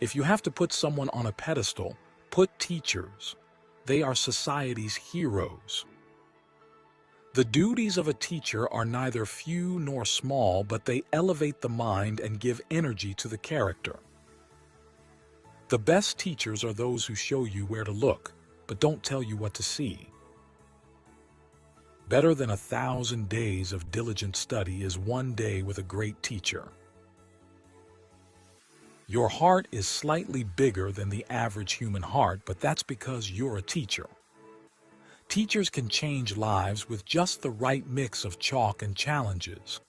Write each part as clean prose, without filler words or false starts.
If you have to put someone on a pedestal, put teachers. They are society's heroes. The duties of a teacher are neither few nor small, but they elevate the mind and give energy to the character. The best teachers are those who show you where to look, but don't tell you what to see. Better than 1,000 days of diligent study is one day with a great teacher. Your heart is slightly bigger than the average human heart, but that's because you're a teacher. Teachers can change lives with just the right mix of chalk and challenges.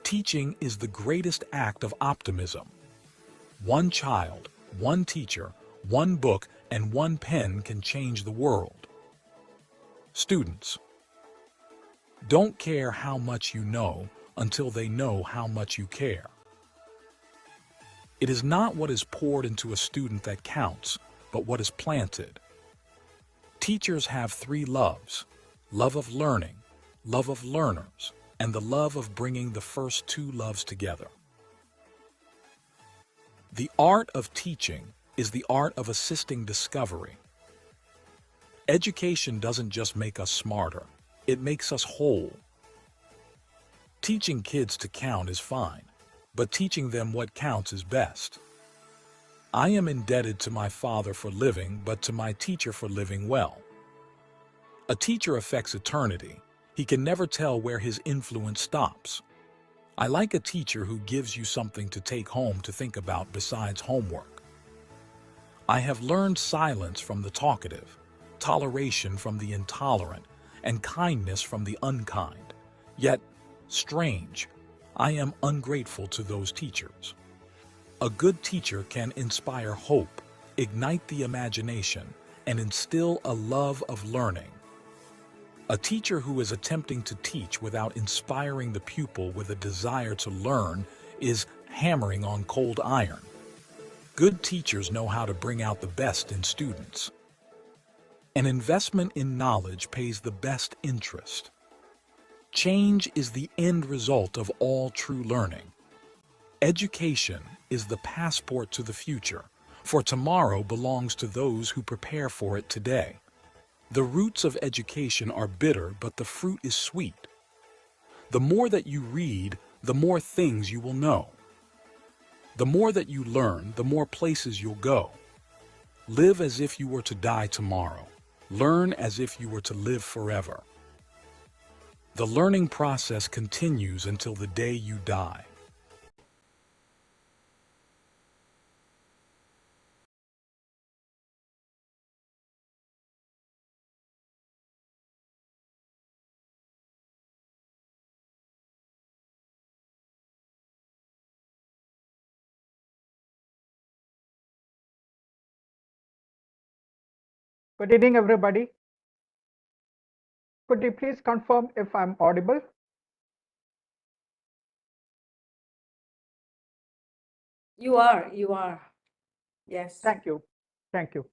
Teaching is the greatest act of optimism. One child, one teacher, one book, and one pen can change the world. Students, don't care how much you know until they know how much you care. It is not what is poured into a student that counts, but what is planted. Teachers have 3 loves: love of learning, love of learners, and the love of bringing the first 2 loves together. The art of teaching is the art of assisting discovery. Education doesn't just make us smarter, it makes us whole. Teaching kids to count is fine, but teaching them what counts is best. I am indebted to my father for living, but to my teacher for living well. A teacher affects eternity. He can never tell where his influence stops. I like a teacher who gives you something to take home to think about besides homework. I have learned silence from the talkative, toleration from the intolerant, and kindness from the unkind. Yet, strange, I am ungrateful to those teachers. A good teacher can inspire hope, ignite the imagination, and instill a love of learning. A teacher who is attempting to teach without inspiring the pupil with a desire to learn is hammering on cold iron. Good teachers know how to bring out the best in students. An investment in knowledge pays the best interest. Change is the end result of all true learning. Education is the passport to the future, for tomorrow belongs to those who prepare for it today. The roots of education are bitter, but the fruit is sweet. The more that you read, the more things you will know. The more that you learn, the more places you'll go. Live as if you were to die tomorrow. Learn as if you were to live forever. The learning process continues until the day you die. Good evening, everybody. Could you please confirm if I'm audible? You are. Yes. Thank you. Thank you.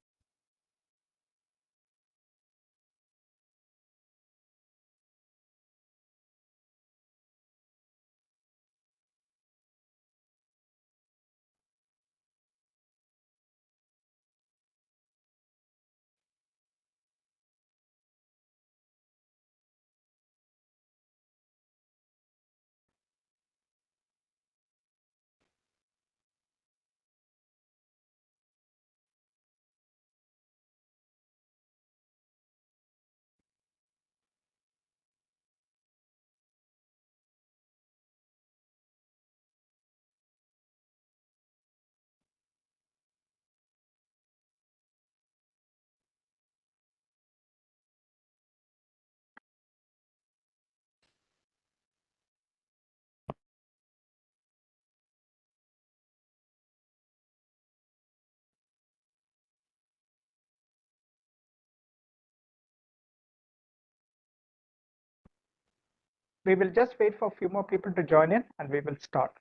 We will just wait for a few more people to join in and we will start.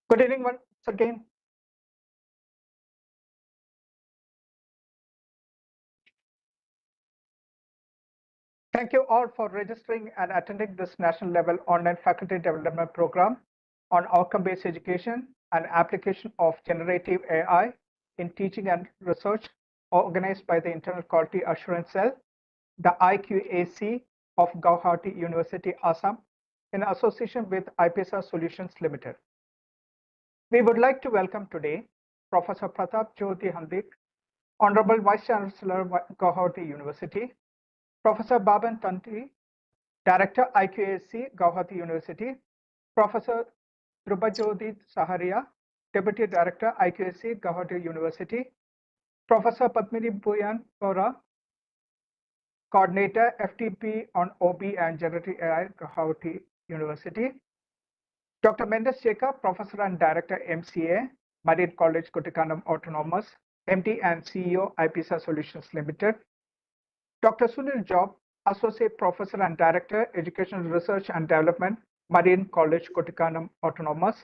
Good evening once again. Thank you all for registering and attending this national level online faculty development program on outcome-based education and application of generative AI in teaching and research, organized by the Internal Quality Assurance Cell, the IQAC of Gauhati University, Assam, in association with IPSR Solutions Limited. We would like to welcome today Professor Pratap Jyoti Handik, Honorable Vice Chancellor, Gauhati University, Professor Baban Tanti, Director, IQAC, Gauhati University, Professor Drupajyoti Saharia, Deputy Director, IQAC, Gauhati University, Professor Padmini Bhuyan Bora, Coordinator, FTP on OBE and Generative AI, Gauhati University, Dr. Mendes Jacob, Professor and Director, MCA, Marine College, Kutikanam Autonomous, MD and CEO, IPSR Solutions Limited, Dr. Sunil Job, Associate Professor and Director, Educational Research and Development, Marine College, Kutikanam Autonomous,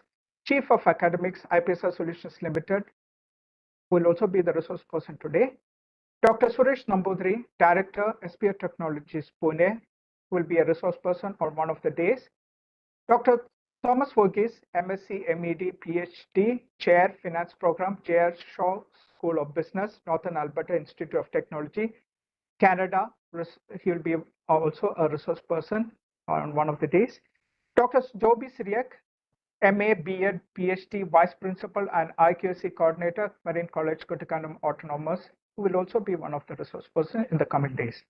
Chief of Academics, IPSR Solutions Limited, who will also be the resource person today. Dr. Suresh Nambudri, Director, SPO Technologies, Pune, who will be a resource person on one of the days. Dr. Thomas Verghese, MSc, MEd, PhD, Chair, Finance Program, J.R. Shaw School of Business, Northern Alberta Institute of Technology, Canada. He will be also a resource person on one of the days. Dr. Joby Syriac, MA, B.Ed, PhD, Vice Principal and IQAC Coordinator, Marine College, Kutikanam Autonomous, who will also be one of the resource persons in the coming days.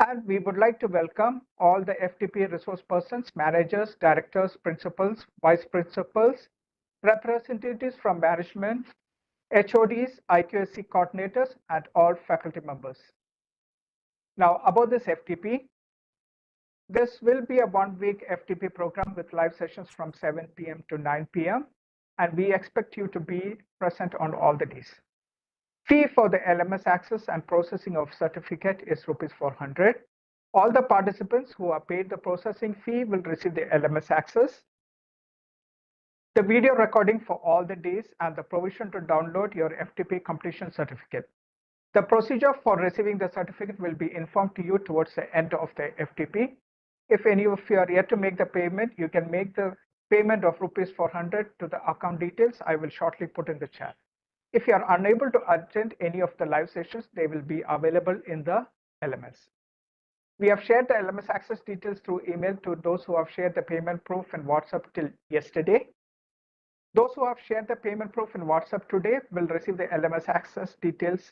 And we would like to welcome all the FTP resource persons, managers, directors, principals, vice principals, representatives from management, HODs, IQAC coordinators, and all faculty members. Now, about this FTP, this will be a one-week FTP program with live sessions from 7 p.m. to 9 p.m. And we expect you to be present on all the days. Fee for the LMS access and processing of certificate is rupees 400. All the participants who are paid the processing fee will receive the LMS access. The video recording for all the days and the provision to download your FTP completion certificate. The procedure for receiving the certificate will be informed to you towards the end of the FTP. If any of you are yet to make the payment, you can make the payment of rupees 400 to the account details I will shortly put in the chat. If you are unable to attend any of the live sessions, they will be available in the LMS. We have shared the LMS access details through email to those who have shared the payment proof in WhatsApp till yesterday. Those who have shared the payment proof in WhatsApp today will receive the LMS access details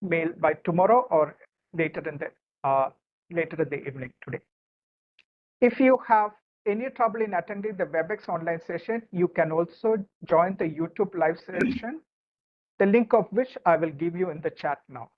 mail by tomorrow or later in the evening today. If you have any trouble in attending the WebEx online session, you can also join the YouTube live session, the link of which I will give you in the chat now.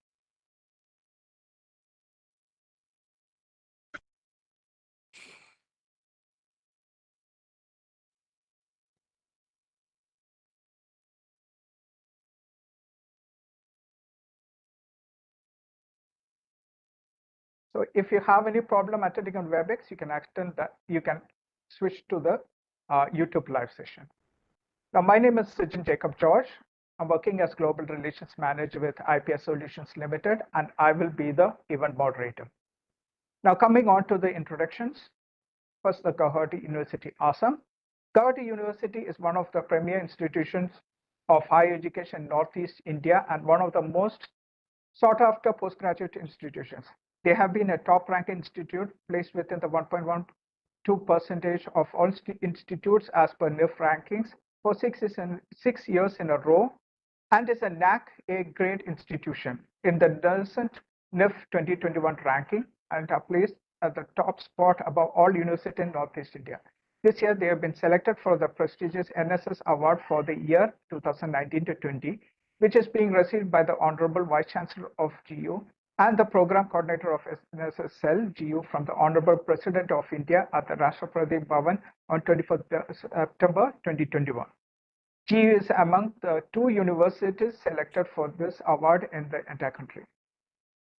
So if you have any problem attending on WebEx, you can switch to the YouTube live session. Now, my name is Sijin Jacob George. I'm working as Global Relations Manager with IPS Solutions Limited, and I will be the event moderator. Now, coming on to the introductions. First, the Gauhati University, Assam. Gauhati University is one of the premier institutions of higher education in Northeast India and one of the most sought after postgraduate institutions. They have been a top ranked institute placed within the 1.12% of all institutes as per NIF rankings for 6 years in a row, and is a NAC A grade institution in the recent NIF 2021 ranking and are placed at the top spot above all universities in Northeast India. This year, they have been selected for the prestigious NSS Award for the year 2019 to 20, which is being received by the Honorable Vice Chancellor of GU and the Program Coordinator of NSS Cell GU from the Honorable President of India at the Rashtrapati Bhavan on 24th September 2021. GU is among the 2 universities selected for this award in the entire country.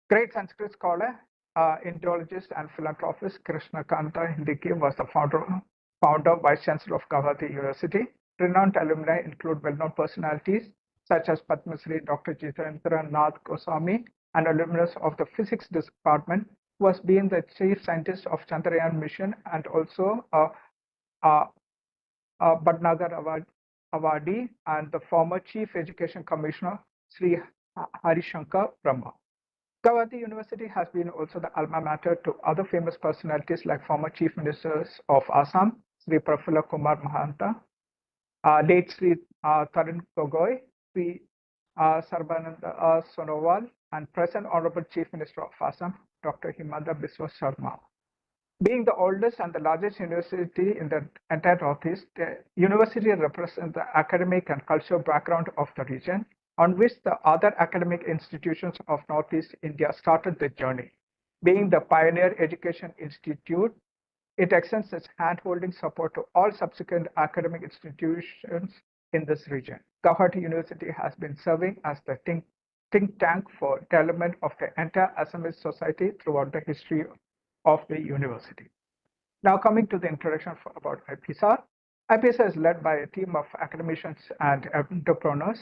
Great Sanskrit scholar, Indologist and philanthropist Krishna Kanta Hindiki was the founder, Vice Chancellor of Gauhati University. Renowned alumni include well-known personalities such as Padma Shri Dr. Jitendra Nath Goswami, an alumnus of the physics department, who has been the chief scientist of Chandrayaan mission and also a Bhatnagar Awardee and the former Chief Education Commissioner Sri Harishankar Brahma. Gauhati University has been also the alma mater to other famous personalities like former Chief Ministers of Assam, Sri Prafulla Kumar Mahanta, late Sri Tarun Gogoi, Sri Sarbananda Sonowal, and present Honorable Chief Minister of Assam, Dr. Himanta Biswa Sharma. Being the oldest and the largest university in the entire Northeast, the university represents the academic and cultural background of the region on which the other academic institutions of Northeast India started the journey. Being the pioneer education institute, it extends its hand-holding support to all subsequent academic institutions in this region. Gauhati University has been serving as the think tank for development of the entire Assamese society throughout the history of the university. Now coming to the introduction about IPSR. IPSR is led by a team of academicians and entrepreneurs.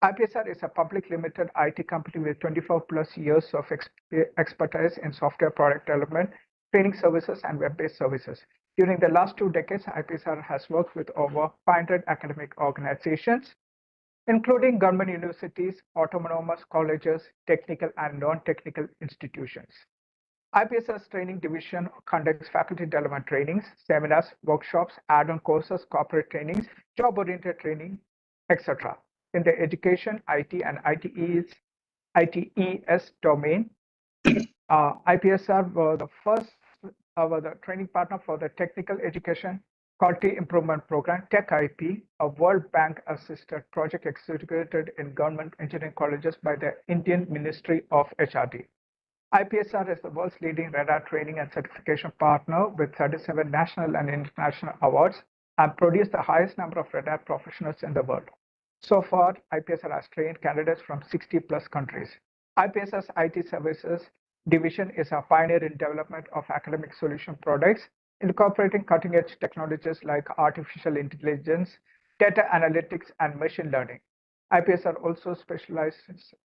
IPSR is a public limited IT company with 24 plus years of expertise in software product development, training services, and web-based services. During the last 2 decades, IPSR has worked with over 500 academic organizations, including government universities, autonomous colleges, technical and non-technical institutions. IPSR's training division conducts faculty development trainings, seminars, workshops, add-on courses, corporate trainings, job-oriented training, etc. In the education, IT, and ITES domain, IPSR were the training partner for the Technical Education Quality Improvement Program, TechIP, a World Bank-assisted project executed in government engineering colleges by the Indian Ministry of HRD. IPSR is the world's leading radar training and certification partner with 37 national and international awards and produced the highest number of radar professionals in the world. So far, IPSR has trained candidates from 60 plus countries. IPSR's IT services division is a pioneer in development of academic solution products, incorporating cutting-edge technologies like artificial intelligence, data analytics, and machine learning. IPSR also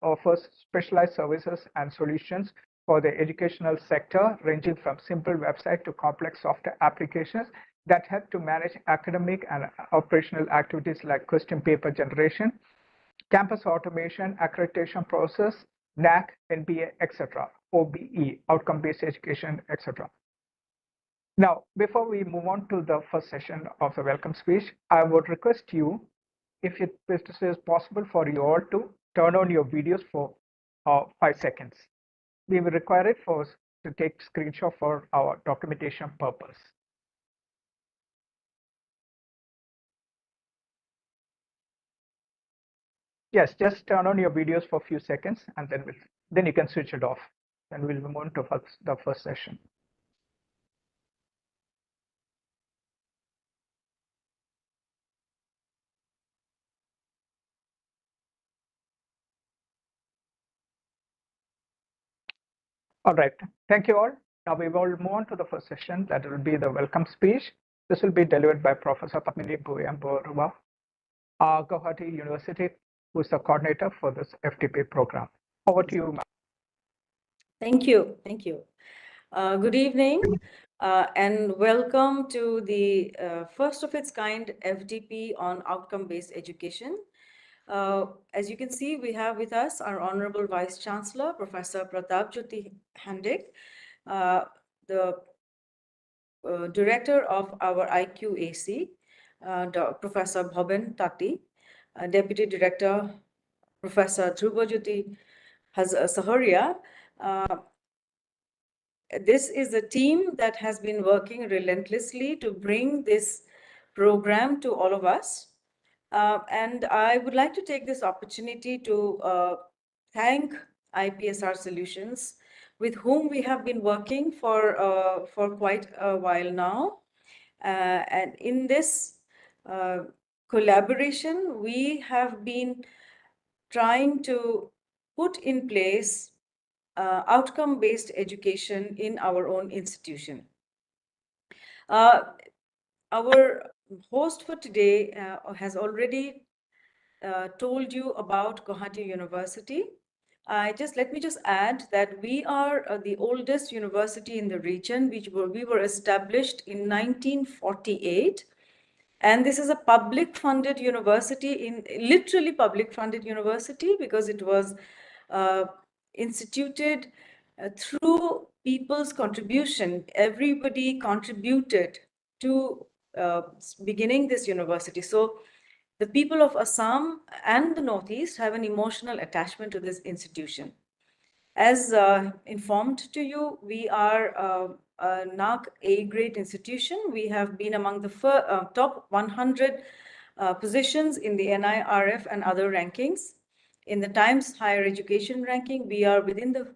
offers specialized services and solutions for the educational sector, ranging from simple website to complex software applications that help to manage academic and operational activities like question paper generation, campus automation, accreditation process, NAC, NBA, etc., OBE, outcome-based education, etc. Now, before we move on to the first session of the welcome speech, I would request you, if it is possible for you all to turn on your videos for 5 seconds. We will require it to take screenshot for our documentation purpose. Yes, just turn on your videos for a few seconds and then you can switch it off. Then we'll move on to the first session. All right, thank you all. Now we will move on to the first session. That will be the welcome speech. This will be delivered by Professor Padmini Bhuyamborua, Gauhati University, who is the coordinator for this FTP program. Over to you, ma'am. Thank you. Thank you. Good evening and welcome to the first of its kind FDP on outcome-based education. As you can see, we have with us our Honorable Vice Chancellor, Professor Pratap Jyoti Handik, the Director of our IQAC, Professor Bhavan Tati, Deputy Director, Professor Dhrubajyoti Saharia. This is a team that has been working relentlessly to bring this program to all of us. And I would like to take this opportunity to thank IPSR Solutions, with whom we have been working for quite a while now. And in this collaboration, we have been trying to put in place outcome-based education in our own institution. Our host for today has already told you about Gauhati University. Let me just add that we are the oldest university in the region, we were established in 1948. And this is a public funded university, literally public funded university, because it was instituted through people's contribution. Everybody contributed to beginning this university. So the people of Assam and the Northeast have an emotional attachment to this institution. As informed to you, we are a NARC A-grade institution. We have been among the top 100 positions in the NIRF and other rankings. In the Times Higher Education ranking, we are within the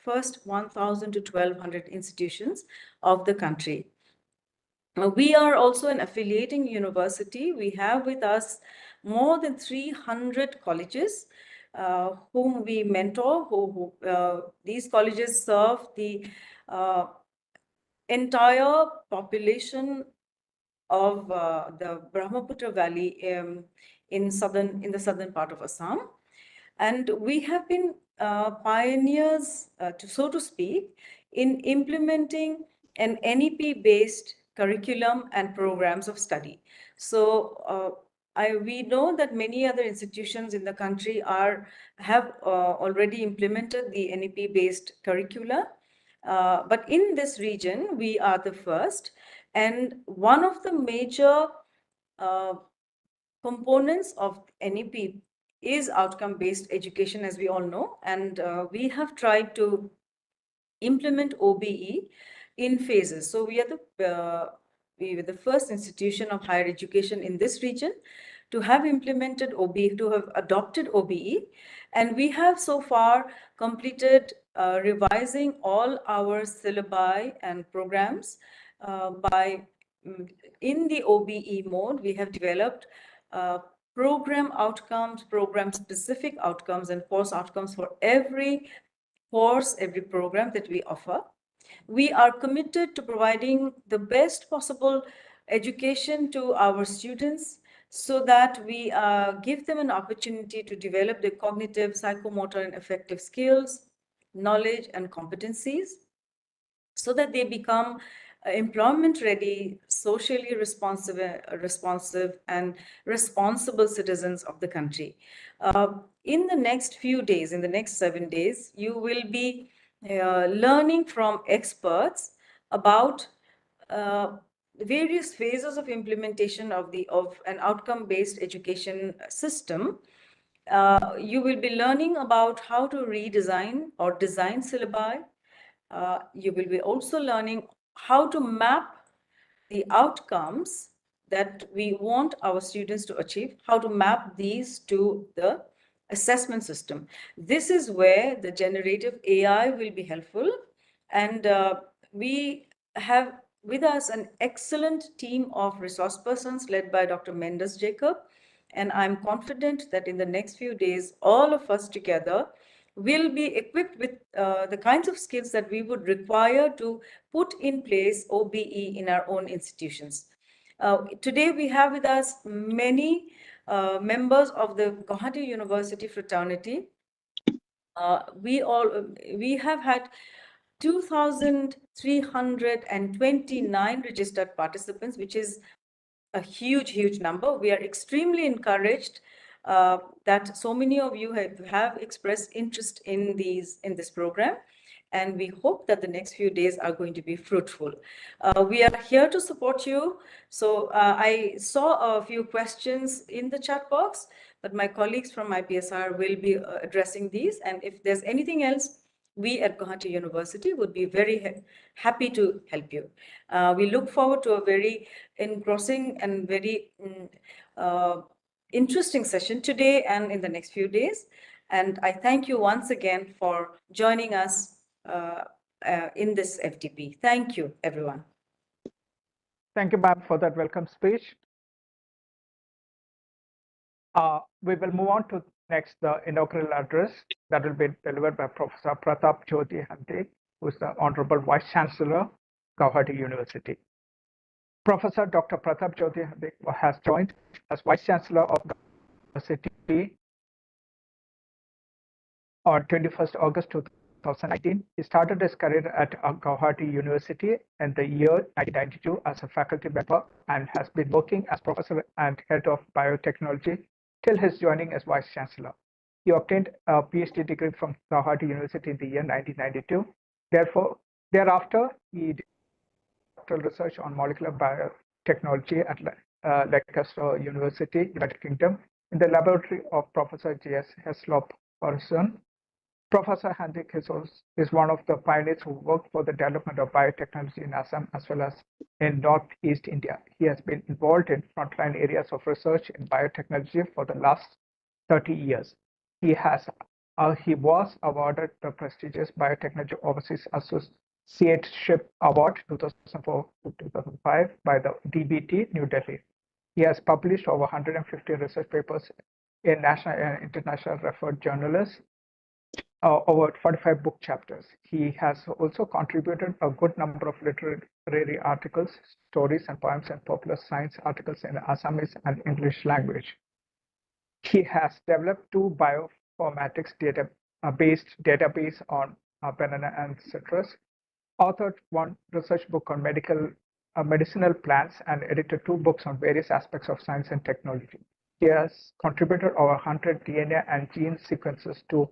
first 1,000 to 1,200 institutions of the country. We are also an affiliating university. We have with us more than 300 colleges whom we mentor. These colleges serve the entire population of the Brahmaputra Valley in the southern part of Assam. And we have been pioneers, so to speak, in implementing an NEP-based curriculum and programs of study. So we know that many other institutions in the country have already implemented the NEP-based curricula. But in this region, we are the first. And one of the major components of NEP is outcome-based education, as we all know. And we have tried to implement OBE in phases. So we were the first institution of higher education in this region to have implemented OBE, to have adopted OBE. And we have so far completed revising all our syllabi and programs in the OBE mode. We have developed program outcomes, program-specific outcomes, and course outcomes for every course, every program that we offer. We are committed to providing the best possible education to our students so that we give them an opportunity to develop their cognitive, psychomotor, and affective skills, knowledge, and competencies so that they become employment ready, socially responsive, and responsible citizens of the country. In the next few days, in the next 7 days, you will be learning from experts about various phases of implementation of an outcome-based education system. You will be learning about how to redesign or design syllabi. You will be also learning how to map the outcomes that we want our students to achieve, how to map these to the assessment system. This is where the generative AI will be helpful. And we have with us an excellent team of resource persons led by Dr. Mendes Jacob. And I'm confident that in the next few days, all of us together will be equipped with the kinds of skills that we would require to put in place OBE in our own institutions. Today, we have with us many members of the Gauhati University fraternity. We have had 2,329 registered participants, which is a huge number. We are extremely encouraged that so many of you have expressed interest in this program, and we hope that the next few days are going to be fruitful. We are here to support you. So I saw a few questions in the chat box, but my colleagues from IPSR will be addressing these. And if there's anything else, we at Gauhati University would be very happy to help you. We look forward to a very engrossing and very interesting session today and in the next few days. And I thank you once again for joining us in this FTP. Thank you, everyone. Thank you, ma'am, for that welcome speech. We will move on to next the inaugural address that will be delivered by Professor Pratap Jyoti Hante, who is the Honorable Vice Chancellor, Gauhati University. Professor Dr. Pratap Jyoti has joined as Vice Chancellor of the University on 21st August 2019. He started his career at Gauhati University in the year 1992 as a faculty member and has been working as professor and head of biotechnology till his joining as Vice Chancellor. He obtained a PhD degree from Gauhati University in the year 1992. Thereafter, he did doctoral research on molecular biotechnology at Lancaster University, United Kingdom, in the laboratory of Professor J.S. Heslop Person. Professor Hendrik is one of the pioneers who worked for the development of biotechnology in Assam as well as in Northeast India. He has been involved in frontline areas of research in biotechnology for the last 30 years. He was awarded the prestigious Biotechnology Overseas Associateship Award 2004-2005 by the DBT, New Delhi. He has published over 150 research papers in national and international referred journals, over 45 book chapters. He has also contributed a good number of literary articles, stories, and poems and popular science articles in Assamese and English language. He has developed two bioinformatics based database on banana and citrus, authored one research book on medicinal plants, and edited two books on various aspects of science and technology. He has contributed over 100 DNA and gene sequences to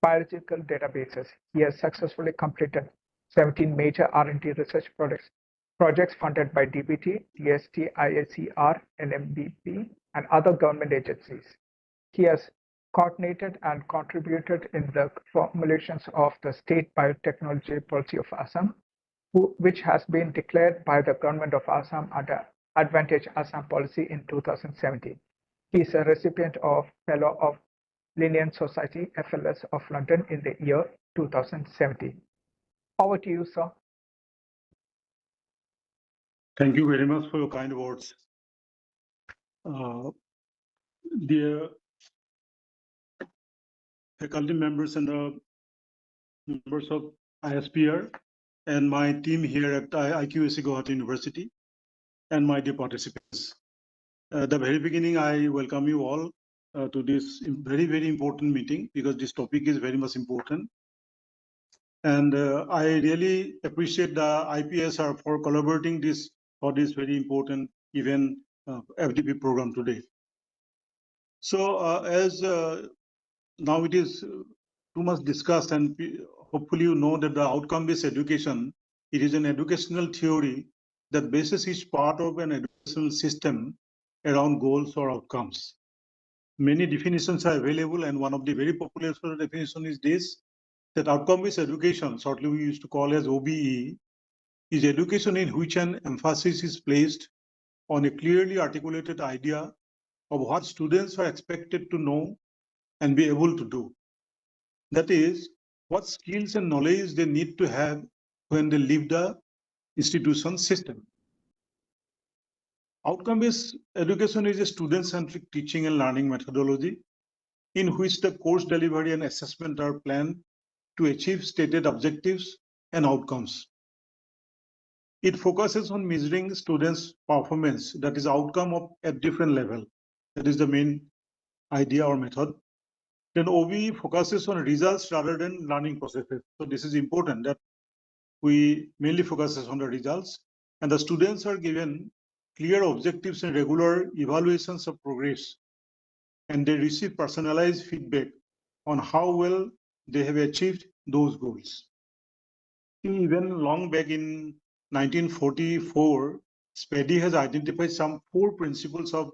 biological databases. He has successfully completed 17 major R&D research projects funded by DBT, DST, IACR, NMBP, and other government agencies. He has coordinated and contributed in the formulations of the State Biotechnology Policy of Assam, which has been declared by the Government of Assam under Advantage Assam Policy in 2017. He is a recipient of Fellow of Linnean Society, FLS of London in the year 2017. Over to you, sir. Thank you very much for your kind words. Dear faculty members and the members of ISPR and my team here at IQAC Gauhati University and my dear participants. At the very beginning, I welcome you all to this very, very important meeting because this topic is very much important. And I really appreciate the IPSR for collaborating for this very important event FDP program today. So as now it is too much discussed, and hopefully you know that the outcome-based education, it is an educational theory that bases each part of an educational system around goals or outcomes. Many definitions are available, and one of the very popular definition is this, that outcome-based education, shortly we used to call as OBE, is education in which an emphasis is placed on a clearly articulated idea of what students are expected to know and be able to do. That is, what skills and knowledge they need to have when they leave the institution system. Outcome-based education is a student-centric teaching and learning methodology in which the course delivery and assessment are planned to achieve stated objectives and outcomes. It focuses on measuring students' performance, that is outcome at different level. That is the main idea or method. Then OBE focuses on results rather than learning processes. So this is important that we mainly focuses on the results, and the students are given clear objectives and regular evaluations of progress, and they receive personalized feedback on how well they have achieved those goals. Even long back in 1944, SPEDI has identified some 4 principles of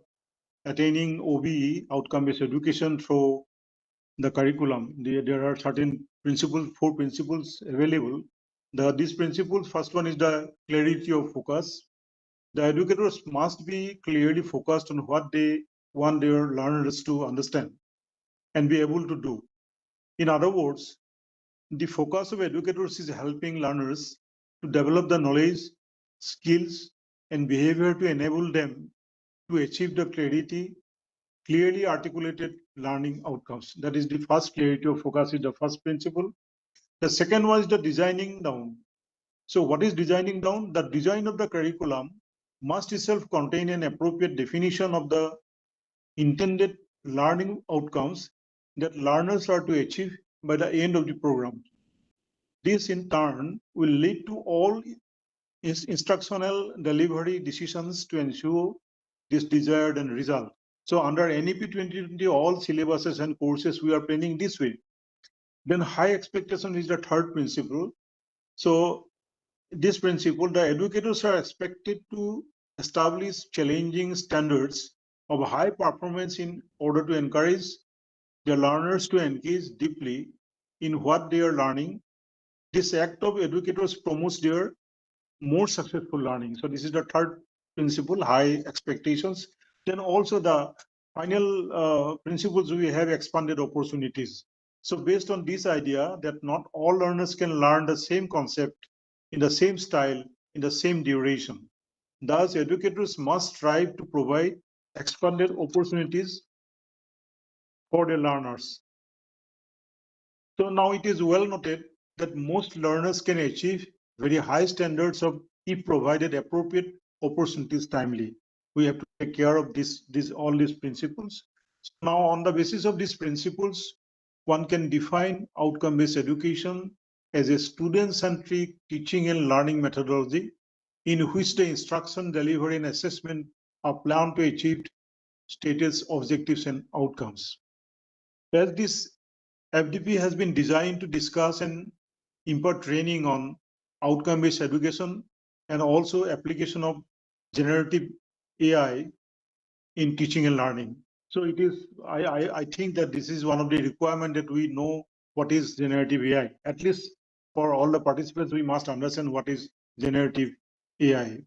attaining OBE, outcome-based education, through the curriculum. There are certain principles, 4 principles available. These principles, first one is the clarity of focus. The educators must be clearly focused on what they want their learners to understand and be able to do. In other words, the focus of educators is helping learners to develop the knowledge, skills, and behavior to enable them to achieve the clearly articulated learning outcomes. That is the first, clarity of focus is the first principle. The second one is the designing down. So what is designing down? The design of the curriculum must itself contain an appropriate definition of the intended learning outcomes that learners are to achieve by the end of the program. This in turn will lead to all instructional delivery decisions to ensure this desired end result. So under NEP 2020, all syllabuses and courses we are planning this way. Then high expectation is the third principle. So this principle, the educators are expected to establish challenging standards of high performance in order to encourage the learners to engage deeply in what they are learning. This act of educators promotes their more successful learning. So this is the third principle, high expectations. Then also the final principles, we have expanded opportunities. So based on this idea that not all learners can learn the same concept in the same style, in the same duration. Thus, educators must strive to provide expanded opportunities for the learners. So now it is well noted that most learners can achieve very high standards of if provided appropriate opportunities timely. We have to take care of all these principles. So now on the basis of these principles, one can define outcome-based education as a student-centric teaching and learning methodology in which the instruction, delivery, and assessment are planned to achieve stated objectives and outcomes. As this FDP has been designed to discuss and impart training on outcome-based education and also application of generative AI in teaching and learning. So it is, I think that this is one of the requirements that we know what is generative AI. At least for all the participants, we must understand what is generative AI.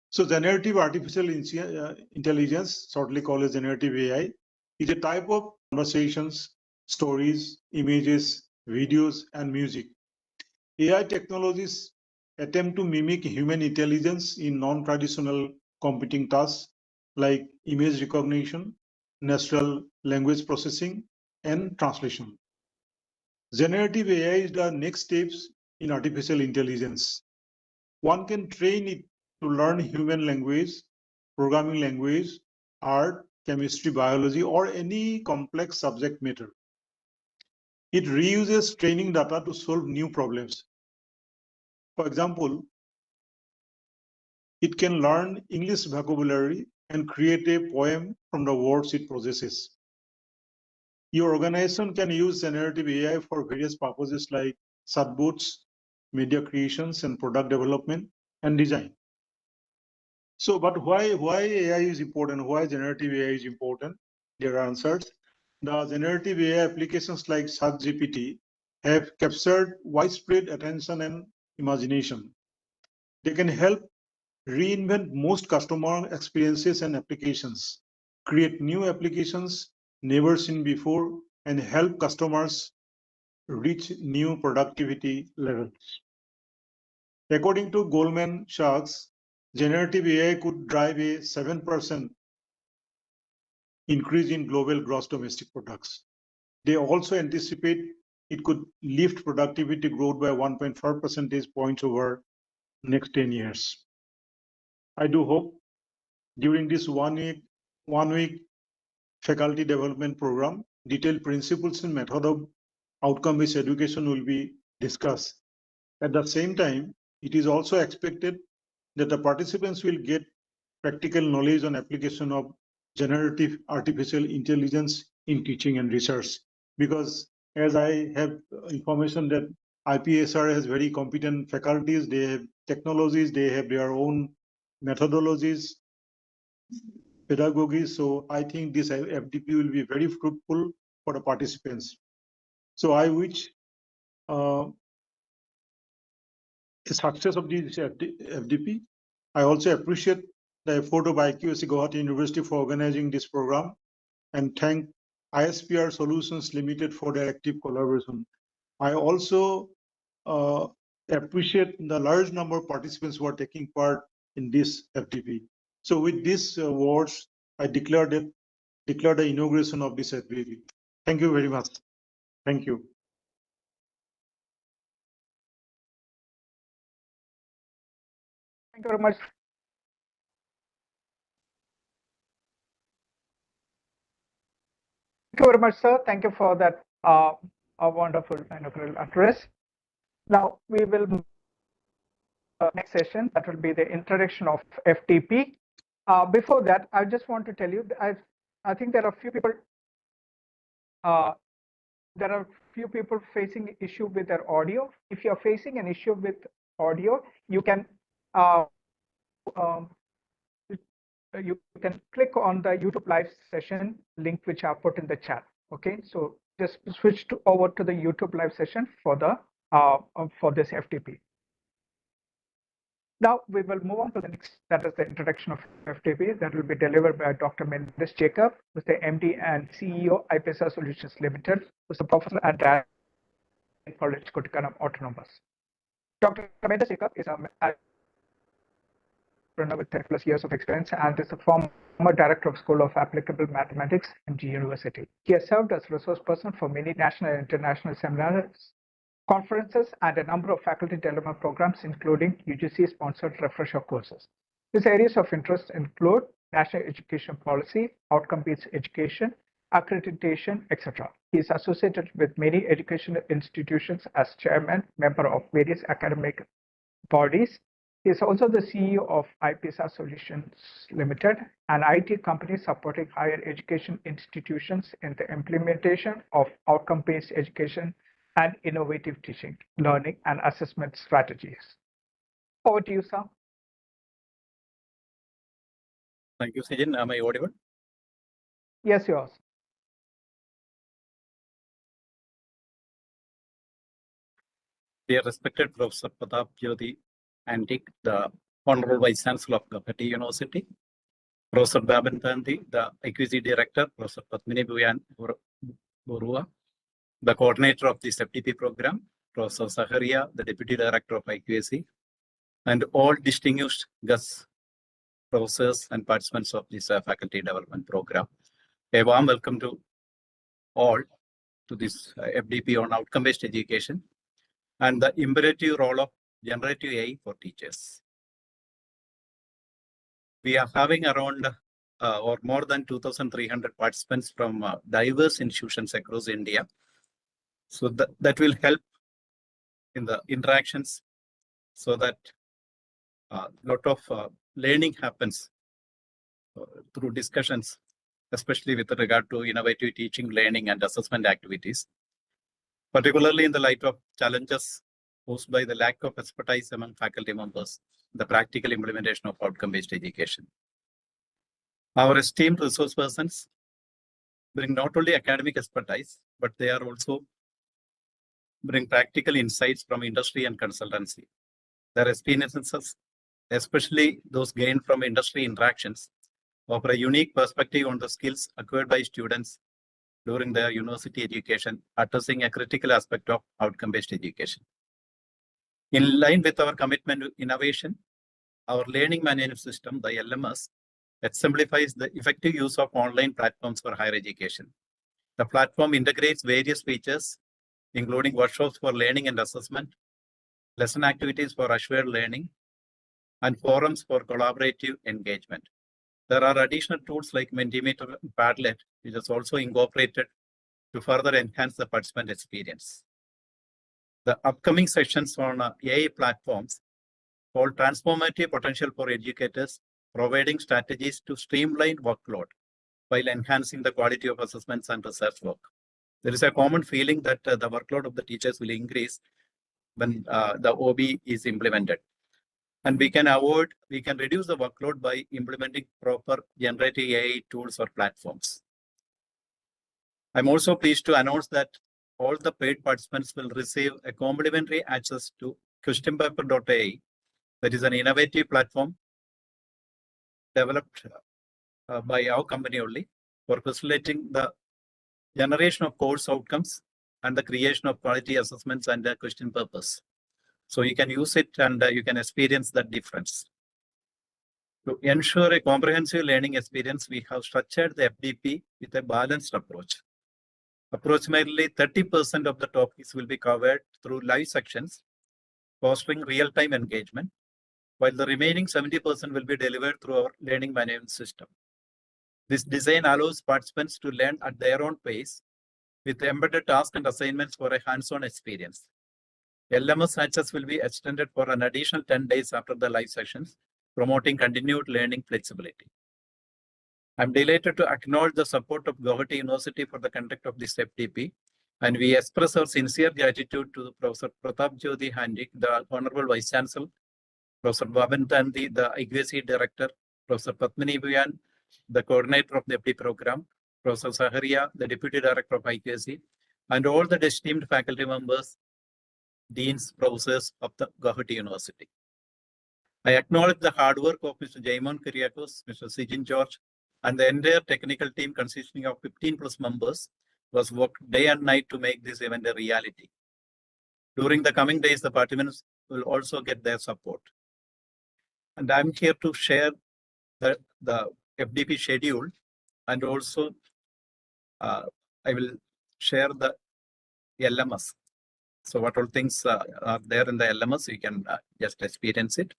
So generative artificial intelligence, shortly called as generative AI, is a type of conversations, stories, images, videos, and music. AI technologies attempt to mimic human intelligence in non-traditional computing tasks like image recognition, natural language processing, and translation. Generative AI is the next steps in artificial intelligence. One can train it to learn human language, programming language, art, chemistry, biology, or any complex subject matter. It reuses training data to solve new problems. For example, it can learn English vocabulary and create a poem from the words it possesses. Your organization can use generative AI for various purposes like chatbots, media creations, and product development and design. So, but why AI is important? Why generative AI is important? There are answers. The generative AI applications like ChatGPT have captured widespread attention and imagination. They can help reinvent most customer experiences and applications, create new applications never seen before, and help customers reach new productivity levels. According to Goldman Sachs, generative AI could drive a 7% increase in global gross domestic products. They also anticipate it could lift productivity growth by 1.5 percentage points over next 10 years. I do hope during this one week faculty development program, detailed principles and method of outcome-based education will be discussed. At the same time, it is also expected that the participants will get practical knowledge on application of generative artificial intelligence in teaching and research. Because as I have information that IPSR has very competent faculties, they have technologies, they have their own methodologies, pedagogy. So I think this FDP will be very fruitful for the participants. So I wish the success of this FDP. I also appreciate the effort of IQAC Gauhati University for organizing this program and thank ISPR Solutions Limited for their active collaboration. I also appreciate the large number of participants who are taking part in this FDP. So with these words, I declare the inauguration of this FDP. Thank you very much. Thank you. Thank you very much. you very much, sir. Thank you for that a wonderful inaugural address. Now we will move to the next session. That will be the introduction of FTP. Before that, I just want to tell you, I think there are few people. There are few people facing issue with their audio. If you're facing an issue with audio, you can click on the YouTube live session link, which I put in the chat. Okay, so just switch over to the YouTube live session for the for this FTP. Now we will move on to the next, that is the introduction of FTP, that will be delivered by Dr. Mendes Jacob, who's the MD and CEO, IPSR Solutions Limited, who's a professor at Director College, Kottakkal Autonomous. Dr. Mendes Jacob is a with 10+ years of experience and is a former director of School of Applicable Mathematics at Gauhati University. He has served as resource person for many national and international seminars, conferences, and a number of faculty development programs, including UGC-sponsored refresher courses. His areas of interest include national education policy, outcome-based education, accreditation, etc. He is associated with many educational institutions as chairman, member of various academic bodies. He is also the CEO of IPSR Solutions Limited, an IT company supporting higher education institutions in the implementation of outcome-based education and innovative teaching, learning, and assessment strategies. Over to you, sir. Thank you, Sejin. Am I audible? Yes, yours. Dear respected Professor Pratap Jyoti Antique, the Honorable Vice Chancellor of Gauhati University, Professor Babin Gandhi, the IQC Director, Professor Padmini Borua, the coordinator of this FTP program, Professor Saharia, the Deputy Director of IQAC, and all distinguished guests, professors, and participants of this faculty development program. A warm welcome to all to this FDP on outcome-based education and the imperative role of generative AI for teachers. We are having around or more than 2,300 participants from diverse institutions across India. So that will help in the interactions so that a lot of learning happens through discussions, especially with regard to innovative teaching, learning, and assessment activities, particularly in the light of challenges posed by the lack of expertise among faculty members, the practical implementation of outcome-based education. Our esteemed resource persons bring not only academic expertise, but they are also bring practical insights from industry and consultancy. Their experiences, especially those gained from industry interactions, offer a unique perspective on the skills acquired by students during their university education, addressing a critical aspect of outcome-based education. In line with our commitment to innovation, our learning management system, the LMS, exemplifies the effective use of online platforms for higher education. The platform integrates various features, including workshops for learning and assessment, lesson activities for assured learning, and forums for collaborative engagement. There are additional tools like Mentimeter and Padlet, which is also incorporated to further enhance the participant experience. The upcoming sessions on AI platforms hold transformative potential for educators, providing strategies to streamline workload while enhancing the quality of assessments and research work. There is a common feeling that the workload of the teachers will increase when the OBE is implemented. And we can reduce the workload by implementing proper generative AI tools or platforms. I'm also pleased to announce that all the paid participants will receive a complimentary access to questionpaper.ai, that is an innovative platform developed by our company only for facilitating the generation of course outcomes and the creation of quality assessments and the question purpose. So you can use it and you can experience that difference. To ensure a comprehensive learning experience, we have structured the FDP with a balanced approach. Approximately 30% of the topics will be covered through live sections, fostering real-time engagement, while the remaining 70% will be delivered through our learning management system. This design allows participants to learn at their own pace with embedded tasks and assignments for a hands-on experience. LMS access will be extended for an additional 10 days after the live sessions, promoting continued learning flexibility. I'm delighted to acknowledge the support of Gauhati University for the conduct of this FTP, and we express our sincere gratitude to Professor Pratap Jyoti Handik, the Honorable Vice Chancellor, Professor Baban Tandi, the IPSR Director, Professor Padmini Bhuyan, the Coordinator of the FTP program, Professor Saharia, the Deputy Director of IPSR, and all the esteemed faculty members, deans, professors of the Gauhati University. I acknowledge the hard work of Mr. Jaimon Kyriakos, Mr. Sijin George, and the entire technical team consisting of 15+ members was worked day and night to make this event a reality. During the coming days, the participants will also get their support. And I'm here to share the FDP schedule, and also I will share the LMS. So what all things are there in the LMS, you can just experience it.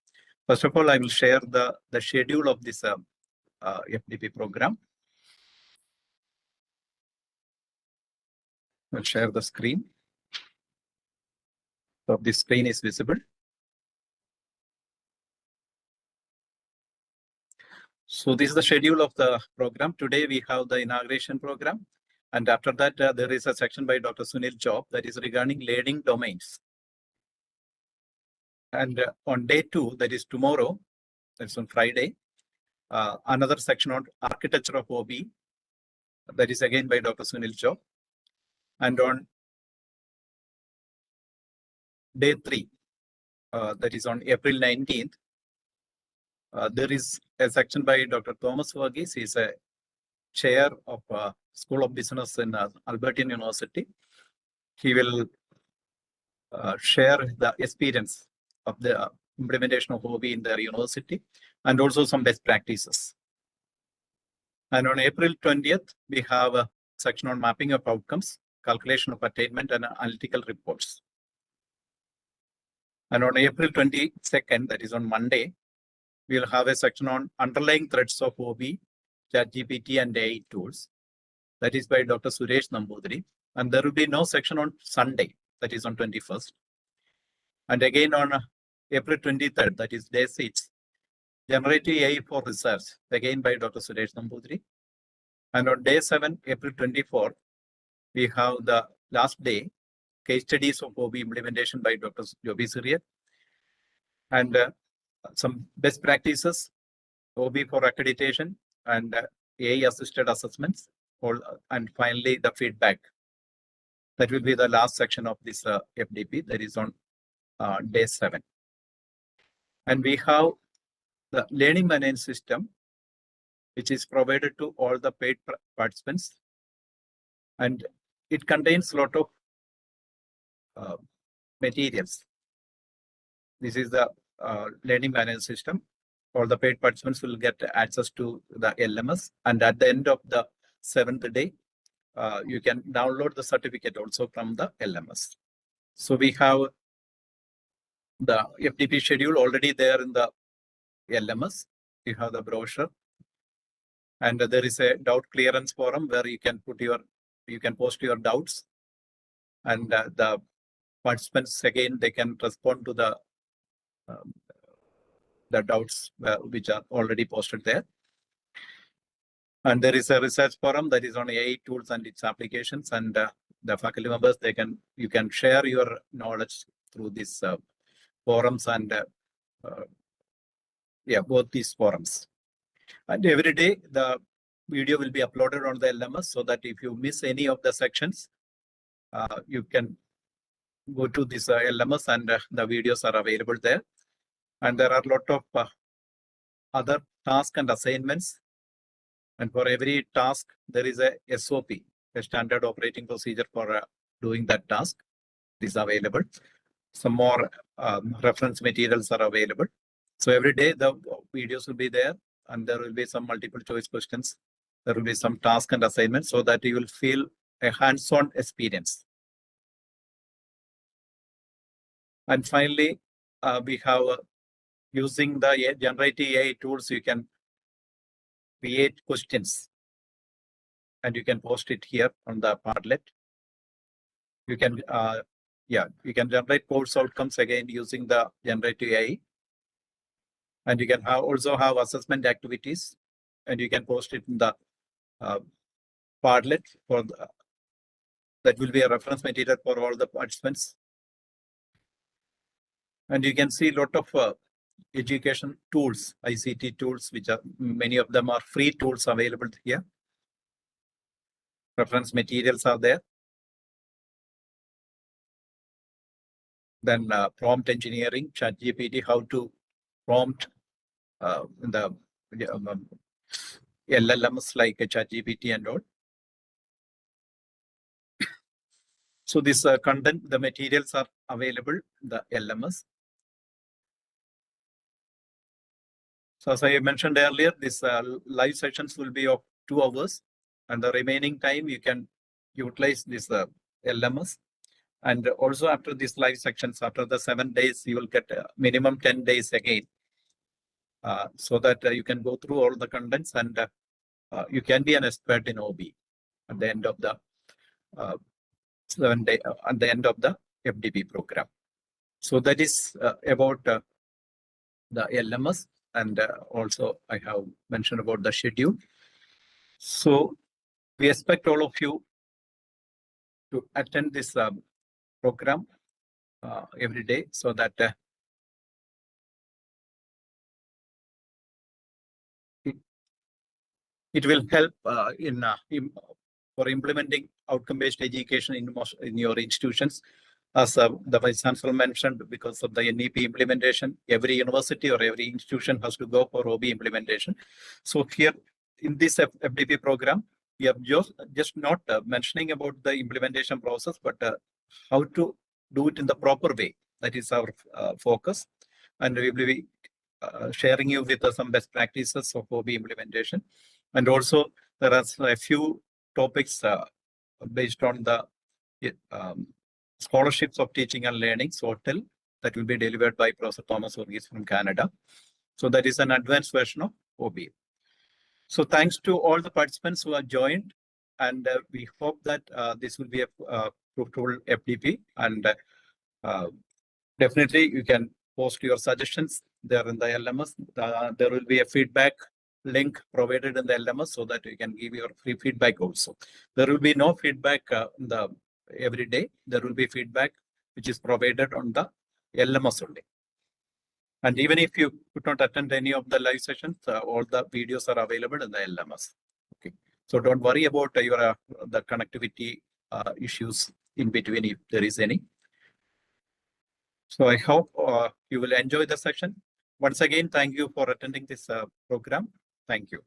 First of all, I will share the schedule of this FDP program. I'll share the screen. So this screen is visible. So this is the schedule of the program. Today we have the inauguration program. And after that, there is a section by Dr. Sunil Job that is regarding learning domains. And on day 2, that is tomorrow, that's on Friday, another section on architecture of OBE, that is again by Dr. Sunil Job. And on day 3, that is on April 19th, there is a section by Dr. Thomas Verghese. He is a chair of School of Business in Albertine University. He will share the experience of the implementation of OBE in their university and also some best practices. And on April 20th, we have a section on mapping of outcomes, calculation of attainment, and analytical reports. And on April 22nd, that is on Monday, we'll have a section on underlying threads of OBE, ChatGPT, and AI tools. That is by Dr. Suresh Nambudiri. And there will be no section on Sunday, that is on 21st. And again on April 23rd, that is day 6, Generative AI for Research, again by Dr. Suresh Nambudiri. And on day 7, April 24, we have the last day, case studies of OBE implementation by Dr. Joby Siriat. And some best practices, OBE for accreditation, and AI-assisted assessments, and finally the feedback. That will be the last section of this FDP, that is on day 7. And we have the learning management system, which is provided to all the paid participants. And it contains a lot of materials. This is the learning management system. All the paid participants will get access to the LMS. And at the end of the 7th day, you can download the certificate also from the LMS. So we have the FDP schedule already there in the LMS. You have the brochure. And there is a doubt clearance forum where you can post your doubts. And the participants, again, they can respond to the doubts which are already posted there. And there is a research forum that is on AI tools and its applications. And the faculty members, you can share your knowledge through these forums and both these forums. And every day the video will be uploaded on the LMS, so that if you miss any of the sections, you can go to this LMS and the videos are available there. And there are a lot of other tasks and assignments. And for every task, there is a SOP, a standard operating procedure for doing that task is available. Some more reference materials are available. So every day the videos will be there, and there will be some multiple choice questions. There will be some task and assignments, so that you will feel a hands-on experience. And finally, we have using the generative AI tools, you can create questions and you can post it here on the Padlet. You can, you can generate course outcomes again using the Generative AI. And you can also have assessment activities, and you can post it in the Padlet for the, that will be a reference material for all the participants. And you can see a lot of education tools, ICT tools, which are many of them are free tools available here. Reference materials are there. Then prompt engineering, ChatGPT, how to prompt in the LLMs like ChatGPT and all. So this content, the materials are available in the LMS. So as I mentioned earlier, this live sessions will be of 2 hours, and the remaining time you can utilize this LMS. And also after these live sections, after the 7 days, you will get minimum 10 days again, so that you can go through all the contents, and you can be an expert in OBE at the end of the 7 day at the end of the FDP program. So that is about the LMS, and also I have mentioned about the schedule. So we expect all of you to attend this program every day, so that it will help for implementing outcome-based education in your institutions. As the Vice Chancellor mentioned, because of the NEP implementation, every university or every institution has to go for OBE implementation. So here in this FDP program, we are just not mentioning about the implementation process, but how to do it in the proper way. That is our focus. And we will be sharing you with some best practices of OBE implementation. And also there are a few topics based on the scholarships of teaching and learning, SOTEL, that will be delivered by Professor Thomas Orgis from Canada. So that is an advanced version of OBE. So thanks to all the participants who have joined, and we hope that this will be a fruitful FDP, and definitely you can post your suggestions there in the LMS. There will be a feedback link provided in the LMS, so that you can give your free feedback also. There will be no feedback every day. There will be feedback which is provided on the LMS only. And even if you could not attend any of the live sessions, all the videos are available in the LMS. Okay, so don't worry about your the connectivity issues in between, if there is any. So I hope you will enjoy the session. Once again, thank you for attending this program. Thank you.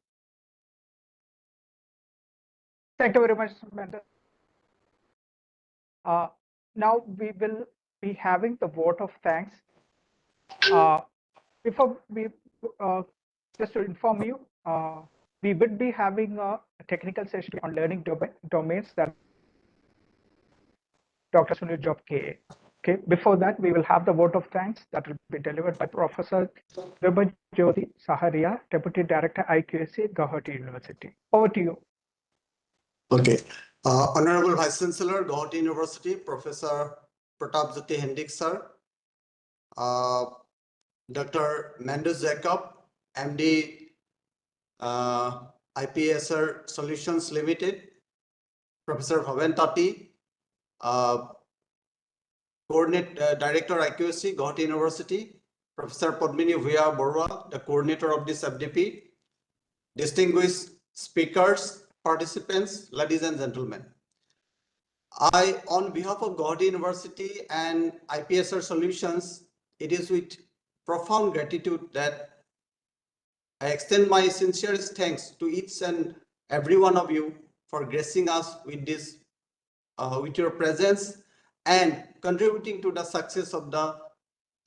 Thank you very much, Mentor. Now we will be having the vote of thanks. Before we, just to inform you, we would be having a technical session on learning domains that Dr. Sunil Job KA. Okay. Before that, we will have the vote of thanks that will be delivered by Professor Jyoti Saharia, Deputy Director IQSC, Gauhati University. Over to you. Okay. Honorable Vice Chancellor, Gauhati University, Professor Pratap Jyoti Hendik sir, Dr. Mendes Jacob, MD, IPSR Solutions Limited, Professor Bhaven Tati, Director IQSC, Gauhati University, Professor Padmini Bhuya Borwa, the coordinator of this FDP, distinguished speakers, participants, ladies and gentlemen. I, on behalf of Gauhati University and IPSR Solutions, it is with profound gratitude that I extend my sincerest thanks to each and every one of you for gracing us with this, with your presence and contributing to the success of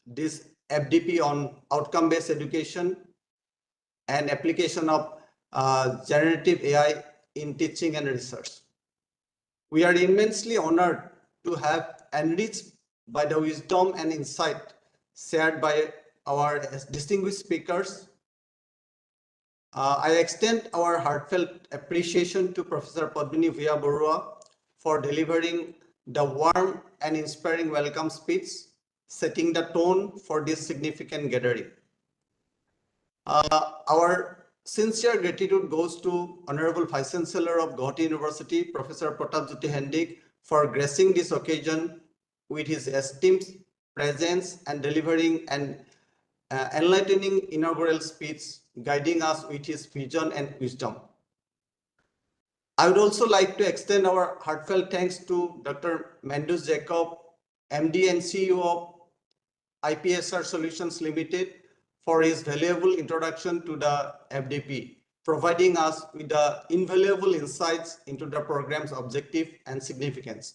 this FDP on outcome-based education and application of generative AI in teaching and research. We are immensely honored to have enriched by the wisdom and insight shared by our distinguished speakers. I extend our heartfelt appreciation to Professor Padmini Bhuya Barua for delivering the warm and inspiring welcome speech, setting the tone for this significant gathering. Our sincere gratitude goes to Honorable Vice Chancellor of Gauhati University, Professor Pratap Jyoti Hendik, for gracing this occasion with his esteemed presence and delivering an enlightening inaugural speech, guiding us with his vision and wisdom. I would also like to extend our heartfelt thanks to Dr. Mandus Jacob, MD and CEO of IPSR Solutions Limited, for his valuable introduction to the FDP, providing us with the invaluable insights into the program's objective and significance.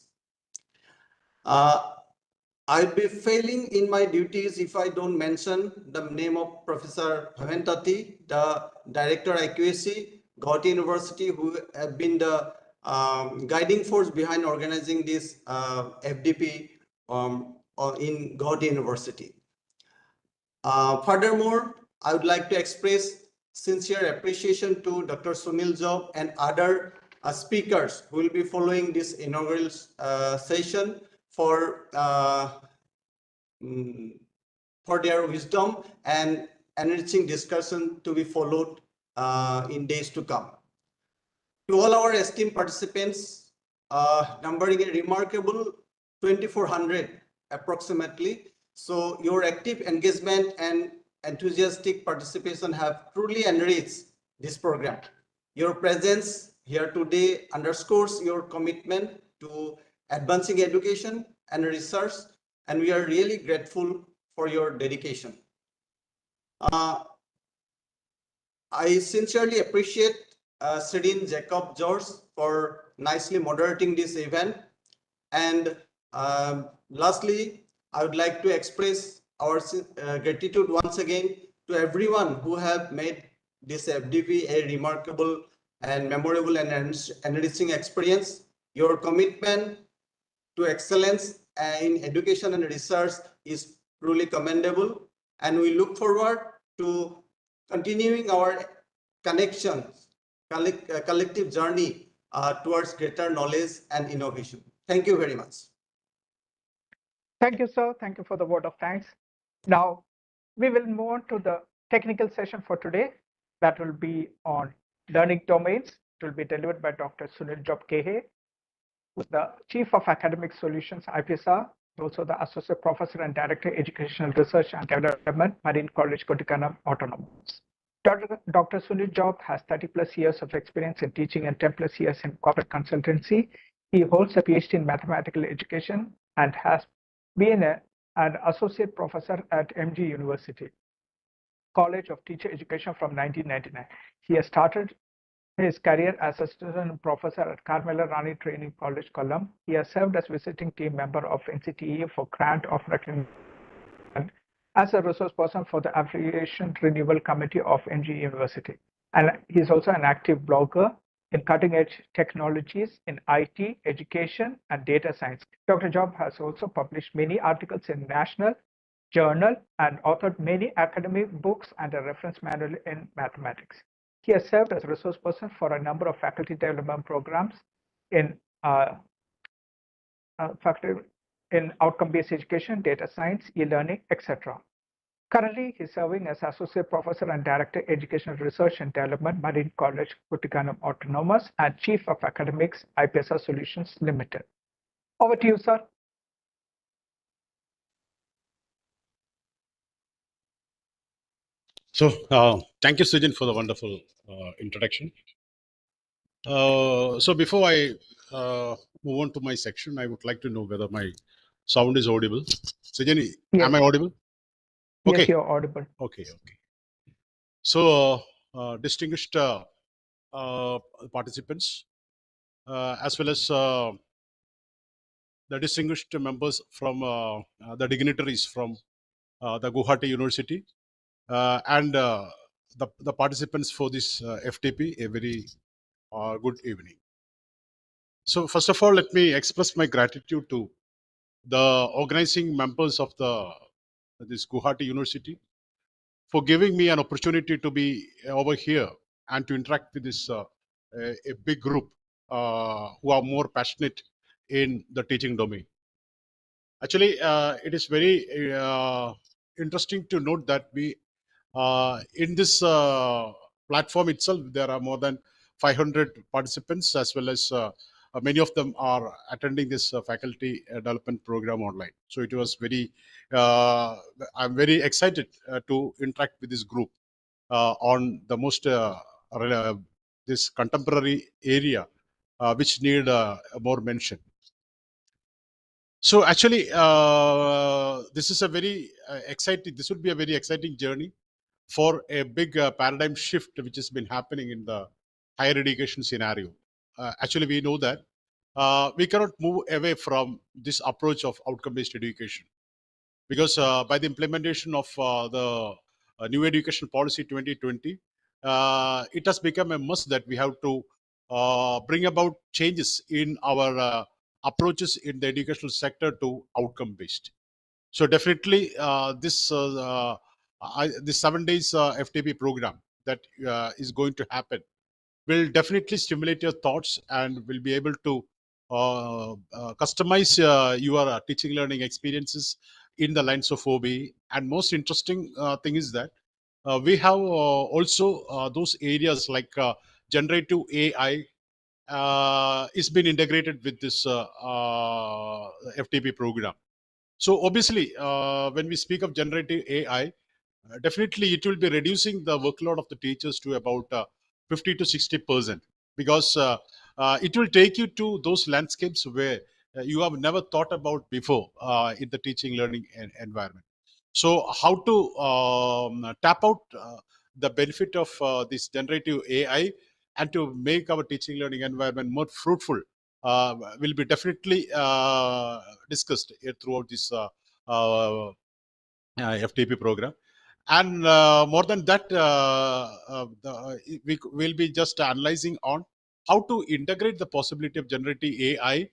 I'd be failing in my duties if I don't mention the name of Professor Bhaventati, the Director IQAC, Gauhati University, who have been the guiding force behind organizing this FDP in Gauhati University. Furthermore, I would like to express sincere appreciation to Dr. Sunil Job and other speakers who will be following this inaugural session for their wisdom and enriching discussion to be followed in days to come. To all our esteemed participants, numbering a remarkable 2,400 approximately. So your active engagement and enthusiastic participation have truly enriched this program. Your presence here today underscores your commitment to advancing education and research, and we are really grateful for your dedication. I sincerely appreciate Serene Jacob George for nicely moderating this event. And lastly, I would like to express our gratitude once again to everyone who have made this FDP a remarkable and memorable and enriching experience. Your commitment to excellence in education and research is truly commendable, and we look forward to continuing our collective journey towards greater knowledge and innovation. Thank you very much. Thank you, sir. Thank you for the word of thanks. Now, we will move on to the technical session for today. That will be on learning domains. It will be delivered by Dr. Sunil Job Kehe, who's the Chief of Academic Solutions, IPSR, also the Associate Professor and Director, Educational Research and Development, Marine College, Kotikanam, Autonomous. Dr. Sunil Job has 30+ years of experience in teaching and 10+ years in corporate consultancy. He holds a PhD in mathematical education and has been an associate professor at MG University, College of Teacher Education from 1999. He has started his career as a student professor at Carmela Rani Training College, Kollam. He has served as visiting team member of NCTE for grant of recognition as a resource person for the Affiliation Renewal Committee of MG University. And he's also an active blogger in cutting-edge technologies in IT, education, and data science. Dr. Job has also published many articles in National Journal and authored many academic books and a reference manual in mathematics. He has served as a resource person for a number of faculty development programs in outcome-based education, data science, e-learning, etc. Currently, he's serving as Associate Professor and Director, Educational Research and Development, Marine College, Kotikanam Autonomous, and Chief of Academics, IPSR Solutions Limited. Over to you, sir. So, thank you, Sujin, for the wonderful introduction. So, before I move on to my section, I would like to know whether my sound is audible. Sujin, Yes. am I audible? Okay. Yes, you're audible. Okay. So, distinguished participants, as well as the distinguished members from the dignitaries from the Gauhati University, and the participants for this FTP, a very good evening. So first of all, let me express my gratitude to the organizing members of this Gauhati University for giving me an opportunity to be over here and to interact with this a big group who are more passionate in the teaching domain. Actually, it is very interesting to note that we in this platform itself, there are more than 500 participants, as well as many of them are attending this faculty development program online. So it was very, I'm very excited to interact with this group on the most this contemporary area, which need more mention. So actually, this is a very exciting. This would be a very exciting journey for a big paradigm shift which has been happening in the higher education scenario. Actually, we know that we cannot move away from this approach of outcome-based education, because by the implementation of the new education policy 2020, it has become a must that we have to bring about changes in our approaches in the educational sector to outcome-based. So definitely, this 7 days FTP program that is going to happen will definitely stimulate your thoughts and will be able to customize your teaching learning experiences in the lines of OBE. And most interesting thing is that we have also those areas like generative AI is been integrated with this FTP program. So obviously, when we speak of generative AI, definitely it will be reducing the workload of the teachers to about 50 to 60%, because it will take you to those landscapes where you have never thought about before in the teaching learning environment. So how to tap out the benefit of this generative AI and to make our teaching learning environment more fruitful will be definitely discussed throughout this FTP program. And more than that, we will be just analyzing on how to integrate the possibility of generative AI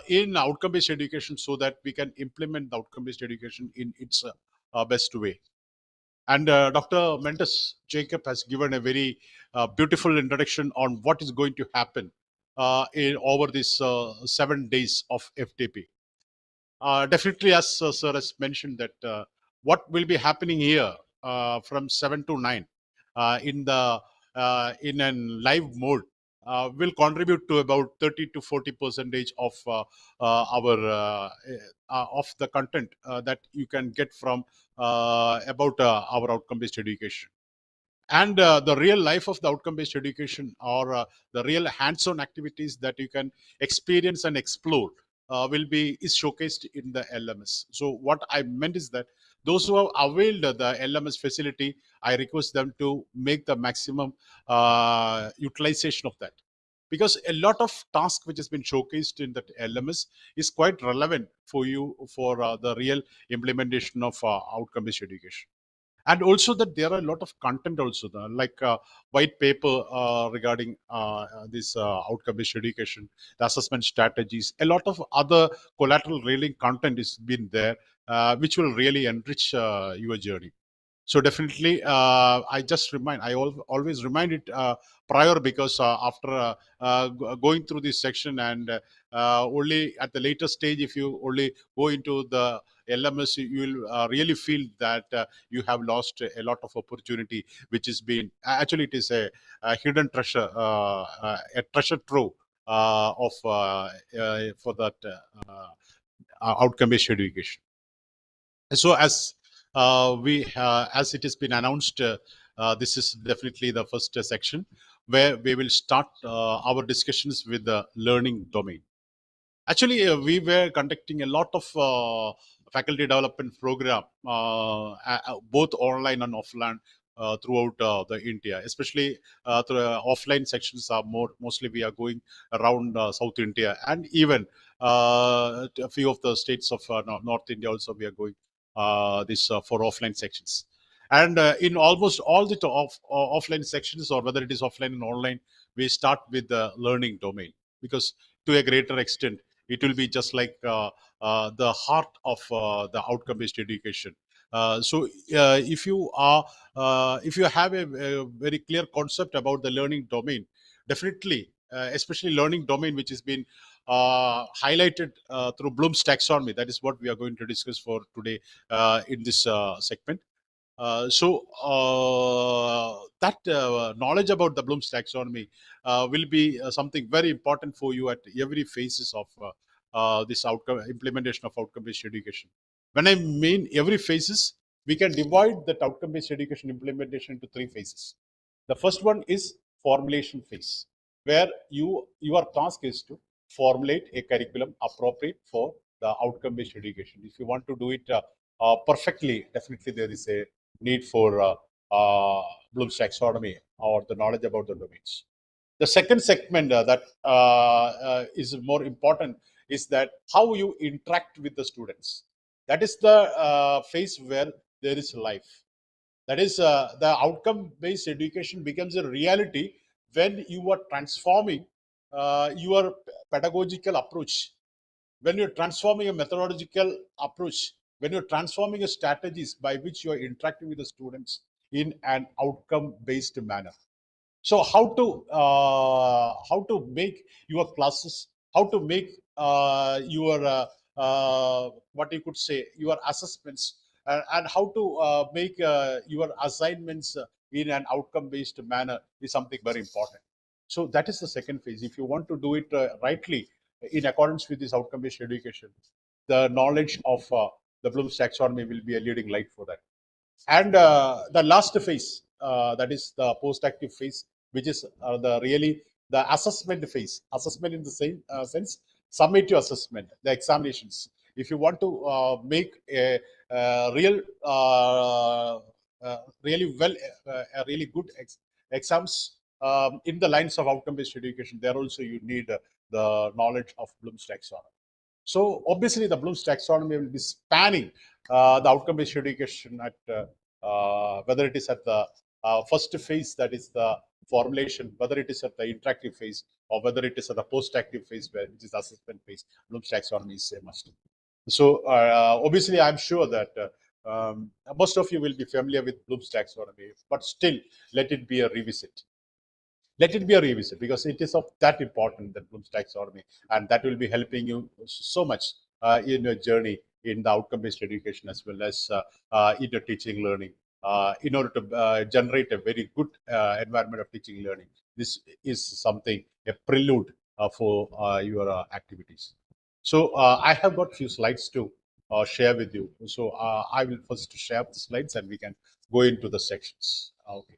in outcome-based education, so that we can implement the outcome-based education in its best way. And Dr. Mendes Jacob has given a very beautiful introduction on what is going to happen over these 7 days of FTP. Definitely, as sir has mentioned, that what will be happening here from 7 to 9 in the in a live mode will contribute to about 30 to 40% of our of the content that you can get from about our outcome-based education. And the real life of the outcome-based education, or the real hands-on activities that you can experience and explore is showcased in the LMS. So what I meant is that those who have availed the LMS facility, I request them to make the maximum utilization of that, because a lot of task which has been showcased in that LMS is quite relevant for you for the real implementation of outcome-based education. And also that there are a lot of content also there, like white paper regarding this outcome-based education, the assessment strategies, a lot of other collateral railing content is been there, which will really enrich your journey. So definitely, I always remind it prior, because after going through this section, and only at the later stage, if you only go into the LMS, you will really feel that you have lost a lot of opportunity, which has been, actually it is a hidden treasure, a treasure trove for that outcome-based education. So as as it has been announced, this is definitely the first section where we will start our discussions with the learning domain. Actually, we were conducting a lot of faculty development program, both online and offline, throughout the India. Especially through offline sections are mostly we are going around South India, and even a few of the states of North India also we are going this for offline sections. And in almost all the offline sections, or whether it is offline and online, we start with the learning domain, because to a greater extent, it will be just like the heart of the outcome-based education. If you have a very clear concept about the learning domain, definitely, especially learning domain, which has been highlighted through Bloom's taxonomy, that is what we are going to discuss for today in this segment. That knowledge about the Bloom's taxonomy will be something very important for you at every phases of this outcome implementation of outcome-based education. When I mean every phases, we can divide that outcome-based education implementation into 3 phases. The first one is formulation phase, where your task is to formulate a curriculum appropriate for the outcome-based education. If you want to do it perfectly, definitely there is a need for Bloom's taxonomy or the knowledge about the domains. The second segment that is more important is that how you interact with the students. That is the phase where there is life. That is the outcome-based education becomes a reality when you are transforming your pedagogical approach, when you're transforming a methodological approach, when you're transforming a strategies by which you are interacting with the students in an outcome-based manner. So how to make your classes, how to make your what you could say your assessments, and how to make your assignments in an outcome-based manner is something very important. So that is the second phase. If you want to do it rightly in accordance with this outcome-based education, the knowledge of the Bloom's taxonomy will be a leading light for that. And the last phase, that is the post-active phase, which is the assessment phase. Assessment in the same sense, summative assessment, the examinations. If you want to make a really well, a really good exams in the lines of outcome-based education, there also you need the knowledge of Bloom's taxonomy. So obviously, the Bloom's taxonomy will be spanning the outcome-based education at whether it is at the first phase, that is the formulation, whether it is at the interactive phase, or whether it is at the post-active phase, which is the assessment phase. Bloom's taxonomy is a must. So obviously, I'm sure that most of you will be familiar with Bloom's taxonomy, but still, let it be a revisit. Let it be a revisit, because it is of that important, that Bloom's taxonomy, and that will be helping you so much in your journey in the outcome-based education, as well as in your teaching learning, in order to generate a very good environment of teaching learning. This is something, a prelude for your activities. So I have got few slides to share with you. So I will first share the slides, and we can go into the sections. Okay.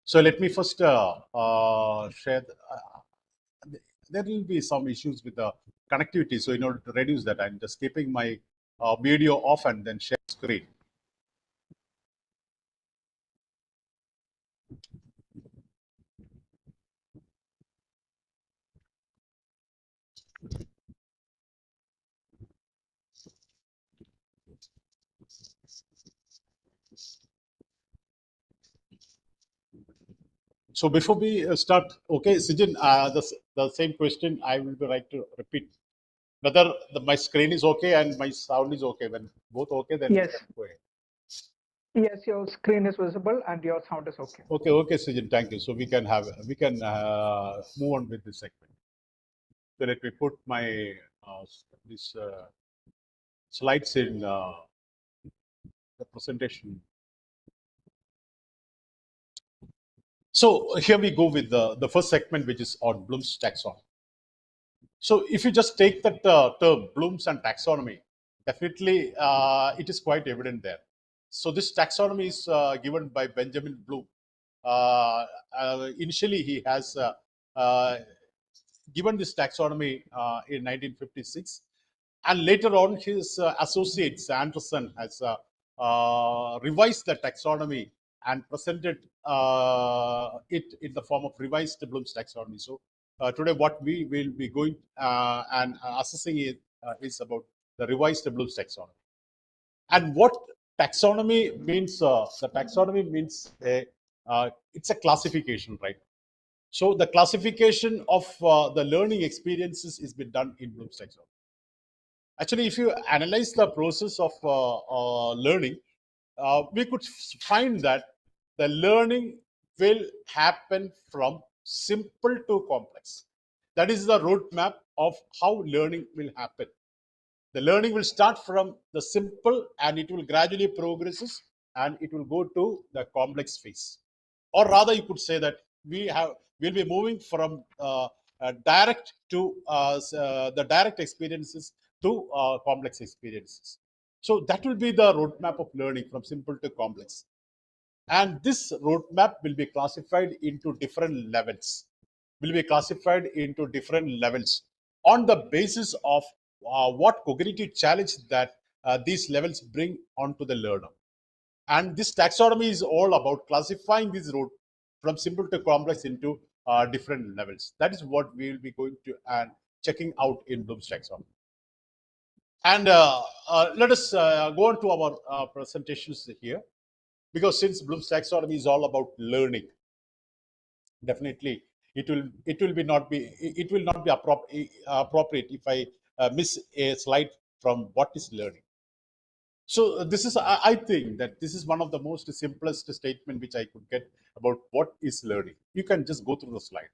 So let me first share. There will be some issues with the connectivity. So in order to reduce that, I'm just keeping my video off and then share screen. So before we start, okay, Sijin, the same question I will be like to repeat. Whether my screen is okay and my sound is okay. When both okay, then Yes. we can go ahead. Yes, your screen is visible and your sound is okay. Okay, Sijin, thank you. So we can move on with this segment. So let me put my this slides in the presentation. So here we go with the first segment, which is on Bloom's taxonomy. So if you just take that term, Bloom's and taxonomy, definitely it is quite evident there. So this taxonomy is given by Benjamin Bloom. Initially, he has given this taxonomy in 1956. And later on, his associate Anderson has revised the taxonomy and presented it in the form of revised Bloom's taxonomy. So today, what we will be going and assessing is about the revised Bloom's taxonomy. And what taxonomy means? The taxonomy means it's a classification, right? So the classification of the learning experiences is been done in Bloom's taxonomy. Actually, if you analyze the process of learning, we could find that the learning will happen from simple to complex. That is the roadmap of how learning will happen. The learning will start from the simple and it will gradually progresses and it will go to the complex phase. Or rather, you could say that we'll be moving from direct to the direct experiences to complex experiences. So that will be the roadmap of learning from simple to complex. And this roadmap will be classified into different levels. Will be classified into different levels on the basis of what cognitive challenge that these levels bring onto the learner. And this taxonomy is all about classifying this road from simple to complex into different levels. That is what we will be going to and checking out in Bloom's taxonomy. And let us go on to our presentations here, because since Bloom's taxonomy is all about learning, definitely it will not be appropriate if I miss a slide from what is learning. So this is, I think that this is one of the most simplest statement which I could get about what is learning. You can just go through the slide.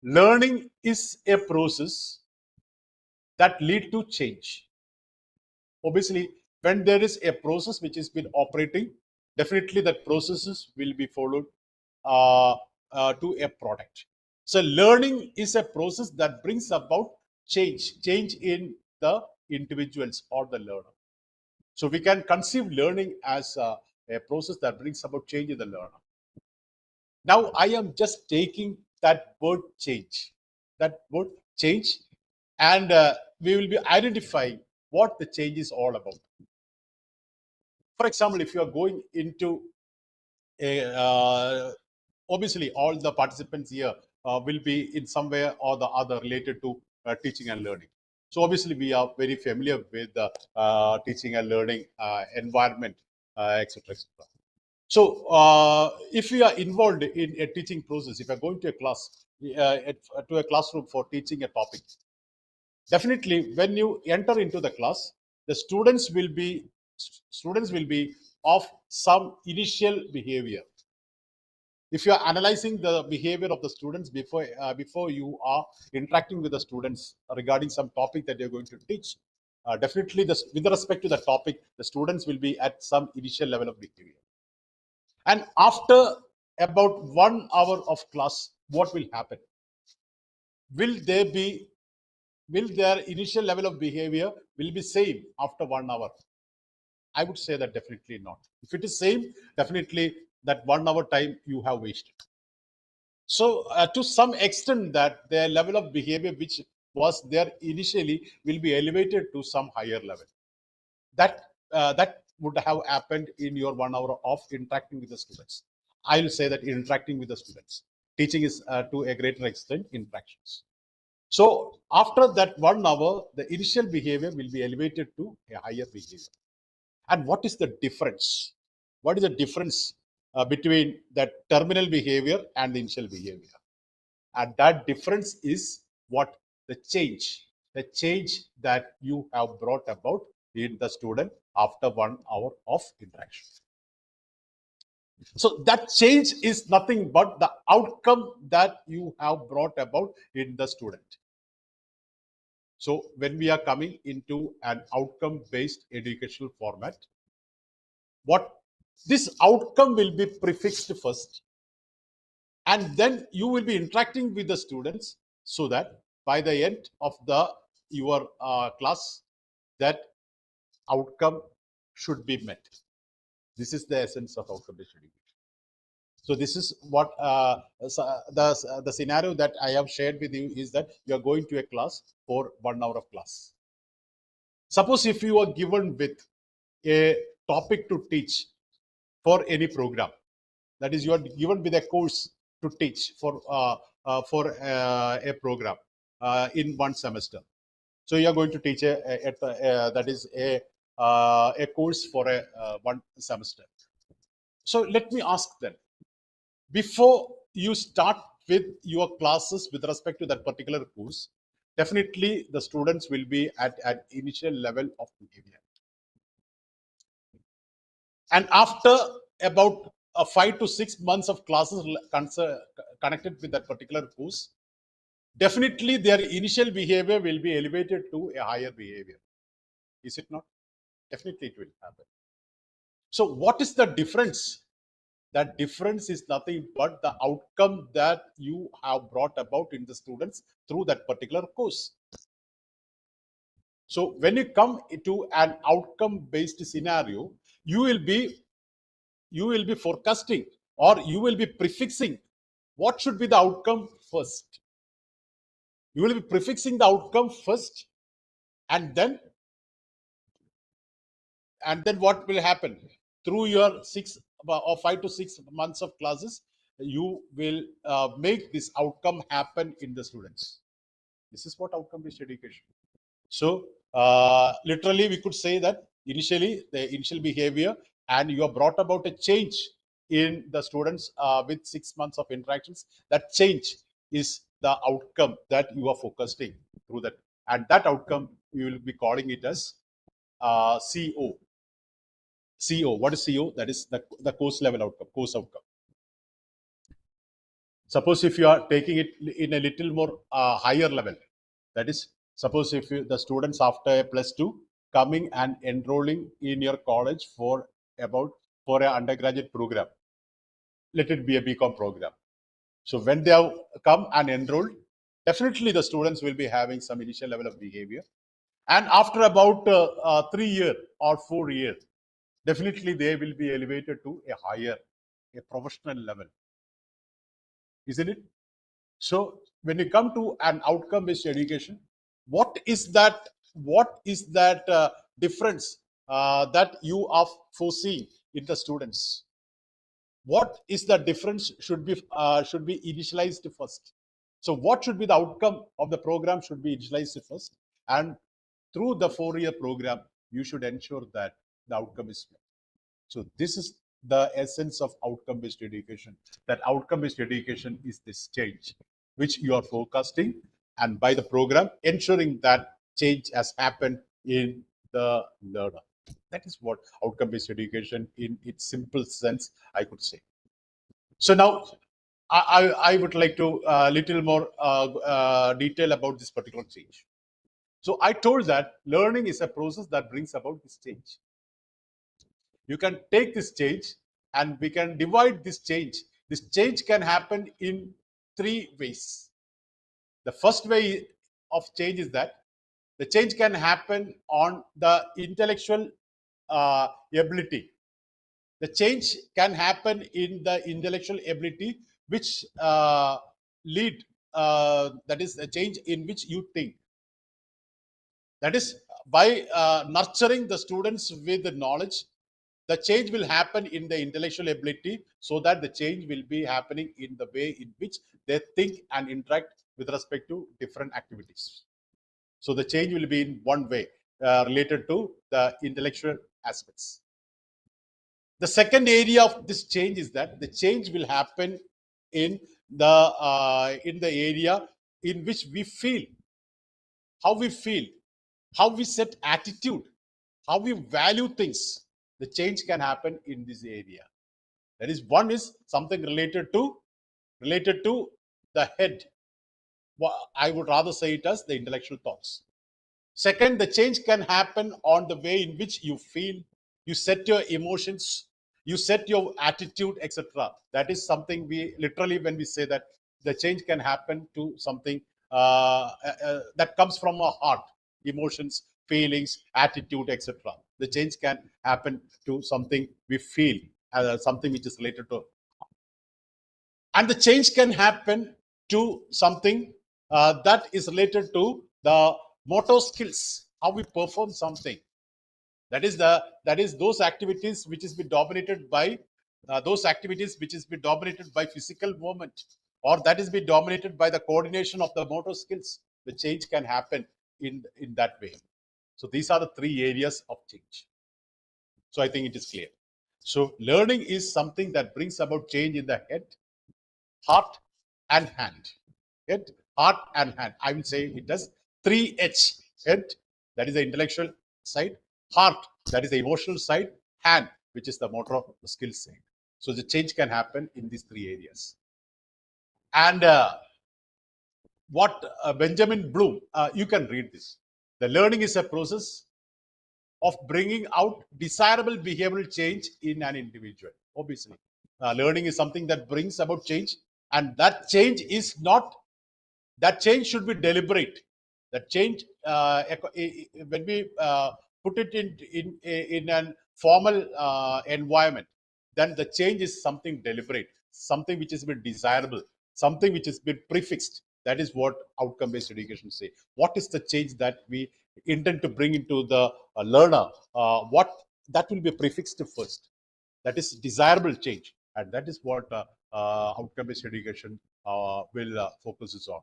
Learning is a process that lead to change. Obviously, when there is a process which has been operating, definitely that processes will be followed to a product. So learning is a process that brings about change in the individuals or the learner. So we can conceive learning as a process that brings about change in the learner. Now I am just taking that word change, and we will be identifying what the change is all about. For example, if you are going into a obviously all the participants here will be in some way or the other related to teaching and learning. So obviously we are very familiar with the teaching and learning environment, etc., etc. So if we are involved in a teaching process, if you're going to a class, to a classroom for teaching a topic, definitely when you enter into the class, the students will be of some initial behavior. If you are analyzing the behavior of the students before you are interacting with the students regarding some topic that you're going to teach, definitely with respect to the topic, the students will be at some initial level of behavior. And after about 1 hour of class, what will happen? Will their initial level of behavior will be same after 1 hour? I would say that definitely not. If it is same, definitely that 1 hour time you have wasted. So to some extent that their level of behavior which was there initially will be elevated to some higher level. That would have happened in your 1 hour of interacting with the students. I will say that interacting with the students. Teaching is to a greater extent interactions. So after that 1 hour, the initial behavior will be elevated to a higher behavior. And what is the difference? What is the difference between that terminal behavior and the initial behavior? And that difference is what? The change that you have brought about in the student after 1 hour of interaction. So that change is nothing but the outcome that you have brought about in the student. So when we are coming into an outcome-based educational format, what this outcome will be prefixed first, and then you will be interacting with the students so that by the end of your class, that outcome should be met. This is the essence of outcome-based education. So this is what the scenario that I have shared with you is that you are going to a class for 1 hour of class. Suppose if you are given with a topic to teach for any program, that is, you are given with a course to teach for a program in 1 semester. So you are going to teach that is a course for a 1 semester. So let me ask then, before you start with your classes with respect to that particular course, definitely the students will be at an initial level of behavior. And after about 5 to 6 months of classes connected with that particular course, definitely their initial behavior will be elevated to a higher behavior. Is it not? Definitely it will happen. So what is the difference? That difference is nothing but the outcome that you have brought about in the students through that particular course. So when you come to an outcome based scenario, you will be forecasting, or you will be prefixing what should be the outcome first. You will be prefixing the outcome first, and then what will happen through your 6 or 5 to 6 months of classes, you will make this outcome happen in the students. This is what outcome based education. So literally we could say that initially the initial behavior, and you have brought about a change in the students with 6 months of interactions. That change is the outcome that you are focusing through that, and that outcome you will be calling it as CO. What is CO? That is the course level outcome, course outcome. Suppose if you are taking it in a little more higher level, that is, suppose if the students after a +2 coming and enrolling in your college for an undergraduate program, let it be a BCom program. So when they have come and enrolled, definitely the students will be having some initial level of behavior, and after about 3 years or 4 years, definitely they will be elevated to a higher, a professional level, isn't it? So when you come to an outcome based education, what is that difference that you are foreseeing in the students? What is the difference should be initialized first? So what should be the outcome of the program should be initialized first, and through the 4-year program you should ensure that the outcome is met. So this is the essence of outcome based education. That outcome based education is this change which you are forecasting, and by the program ensuring that change has happened in the learner. That is what outcome based education in its simple sense I could say. So now I would like to little more detail about this particular change. So I told that learning is a process that brings about this change. You can take this change and we can divide this change. This change can happen in 3 ways. The first way of change is that the change can happen on the intellectual ability. The change can happen in the intellectual ability which lead, that is a change in which you think. That is, by nurturing the students with the knowledge, the change will happen in the intellectual ability, so that the change will be happening in the way in which they think and interact with respect to different activities. So the change will be in one way related to the intellectual aspects. The second area of this change is that the change will happen in the area in which we feel, how we set attitude, how we value things. The change can happen in this area. That is, one is something related to the head. I would rather say it as the intellectual thoughts. Second, the change can happen on the way in which you feel, you set your emotions, you set your attitude, etc. That is something we literally, when we say that the change can happen to something that comes from our heart, emotions, feelings, attitude, etc. The change can happen to something we feel, something which is related to. And the change can happen to something that is related to the motor skills, how we perform something. That is those activities which is be dominated by physical movement, or that is be dominated by the coordination of the motor skills. The change can happen in that way. So these are the 3 areas of change. So I think it is clear. So learning is something that brings about change in the head, heart and hand. Head, heart and hand. I will say it as three H. Head, that is the intellectual side. Heart, that is the emotional side. Hand, which is the motor skill side. So the change can happen in these three areas. And what Benjamin Bloom, you can read this. The learning is a process of bringing out desirable behavioral change in an individual. Obviously, learning is something that brings about change, and that change is not, that change should be deliberate. That change, when we put it in an formal environment, then the change is something deliberate, something which has been desirable, something which has been prefixed. That is what outcome-based education say. What is the change that we intend to bring into the learner? What that will be prefixed first. That is desirable change, and that is what outcome-based education will focuses on.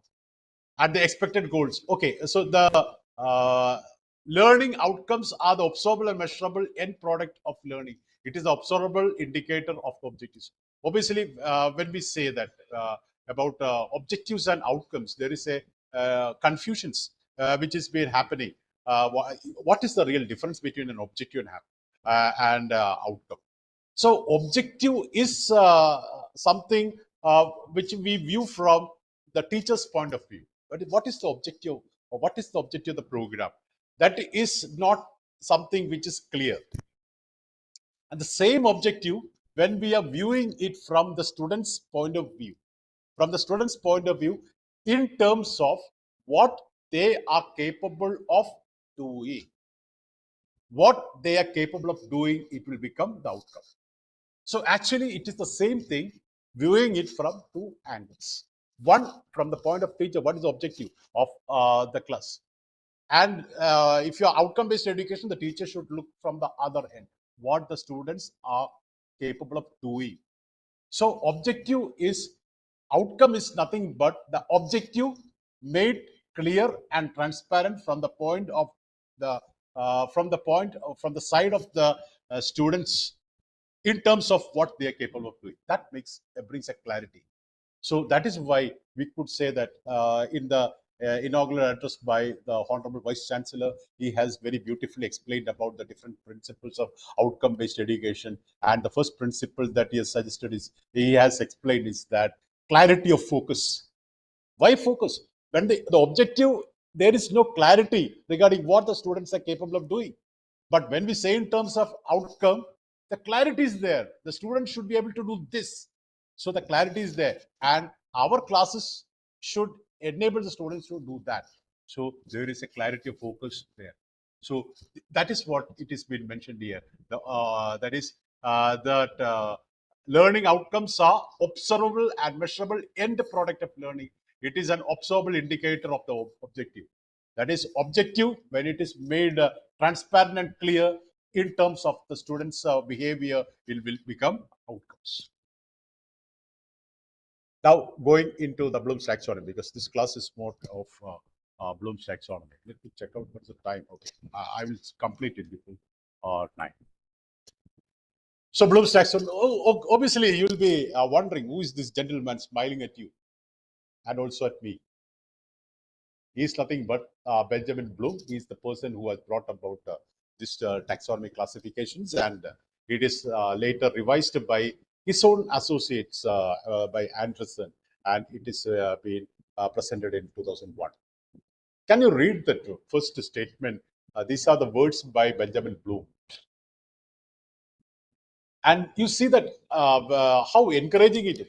And the expected goals. Okay, so the learning outcomes are the observable and measurable end product of learning. It is the observable indicator of objectives. Obviously, when we say that about objectives and outcomes, there is a confusions which has been happening. What is the real difference between an objective and outcome? So objective is something which we view from the teacher's point of view. But what is the objective, or what is the objective of the program? That is not something which is clear. And the same objective, when we are viewing it from the student's point of view, in terms of what they are capable of doing, it will become the outcome. So actually, it is the same thing, viewing it from two angles. One, from the point of teacher, what is the objective of the class? And if you are outcome-based education, the teacher should look from the other end, what the students are capable of doing. So outcome is nothing but the objective made clear and transparent from the point of the from the side of the students, in terms of what they are capable of doing. That brings a clarity. So that is why we could say that in the inaugural address by the Honorable Vice Chancellor, he has very beautifully explained about the different principles of outcome-based education. And the first principle that he has suggested he has explained is that clarity of focus. Why focus? When the objective, there is no clarity regarding what the students are capable of doing. But when we say in terms of outcome, the clarity is there. The student should be able to do this. So the clarity is there. And our classes should enable the students to do that. So there is a clarity of focus there. So that is what it has been mentioned here. That is that learning outcomes are observable and measurable end product of learning. It is an observable indicator of the objective. That is objective when it is made transparent and clear in terms of the students' behavior, it will become outcomes. Now going into the Bloom's taxonomy, because this class is more of Bloom's taxonomy. Let me check out what's the time. Okay, I will complete it before 9. So Bloom's taxonomy. Obviously, you will be wondering who is this gentleman smiling at you, and also at me. He is nothing but Benjamin Bloom. He is the person who has brought about this taxonomy classifications, and it is later revised by his own associates by Anderson, and it is being presented in 2001. Can you read the first statement? These are the words by Benjamin Bloom. And you see that how encouraging it is.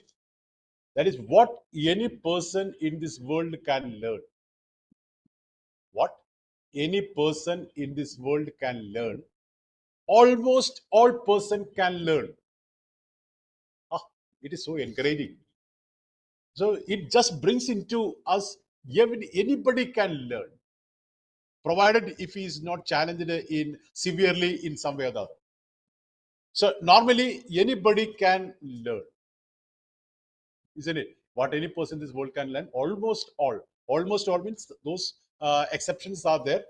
That is what any person in this world can learn. What any person in this world can learn, almost all person can learn. It is so encouraging. So it just brings into us, anybody can learn, provided if he is not challenged severely in some way or the other. So normally anybody can learn, isn't it? What any person in this world can learn, almost all. Almost all means those exceptions are there,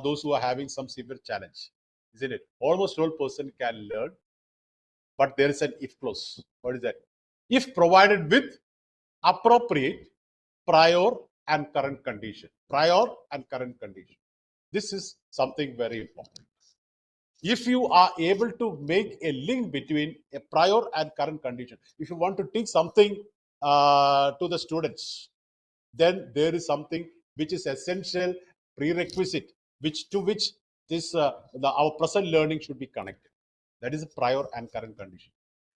those who are having some severe challenge, isn't it? Almost all person can learn, but there is an if clause. What is that? If provided with appropriate, prior, and current condition. prior and current condition. This is something very important. If you are able to make a link between a prior and current condition, if you want to teach something to the students, then there is something which is essential prerequisite, which this our present learning should be connected. That is a prior and current condition.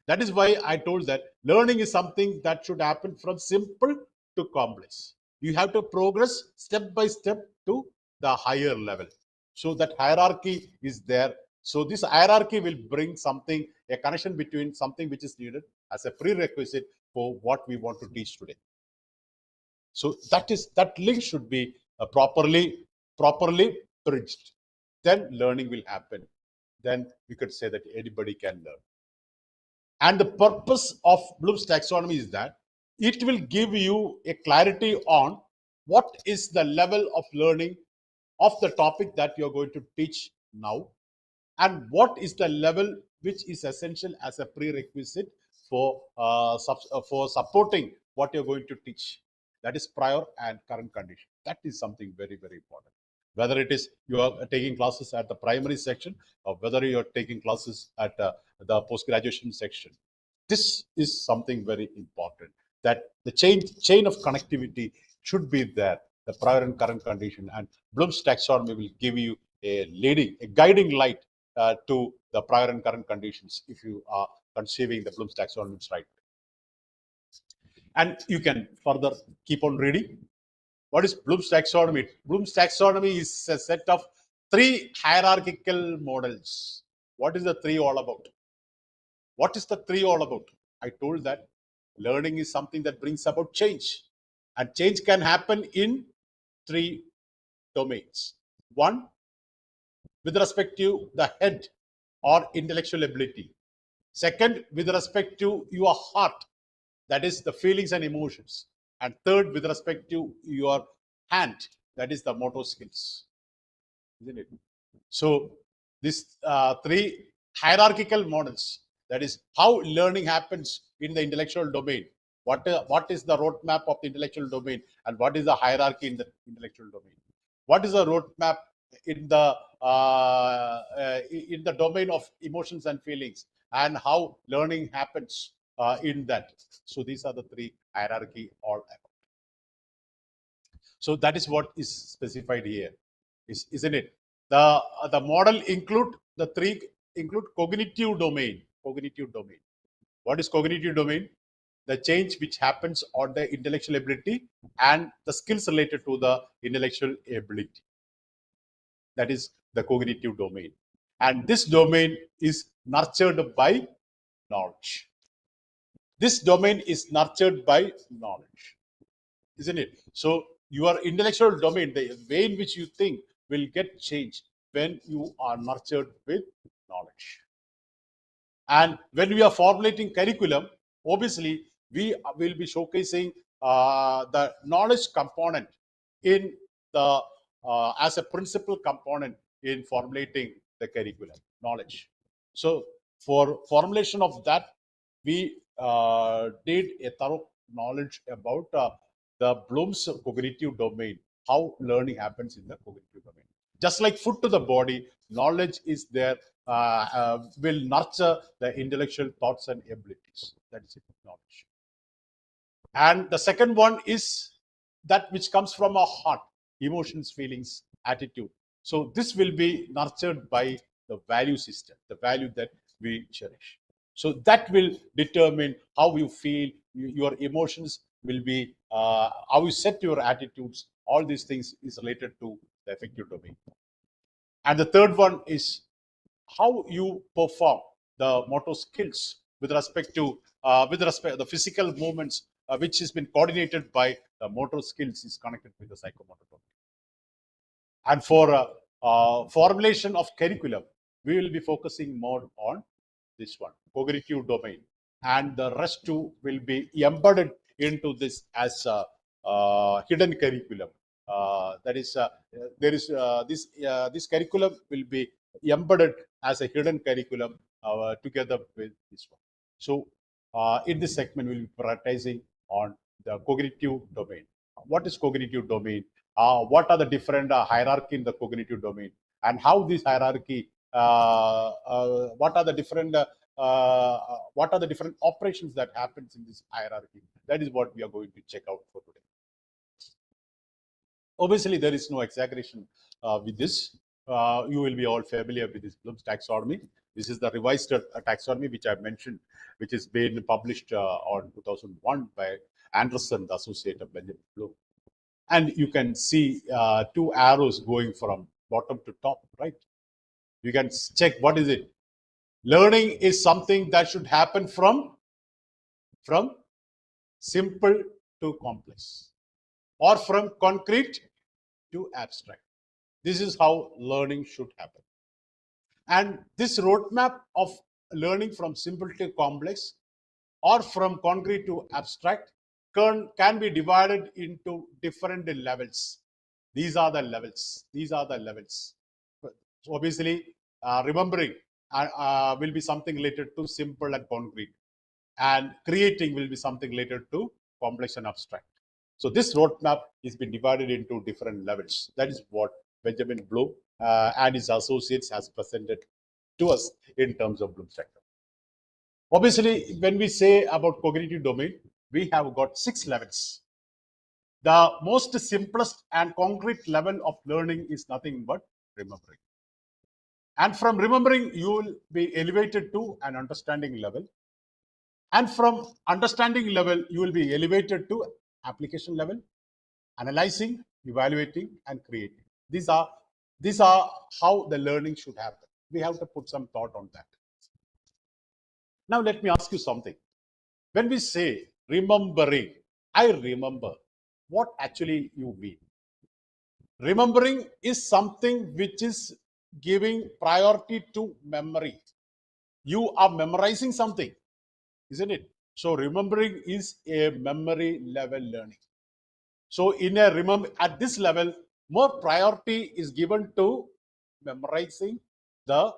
That is why I told that learning is something that should happen from simple to complex. You have to progress step by step to the higher level. So that hierarchy is there. So this hierarchy will bring something, a connection between something which is needed as a prerequisite for what we want to teach today. So that link should be properly bridged. Then learning will happen. Then we could say that anybody can learn. And the purpose of Bloom's taxonomy is that it will give you a clarity on what is the level of learning of the topic that you're going to teach now, and what is the level which is essential as a prerequisite for supporting what you're going to teach. That is prior and current condition. That is something very, very important. Whether it is you are taking classes at the primary section or whether you're taking classes at the post-graduation section, this is something very important, that the chain of connectivity should be there, the prior and current condition. And Bloom's taxonomy will give you a guiding light to the prior and current conditions if you are conceiving the Bloom's taxonomy right. And you can further keep on reading. What is Bloom's taxonomy? Bloom's taxonomy is a set of 3 hierarchical models. What is the 3 all about? What is the 3 all about? I told that learning is something that brings about change. And change can happen in 3 domains. 1, with respect to the head or intellectual ability. 2nd, with respect to your heart, that is the feelings and emotions. And 3rd, with respect to your hand, that is the motor skills. Isn't it? So these 3 hierarchical models, that is how learning happens in the intellectual domain. What is the roadmap of the intellectual domain, and what is the hierarchy in the intellectual domain? What is the roadmap in the domain of emotions and feelings, and how learning happens in that? So these are the 3 hierarchy all about. So that is what is specified here, isn't it? The model include the 3 include cognitive domain. Cognitive domain. What is cognitive domain? The change which happens on the intellectual ability and the skills related to the intellectual ability. That is the cognitive domain. And this domain is nurtured by knowledge. This domain is nurtured by knowledge, isn't it? So your intellectual domain, the way in which you think, will get changed when you are nurtured with knowledge. And when we are formulating curriculum, obviously we will be showcasing the knowledge component in the as a principal component in formulating the curriculum, knowledge. So for formulation of that, we did a thorough knowledge about the Bloom's cognitive domain, how learning happens in the cognitive domain. Just like food to the body, knowledge is there, will nurture the intellectual thoughts and abilities. That is it, knowledge. And the second one is that which comes from our heart, emotions, feelings, attitude. So this will be nurtured by the value system, the value that we cherish. So that will determine how you feel, your emotions will be, how you set your attitudes. All these things is related to the affective domain. And the third one is how you perform the motor skills with respect to the physical movements, which has been coordinated by the motor skills, is connected with the psychomotor domain. And for formulation of curriculum, we will be focusing more on this one, cognitive domain, and the rest too will be embedded into this as a hidden curriculum. That is, there is this curriculum will be embedded as a hidden curriculum together with this one. So in this segment, we'll be prioritizing on the cognitive domain. What is cognitive domain? what are the different hierarchy in the cognitive domain, and how this hierarchy, what are the different operations that happens in this hierarchy. That is what we are going to check out for today. Obviously, there is no exaggeration with this. You will be all familiar with this Bloom's taxonomy. This is the revised taxonomy which I mentioned, which is been published on 2001 by Anderson, the associate of Benjamin Bloom. And you can see two arrows going from bottom to top, right? You can check what is it. Learning is something that should happen from simple to complex, or from concrete to abstract. This is how learning should happen. And this roadmap of learning from simple to complex or from concrete to abstract can be divided into different levels. These are the levels. These are the levels. So obviously, remembering will be something related to simple and concrete, and creating will be something related to complex and abstract. So this roadmap is been divided into different levels. That is what Benjamin Bloom and his associates has presented to us in terms of Bloom's taxonomy. Obviously, when we say about cognitive domain, we have got 6 levels. The most simplest and concrete level of learning is nothing but remembering. And from remembering, you will be elevated to an understanding level. And from understanding level, you will be elevated to application level, analyzing, evaluating, and creating. These are how the learning should happen. We have to put some thought on that. Now, let me ask you something. When we say remembering, I remember, what actually you mean? Remembering is something which is giving priority to memory. You are memorizing something, isn't it? So remembering is a memory level learning. So at this level, more priority is given to memorizing the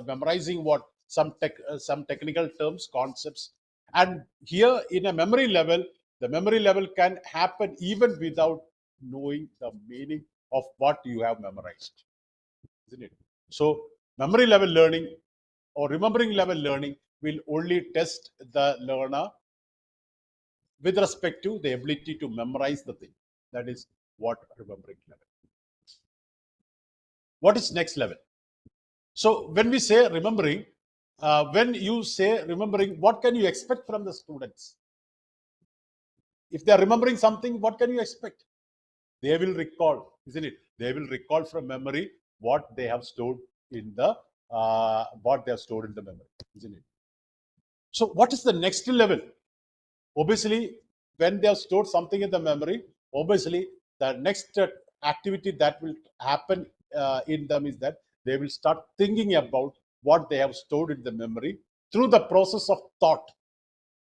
memorizing what some technical terms, concepts. And here in a memory level, the memory level can happen even without knowing the meaning of what you have memorized, isn't it? So memory level learning or remembering level learning will only test the learner with respect to the ability to memorize the thing. That is what remembering level. What is next level? So when we say remembering, when you say remembering, what can you expect from the students? If they are remembering something, what can you expect? They will recall, isn't it? They will recall from memory what they have stored in the memory, isn't it? So what is the next level? Obviously, when they have stored something in the memory, obviously the next activity that will happen in them is that they will start thinking about what they have stored in the memory. Through the process of thought,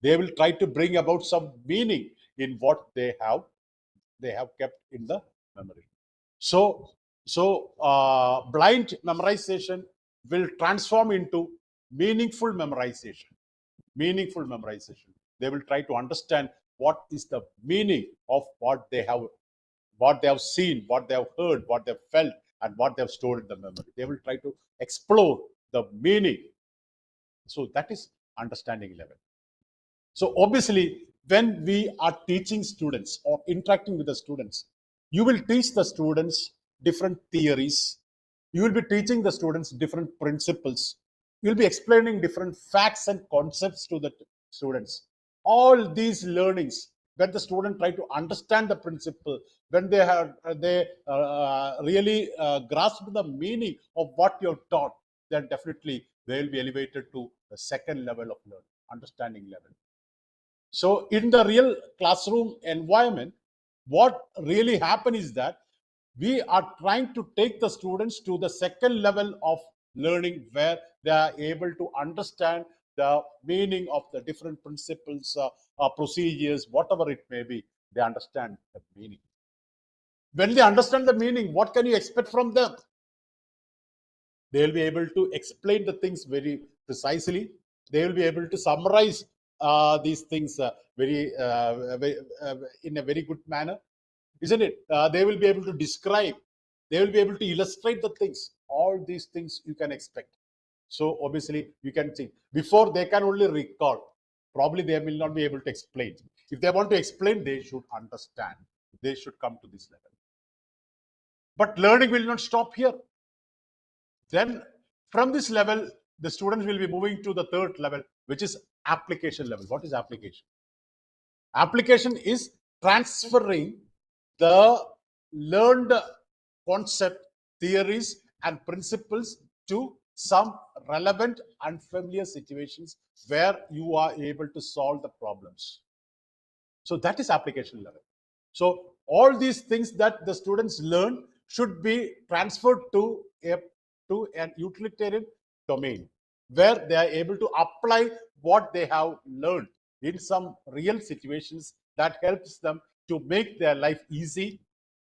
they will try to bring about some meaning in what they have kept in the memory. So blind memorization will transform into meaningful memorization. Meaningful memorization. They will try to understand what is the meaning of what they have seen, what they have heard, what they have felt, and what they have stored in the memory. They will try to explore the meaning. So that is understanding level. So obviously, when we are teaching students or interacting with the students, you will teach the students different theories. You will be teaching the students different principles. You will be explaining different facts and concepts to the students. All these learnings, when the student try to understand the principle, when they really grasp the meaning of what you're taught, then definitely they will be elevated to the second level of learning, understanding level. So in the real classroom environment, what really happens is that we are trying to take the students to the second level of learning, where they are able to understand the meaning of the different principles, procedures, whatever it may be. They understand the meaning. When they understand the meaning, what can you expect from them? They will be able to explain the things very precisely. They will be able to summarize these things in a very good manner. isn't it? They will be able to describe, they will be able to illustrate the things. All these things you can expect. So obviously you can see, before they can only recall, probably they will not be able to explain. If they want to explain, they should understand. They should come to this level. But learning will not stop here. Then from this level, the students will be moving to the third level, which is application level. What is application? Application is transferring the learned concept, theories, and principles to some relevant unfamiliar situations where you are able to solve the problems. So that is application level. So all these things that the students learn should be transferred to an utilitarian domain where they are able to apply what they have learned in some real situations that helps them to make their life easy,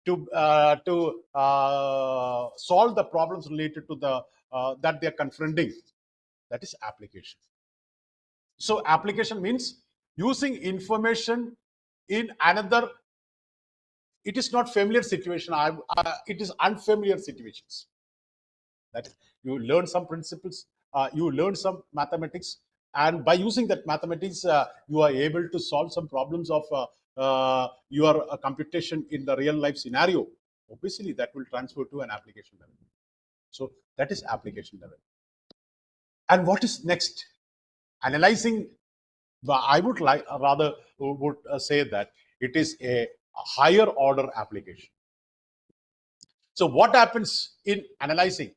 to solve the problems related to the that they are confronting. That is application. So application means using information in another. It is not familiar situation. It is unfamiliar situations. That you learn some principles, you learn some mathematics, and by using that mathematics, you are able to solve some problems of your computation in the real life scenario. Obviously, that will transfer to an application level. So that is application level. And what is next? Analyzing. I would like rather would say that it is a higher order application. So what happens in analyzing?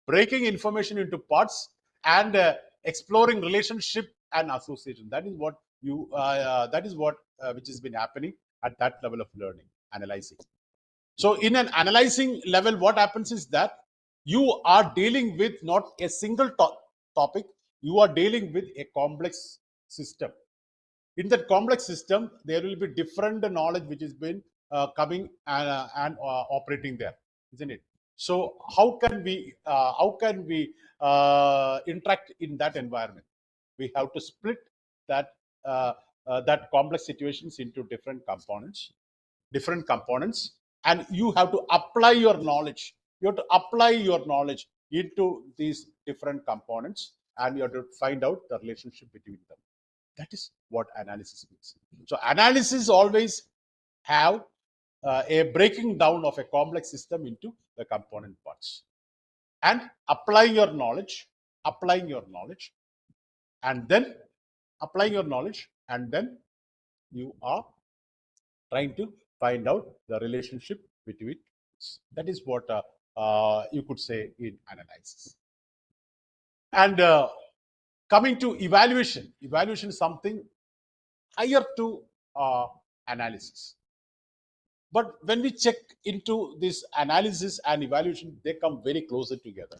Breaking information into parts and exploring relationship and association. That is what you. That is what which has been happening at that level of learning, analyzing. So in an analyzing level, what happens is that you are dealing with not a single topic. You are dealing with a complex system. In that complex system, there will be different knowledge which has been coming and operating there, isn't it? So how can we interact in that environment? We have to split that that complex situations into different components, and you have to apply your knowledge. You have to apply your knowledge into these different components, and you have to find out the relationship between them. That is what analysis means. So analysis always have a breaking down of a complex system into the component parts and applying your knowledge, and then you are trying to find out the relationship between. That is what you could say in analysis. And coming to evaluation is something higher to analysis. But when we check into this analysis and evaluation, they come very closer together.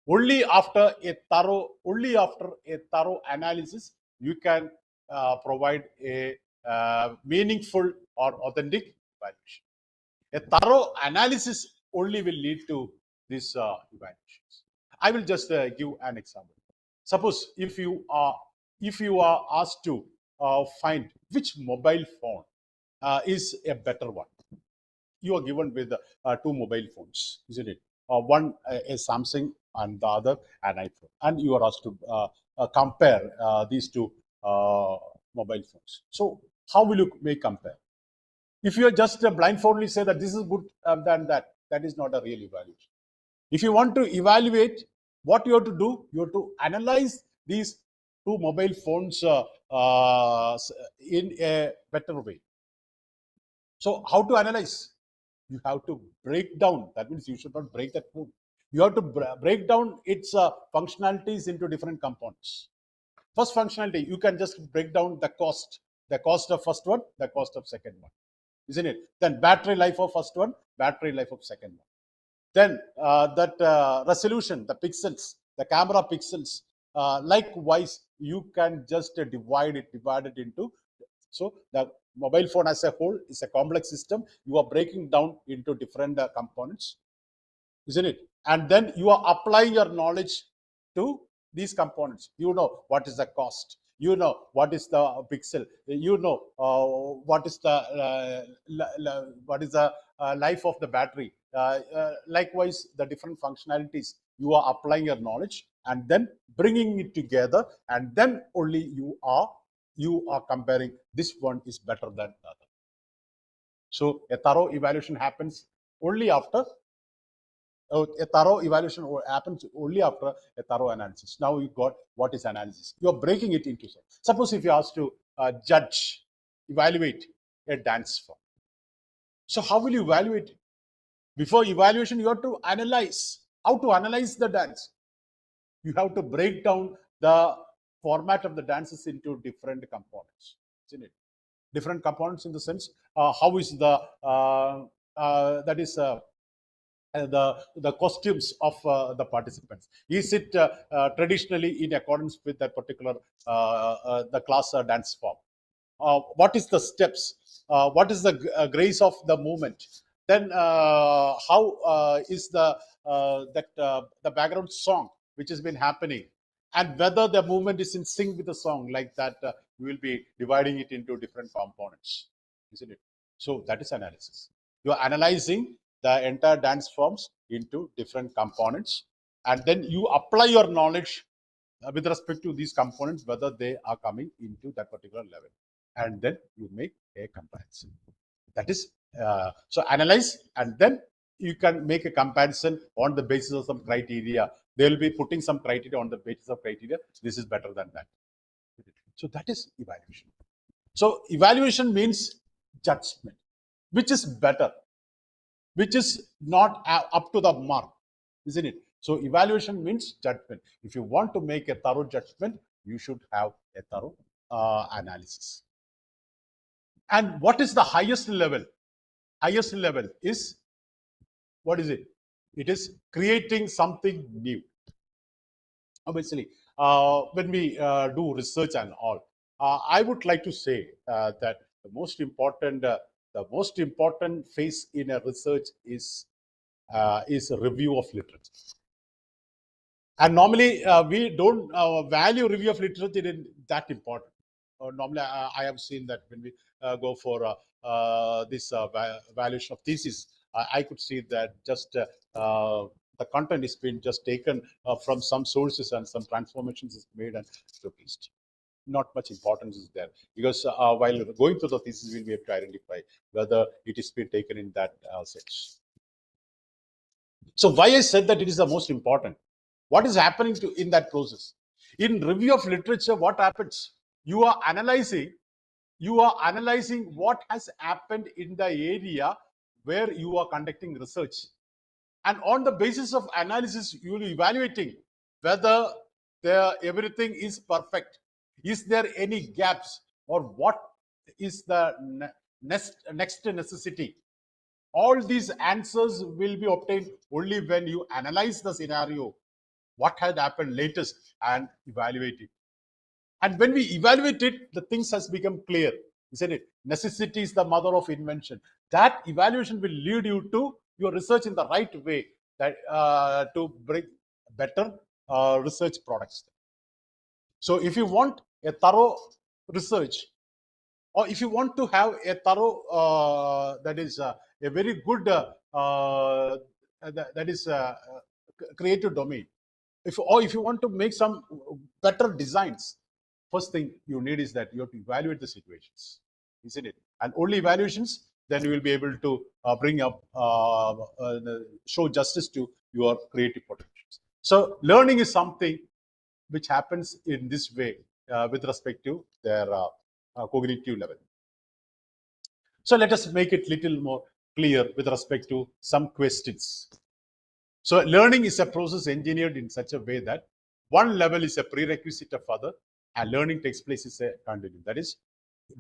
Only after a thorough analysis, you can provide a meaningful or authentic evaluation. A thorough analysis only will lead to these evaluations. I will just give an example. Suppose if you are asked to find which mobile phone is a better one. You are given with two mobile phones, isn't it? One a Samsung and the other an iPhone, and you are asked to compare these two mobile phones. So how will you make compare? If you just blindfoldly say that this is good than that is not a real evaluation. If you want to evaluate, what you have to do, you have to analyze these two mobile phones in a better way. So how to analyze? You have to break down. That means you should not break that phone. You have to break down its functionalities into different components. First functionality, you can just break down the cost of first one, the cost of second one, isn't it? Then battery life of first one, battery life of second one. Then that resolution, the pixels, the camera pixels. Likewise, you can just divide it into. So the mobile phone as a whole is a complex system. You are breaking down into different components, isn't it? And then you are applying your knowledge to these components. You know what is the cost. You know what is the pixel. You know what is the life of the battery. Likewise, the different functionalities, you are applying your knowledge and then bringing it together, and then only you are comparing this one is better than the other. So a thorough evaluation happens only after a thorough evaluation happens only after a thorough analysis. Now you got what is analysis. You are breaking it into some. Suppose if you ask to evaluate a dance form. So how will you evaluate it? Before evaluation, you have to analyze. How to analyze the dance? You have to break down the format of the dances into different components, isn't it? Different components in the sense, how is the the costumes of the participants? Is it traditionally in accordance with that particular the class dance form? What is the steps? What is the grace of the movement? Then how is the the background song which has been happening, and whether the movement is in sync with the song? Like that, we will be dividing it into different components, isn't it? So that is analysis. You are analyzing the entire dance forms into different components, and then you apply your knowledge with respect to these components, whether they are coming into that particular level, and then you make a comparison. That is, so analyze, and then you can make a comparison on the basis of some criteria. They will be putting some criteria on the basis of criteria. This is better than that. So that is evaluation. So evaluation means judgment, which is better, which is not up to the mark, isn't it? So evaluation means judgment. If you want to make a thorough judgment, you should have a thorough analysis. And what is the highest level? Highest level is, what is it? It is creating something new. Obviously, when we do research and all, I would like to say that the most important phase in a research is a review of literature. And normally we don't value review of literature in that important. Normally, I have seen that when we go for this valuation of thesis, I could see that just the content is being just taken from some sources and some transformations is made and showcased. Not much importance is there, because while going through the thesis, we'll be able to identify whether it is being taken in that sense. So why I said that it is the most important? What is happening in that process? In review of literature, what happens? You are analyzing what has happened in the area where you are conducting research. And on the basis of analysis, you will be evaluating whether everything is perfect. Is there any gaps, or what is the next necessity? All these answers will be obtained only when you analyze the scenario, what had happened latest, and evaluate it. And when we evaluate it, the things has become clear, isn't it? Necessity is the mother of invention. That evaluation will lead you to your research in the right way, that to bring better research products. So if you want a thorough research, or if you want to have a thorough that is a very good that is creative domain, if you want to make some better designs, first thing you need is that you have to evaluate the situations, isn't it? And only evaluations, then you will be able to bring up show justice to your creative potentials. So learning is something which happens in this way with respect to their cognitive level. So let us make it little more clear with respect to some questions. So learning is a process engineered in such a way that one level is a prerequisite of other, and learning takes place is a continuum. That is,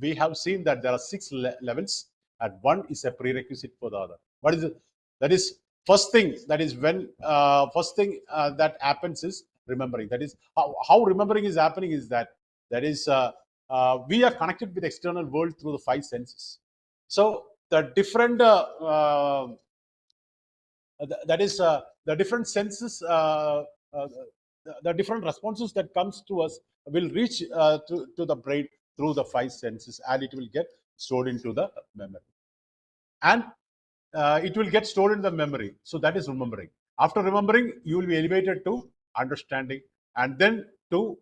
we have seen that there are 6 levels, and one is a prerequisite for the other. What is it? That is, first thing, that is when that happens is remembering. That is how remembering is happening is that is we are connected with the external world through the 5 senses. So the different the different senses, the different responses that comes to us will reach to the brain through the 5 senses, and it will get stored into the memory. And it will get stored in the memory. So that is remembering. After remembering, you will be elevated to understanding, and then to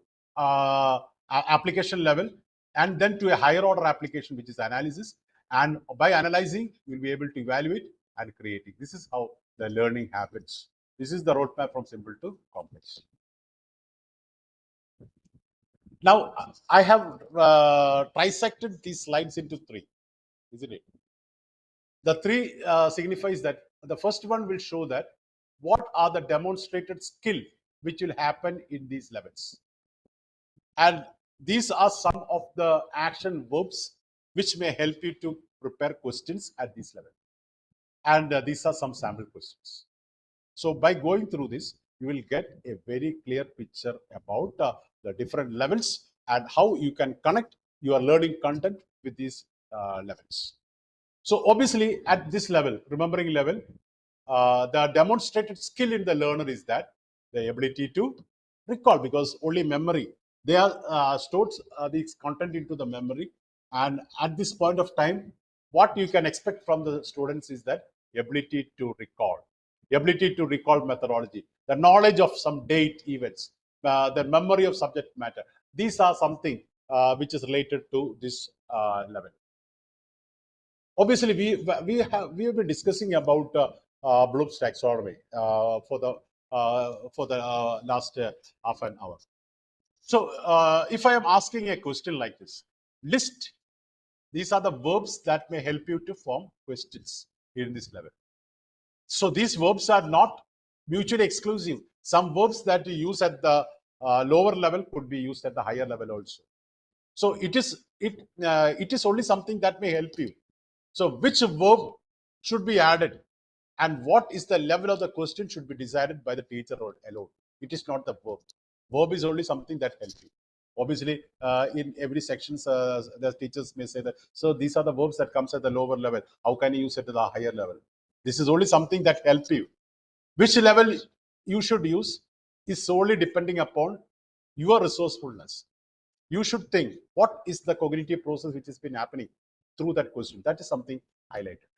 application level, and then to a higher order application, which is analysis. And by analyzing, you will be able to evaluate and creating. This is how the learning happens. This is the roadmap from simple to complex. Now, I have trisected these slides into three, isn't it? The three signifies that the first one will show that what are the demonstrated skill which will happen in these levels. And these are some of the action verbs which may help you to prepare questions at this level. And these are some sample questions. So by going through this, you will get a very clear picture about the different levels and how you can connect your learning content with these levels. So obviously at this level, remembering level, the demonstrated skill in the learner is that the ability to recall, because only memory, they are stored these content into the memory. And at this point of time, what you can expect from the students is that ability to recall methodology, the knowledge of some date events, the memory of subject matter. These are something which is related to this level. Obviously, we have been discussing about Bloom's taxonomy for the last half an hour. So, if I am asking a question like this, list. These are the verbs that may help you to form questions in this level. So these verbs are not mutually exclusive. Some verbs that you use at the lower level could be used at the higher level also. So it is only something that may help you. So which verb should be added and what is the level of the question should be decided by the teacher alone. It is not the verb. Verb is only something that helps you. Obviously, in every section, the teachers may say that, so these are the verbs that comes at the lower level. How can you use it at the higher level? This is only something that helps you. Which level you should use is solely depending upon your resourcefulness. You should think, what is the cognitive process which has been happening through that question? That is something highlighted.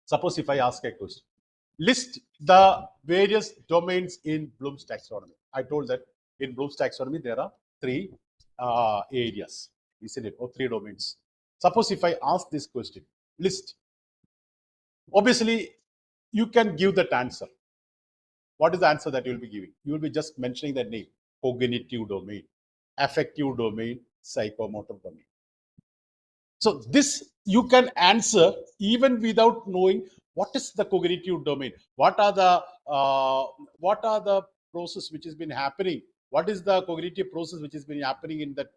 Suppose if I ask a question, list the various domains in Bloom's taxonomy. I told that in Bloom's taxonomy, there are three areas, isn't it? Or three domains. Suppose if I ask this question, list. Obviously, you can give that answer. What is the answer that you will be giving? You will be just mentioning the name: cognitive domain, affective domain, psychomotor domain. So this you can answer even without knowing what is the cognitive domain. What are the process which has been happening? What is the cognitive process which has been happening in that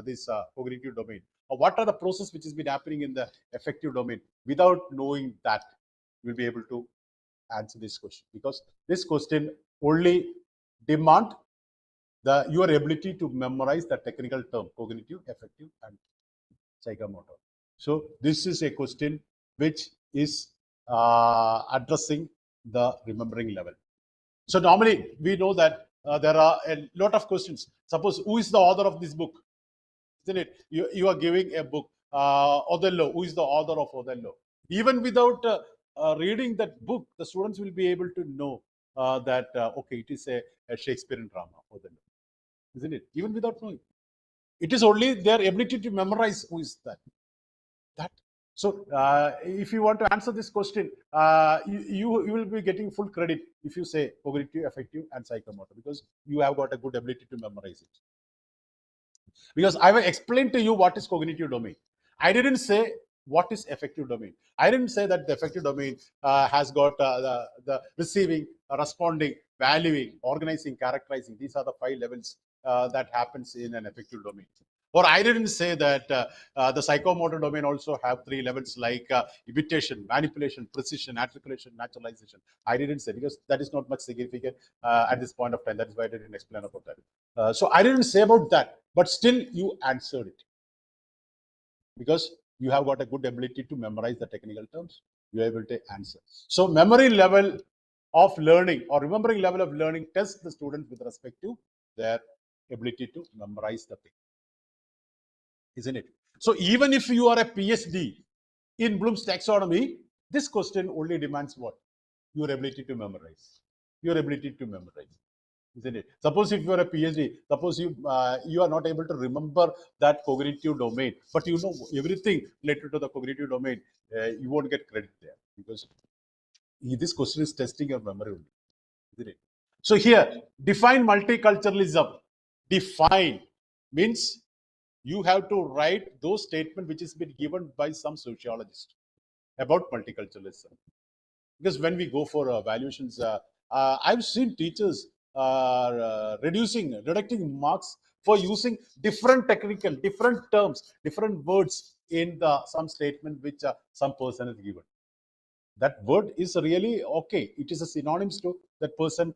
this cognitive domain? Or what are the process which has been happening in the affective domain? Without knowing that, you will be able to answer this question, because this question only demand your ability to memorize the technical term: cognitive, affective, and psychomotor. So this is a question which is addressing the remembering level. So normally we know that there are a lot of questions. Suppose, who is the author of this book? Isn't it? You are giving a book, Othello. Who is the author of Othello? Even without reading that book, the students will be able to know that okay, it is a Shakespearean drama, Othello, isn't it? Even without knowing, it is only their ability to memorize who is that. So if you want to answer this question, you will be getting full credit if you say cognitive, affective, and psychomotor, because you have got a good ability to memorize it. Because I will explain to you what is cognitive domain. I didn't say what is affective domain. I didn't say that the affective domain has got the receiving, responding, valuing, organizing, characterizing. These are the 5 levels that happens in an affective domain. Or I didn't say that the psychomotor domain also have 3 levels like imitation, manipulation, precision, articulation, naturalization. I didn't say, because that is not much significant at this point of time. That is why I didn't explain about that. So I didn't say about that, but still you answered it, because you have got a good ability to memorize the technical terms. You are able to answer. So memory level of learning or remembering level of learning tests the student with respect to their ability to memorize the thing, isn't it? So even if you are a PhD, in Bloom's taxonomy, this question only demands what? Your ability to memorize. Your ability to memorize. Isn't it? Suppose if you are a PhD, suppose you are not able to remember that cognitive domain, but you know everything related to the cognitive domain, you won't get credit there, because this question is testing your memory only. Isn't it? So here, define multiculturalism. Define means you have to write those statements which has been given by some sociologist about multiculturalism. Because when we go for evaluations, I've seen teachers deducting marks for using different terms, different words in some statement which some person has given. That word is really okay. It is a synonyms to that person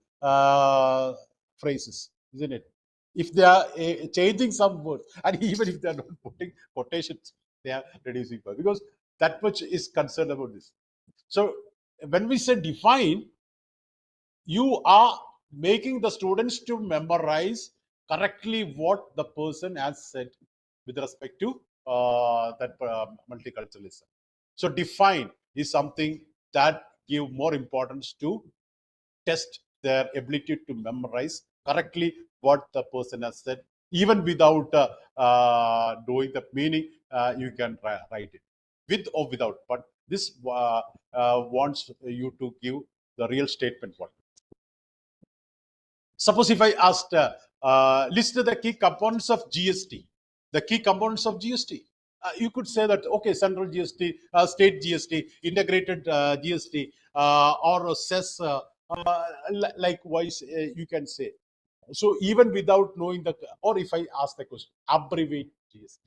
phrases, isn't it? If they are changing some words, and even if they are not putting quotations, they are reducing points, because that much is concerned about this. So when we say define, you are making the students to memorize correctly what the person has said with respect to that multiculturalism. So define is something that give more importance to test their ability to memorize correctly what the person has said, even without knowing the meaning. You can write it with or without, but this wants you to give the real statement. What? Suppose if I asked, list the key components of GST. The key components of GST. You could say that, okay, central GST, state GST, integrated GST, or cess, likewise, you can say. So even without knowing the, or if I ask the question, abbreviate GST,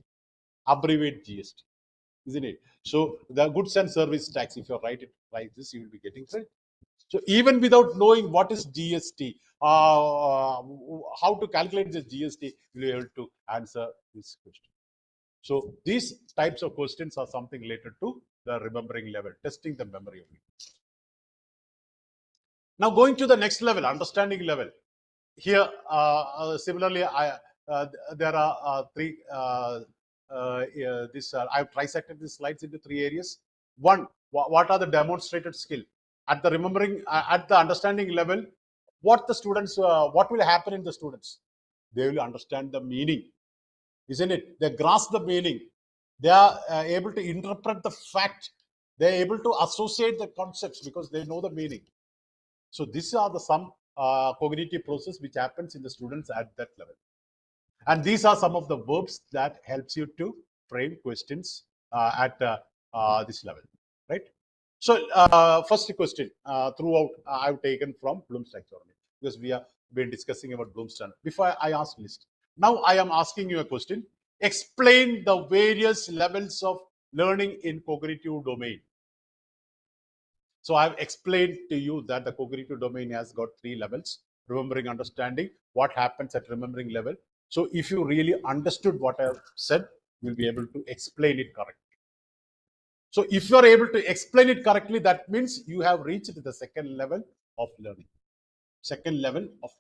isn't it? So the goods and service tax, if you write it like this, you will be getting credit. So even without knowing what is GST, how to calculate this GST, you will be able to answer this question. So these types of questions are something related to the remembering level, testing the memory of it. Now going to the next level, understanding level. Here, similarly, there are three. I've trisected these slides into three areas. One, what are the demonstrated skill at the remembering, at the understanding level? What the students, what will happen in the students? They will understand the meaning, isn't it? They grasp the meaning. They are able to interpret the fact. They are able to associate the concepts because they know the meaning. So these are the some cognitive process which happens in the students at that level. And these are some of the verbs that helps you to frame questions at this level, right? So first question throughout I've taken from Bloom's taxonomy, because we have been discussing about Bloom's standard. Before I ask list, now I am asking you a question. Explain the various levels of learning in cognitive domain. So I've explained to you that the cognitive domain has got three levels: remembering, understanding, what happens at remembering level. So if you really understood what I've said, you'll be able to explain it correctly. So if you are able to explain it correctly, that means you have reached the second level of learning. Second level of.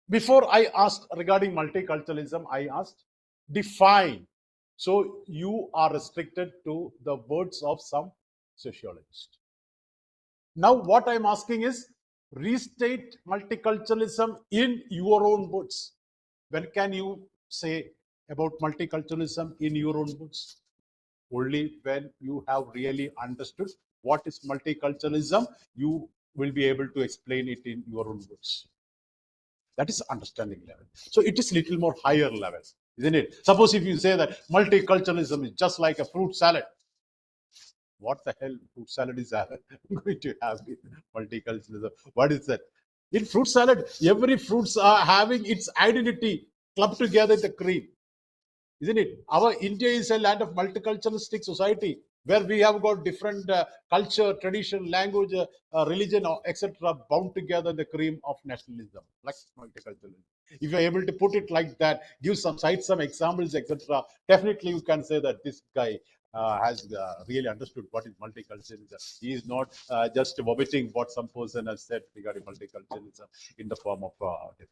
Before I asked regarding multiculturalism, I asked define. So you are restricted to the words of some sociologist. Now what I'm asking is restate multiculturalism in your own words. When can you say about multiculturalism in your own words? Only when you have really understood what is multiculturalism, you will be able to explain it in your own words. That is understanding level. So it is little more higher level, isn't it? Suppose if you say that multiculturalism is just like a fruit salad. What the hell fruit salad is going to have in multiculturalism? What is that? In fruit salad, every fruits are having its identity clubbed together in the cream, isn't it? Our India is a land of multiculturalistic society where we have got different culture, tradition, language, religion, etc. bound together in the cream of nationalism, like multiculturalism. If you're able to put it like that, cite some examples, etc., definitely you can say that this guy has really understood what is multiculturalism. He is not just vomiting what some person has said regarding multiculturalism in the form of difference.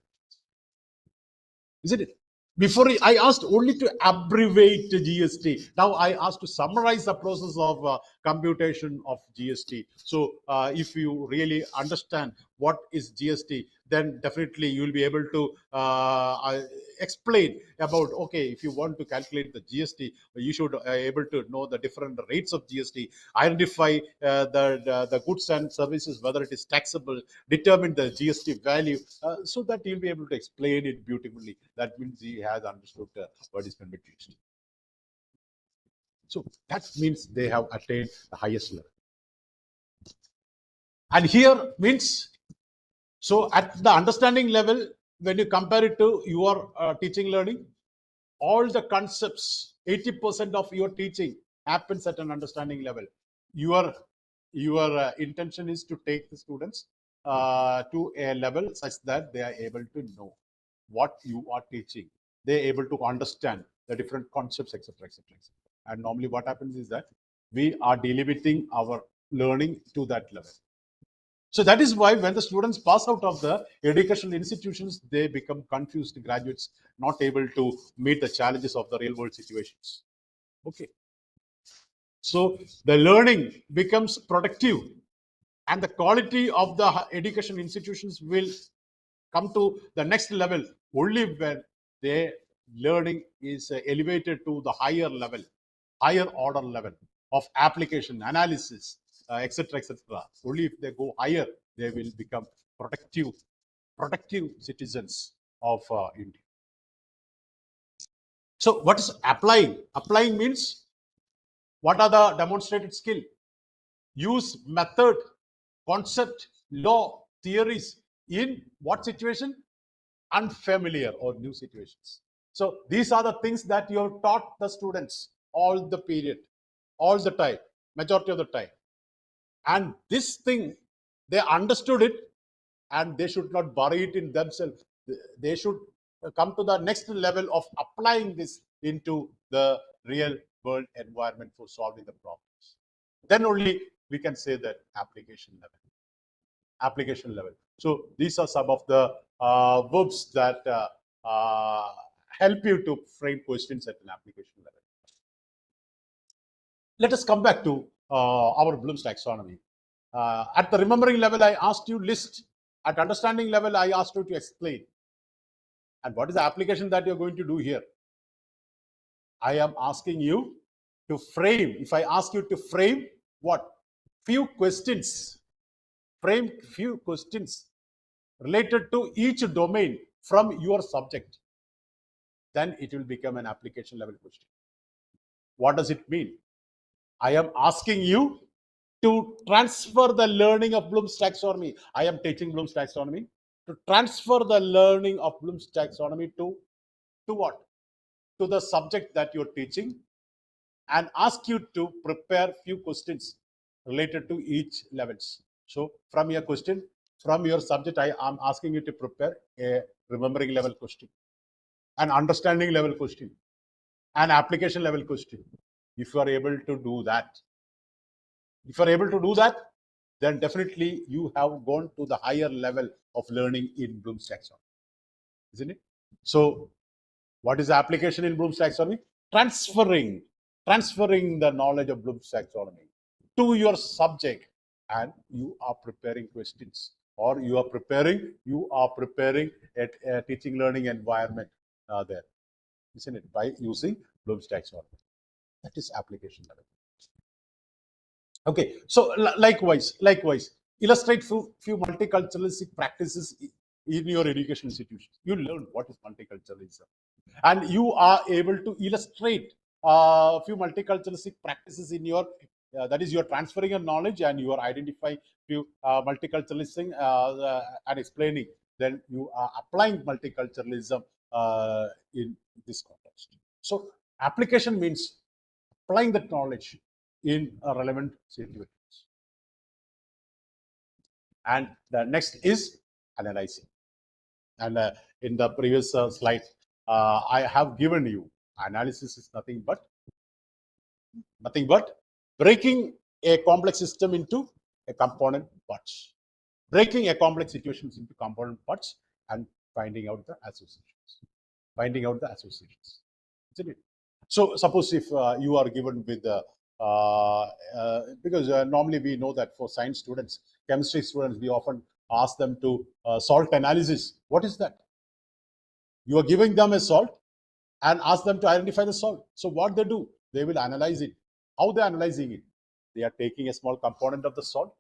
Isn't it? Before I asked only to abbreviate GST. Now I asked to summarize the process of computation of GST. So if you really understand what is GST, then definitely you will be able to explain about, okay, if you want to calculate the GST, you should able to know the different rates of GST, identify the goods and services, whether it is taxable, determine the GST value, so that you'll be able to explain it beautifully. That means he has understood what is meant by GST. So that means they have attained the highest level. And here means, so at the understanding level, when you compare it to your teaching learning, all the concepts, 80% of your teaching happens at an understanding level. Your intention is to take the students to a level such that they are able to know what you are teaching. They are able to understand the different concepts, etc., etc., etc. And normally what happens is that we are delimiting our learning to that level. So that is why when the students pass out of the educational institutions, they become confused graduates, not able to meet the challenges of the real world situations. Okay. So the learning becomes productive, and the quality of the education institutions will come to the next level only when their learning is elevated to the higher level, higher order level of application, analysis, etc., etc. Only if they go higher, they will become productive citizens of India. So what is applying? Applying means, what are the demonstrated skill? Use method, concept, law, theories in what situation? Unfamiliar or new situations. So these are the things that you have taught the students all the period, all the time, majority of the time. And this thing, they understood it, and they should not bury it in themselves. They should come to the next level of applying this into the real world environment for solving the problems. Then only we can say that application level. So these are some of the verbs that help you to frame questions at an application level. Let us come back to our Bloom's taxonomy. At the remembering level, I asked you list. At understanding level, I asked you to explain. And what is the application that you're going to do here? I am asking you to frame. If I ask you to frame what? Few questions. Frame few questions related to each domain from your subject. Then it will become an application level question. What does it mean? I am asking you to transfer the learning of Bloom's taxonomy. I am teaching Bloom's taxonomy. To transfer the learning of Bloom's taxonomy to what? To the subject that you're teaching, and ask you to prepare few questions related to each levels. So from your question, from your subject, I am asking you to prepare a remembering level question, an understanding level question, an application level question. If you are able to do that, then definitely you have gone to the higher level of learning in Bloom's taxonomy, isn't it? So what is the application in Bloom's taxonomy? Transferring the knowledge of Bloom's taxonomy to your subject, and you are preparing questions, or you are preparing a teaching learning environment there, isn't it? By using Bloom's taxonomy. That is application level. Okay, so likewise, illustrate few multiculturalistic practices in your education institutions. You learn what is multiculturalism, and you are able to illustrate a few multiculturalistic practices in your that is, you're transferring your knowledge and you are identifying few multiculturalism and explaining. Then you are applying multiculturalism in this context. So application means applying that knowledge in a relevant situations. And the next is analyzing. And in the previous slide, I have given you analysis is nothing but breaking a complex system into a component parts, breaking a complex situations into component parts and finding out the associations. finding out the associations, isn't it? So suppose if you are given with because normally we know that for science students, chemistry students, we often ask them to salt analysis. What is that? You are giving them a salt and ask them to identify the salt. So what they do, they will analyze it. How they are analyzing it? They are taking a small component of the salt,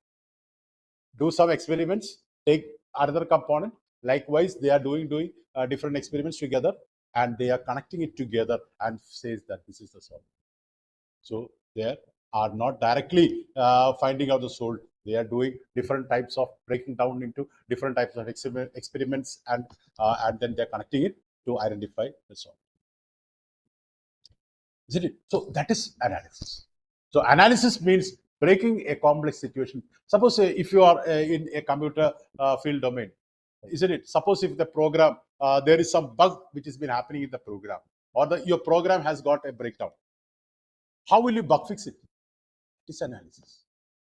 do some experiments, take another component. Likewise, they are doing different experiments together, and they are connecting it together and says that this is the salt. So they are not directly finding out the salt. They are doing different types of breaking down into different types of experiments, and then they're connecting it to identify the salt. Isn't it? So that is analysis. So analysis means breaking a complex situation. Suppose if you are in a computer field domain, isn't it? Suppose if the program, there is some bug which has been happening in the program, or your program has got a breakdown. How will you bug fix it? It is analysis.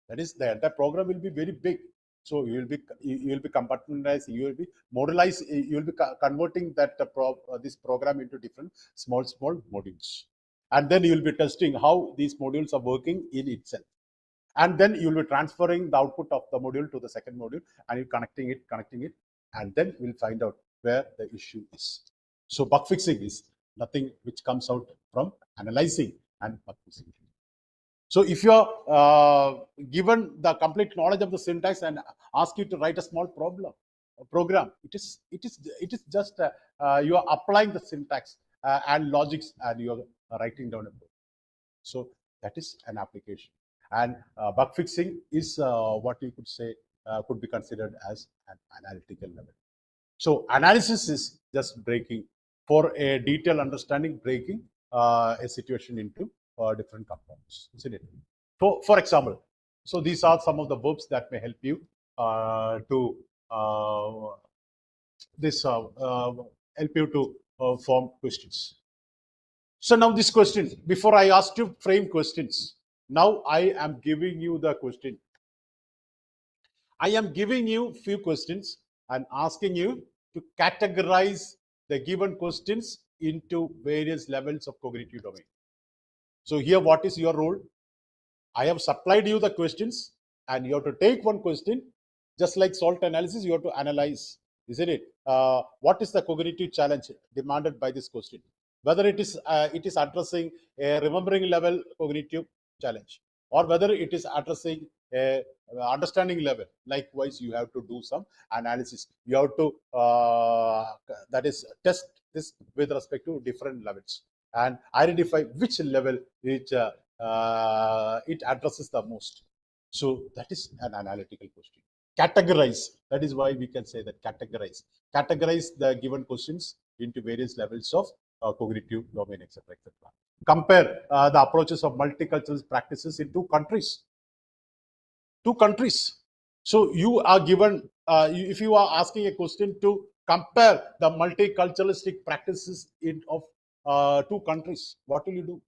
That is, the program will be very big. So you will be compartmentalized, you will be modelized, you will be converting that this program into different small modules. And then you will be testing how these modules are working in itself. And then you will be transferring the output of the module to the second module, and you're connecting it, and then we'll find out where the issue is. So bug fixing is nothing which comes out from analyzing and bug fixing. So if you are given the complete knowledge of the syntax and ask you to write a small program, it is just you are applying the syntax and logics, and you are writing down a program. So that is an application. And bug fixing is what you could say could be considered as an analytical level. So analysis is just breaking, for a detailed understanding, breaking a situation into different components, isn't it? For example, so these are some of the verbs that may help you to form questions. So now this question, before I ask to frame questions, now I am giving you the question. I am giving you few questions and asking you to categorize the given questions into various levels of cognitive domain. So here, what is your role? I have supplied you the questions, and you have to take one question, just like salt analysis, you have to analyze, isn't it? What is the cognitive challenge demanded by this question? Whether it is addressing a remembering level cognitive challenge, or whether it is addressing a understanding level. Likewise, you have to do some analysis. You have to that is test this with respect to different levels and identify which level it addresses the most. So that is an analytical question. Categorize. That is why we can say that categorize the given questions into various levels of cognitive domain, etc., etc. Compare the approaches of multicultural practices in two countries. So you are given, if you are asking a question to compare the multiculturalistic practices of two countries, what will you do?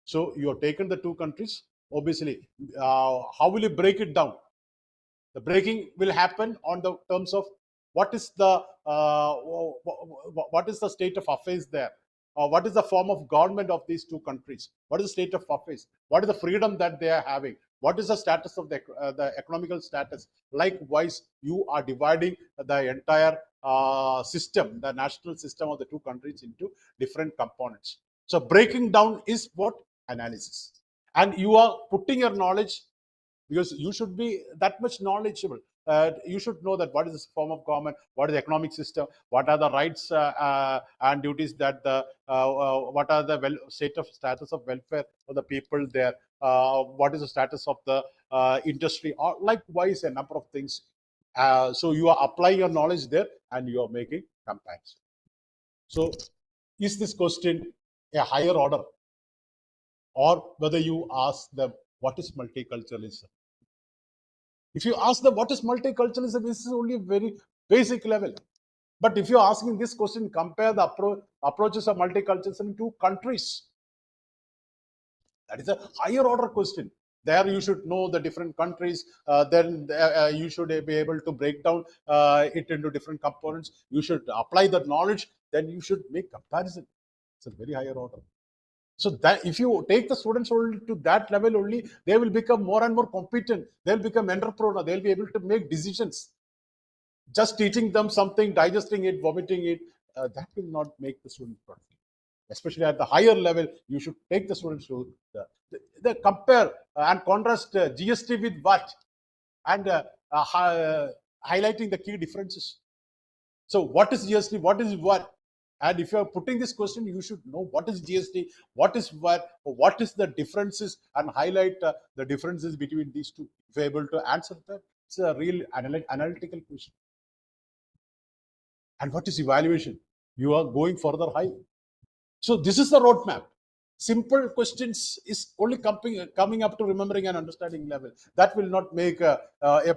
So you have taken the two countries. Obviously, how will you break it down? The breaking will happen on the terms of what is the state of affairs there. What is the form of government of these two countries? What is the state of affairs? What is the freedom that they are having? What is the status of the economical status? Likewise, you are dividing the entire system, the national system of the two countries, into different components. So breaking down is what? Analysis. And you are putting your knowledge, because you should be that much knowledgeable. You should know that what is this form of government, what is the economic system, what are the rights and duties that what are the status of welfare of the people there, what is the status of the industry, or likewise a number of things. So you are applying your knowledge there and you are making comparison. So is this question a higher order, or whether you ask them what is multiculturalism? If you ask them what is multiculturalism, this is only a very basic level. But if you're asking this question, compare the approaches of multiculturalism in two countries, that is a higher order question. There you should know the different countries, then you should be able to break down it into different components. You should apply that knowledge then you should make comparison. It's a very higher order. So that if you take the students only to that level only, they will become more and more competent. They'll become entrepreneur. They'll be able to make decisions. Just teaching them something, digesting it, vomiting it, that will not make the student productive. Especially at the higher level, you should take the students to the compare and contrast GST with VAT, and highlighting the key differences. So what is GST? What is VAT? And if you are putting this question, you should know what is GST, what is VAT, what is the differences, and highlight the differences between these two. If you're able to answer that, it's a real analytical question. And what is evaluation? You are going further high. So this is the roadmap. Simple questions is only coming up to remembering and understanding level. That will not make a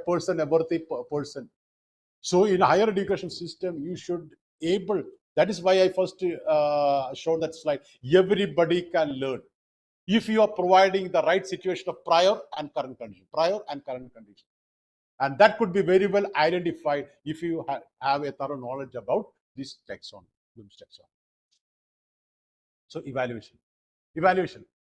person a worthy person. So in a higher education system, you should able. That is why I first showed that slide. Everybody can learn if you are providing the right situation of prior and current condition. And that could be very well identified if you have a thorough knowledge about this taxonomy, Bloom's taxonomy. So evaluation.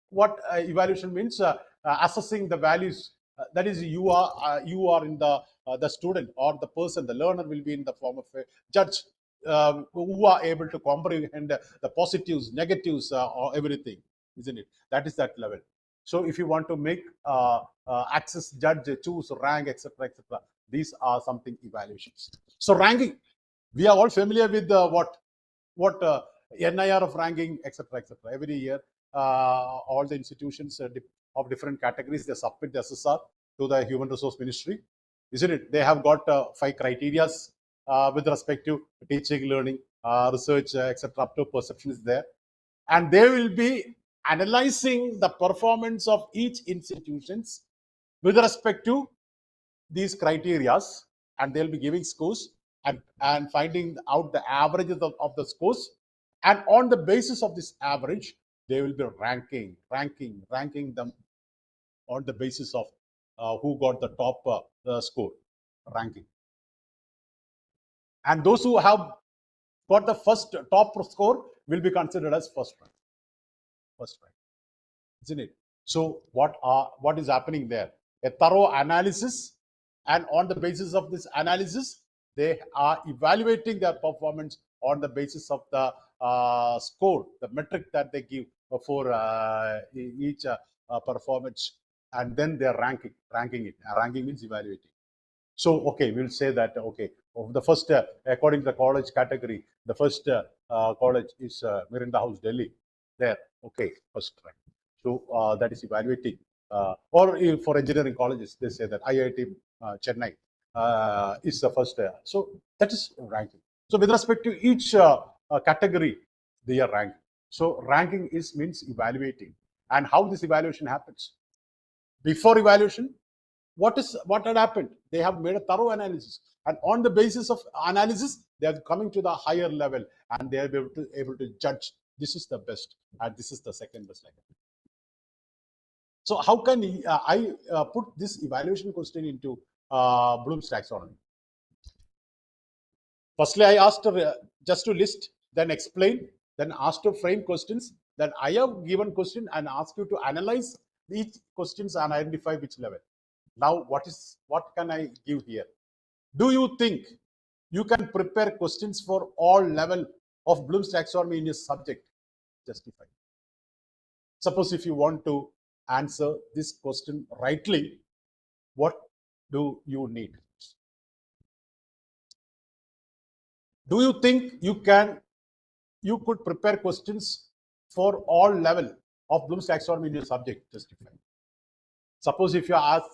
What evaluation means? Assessing the values. That is, you are in the student or the person, the learner will be in the form of a judge who are able to comprehend the positives, negatives, or everything, isn't it? That is that level. So if you want to make access, judge, choose, rank, etc., these are something evaluations. So ranking, we are all familiar with what NIR of ranking, etc., Every year, all the institutions of different categories, they submit the SSR to the Human Resource Ministry, isn't it? They have got 5 criteria with respect to teaching, learning, research, etc. Up to perception is there, and they will be analyzing the performance of each institutions with respect to these criteria, and they'll be giving scores and finding out the averages of the scores, and on the basis of this average, they will be ranking them on the basis of who got the top score ranking. And those who have got the first top score will be considered as first rank, isn't it? So what is happening there? A thorough analysis, and on the basis of this analysis, they are evaluating their performance on the basis of the score, the metric that they give for each performance, and then they're ranking it. Ranking means evaluating. So, okay, we'll say that, okay, the first, according to the college category, the first college is Mirinda House, Delhi. There, okay, first rank. So, that is evaluating. Or for engineering colleges, they say that IIT Chennai is the first. So, that is ranking. So, with respect to each category, they are ranking. So, ranking means evaluating. And how this evaluation happens? Before evaluation, what had happened? They have made a thorough analysis, and on the basis of analysis, they are coming to the higher level, and they are able to judge this is the best and this is the second best. So how can I put this evaluation question into Bloom's taxonomy? Firstly, I asked her just to list, then explain, then asked to frame questions. Then I have given question and asked you to analyze each questions and identify which level. Now, what can I give here? Do you think you can prepare questions for all level of Bloom's taxonomy in your subject? Justify. Suppose if you want to answer this question rightly, what do you need? Do you think you could prepare questions for all level of Bloom's taxonomy in your subject? Justify. Suppose if you ask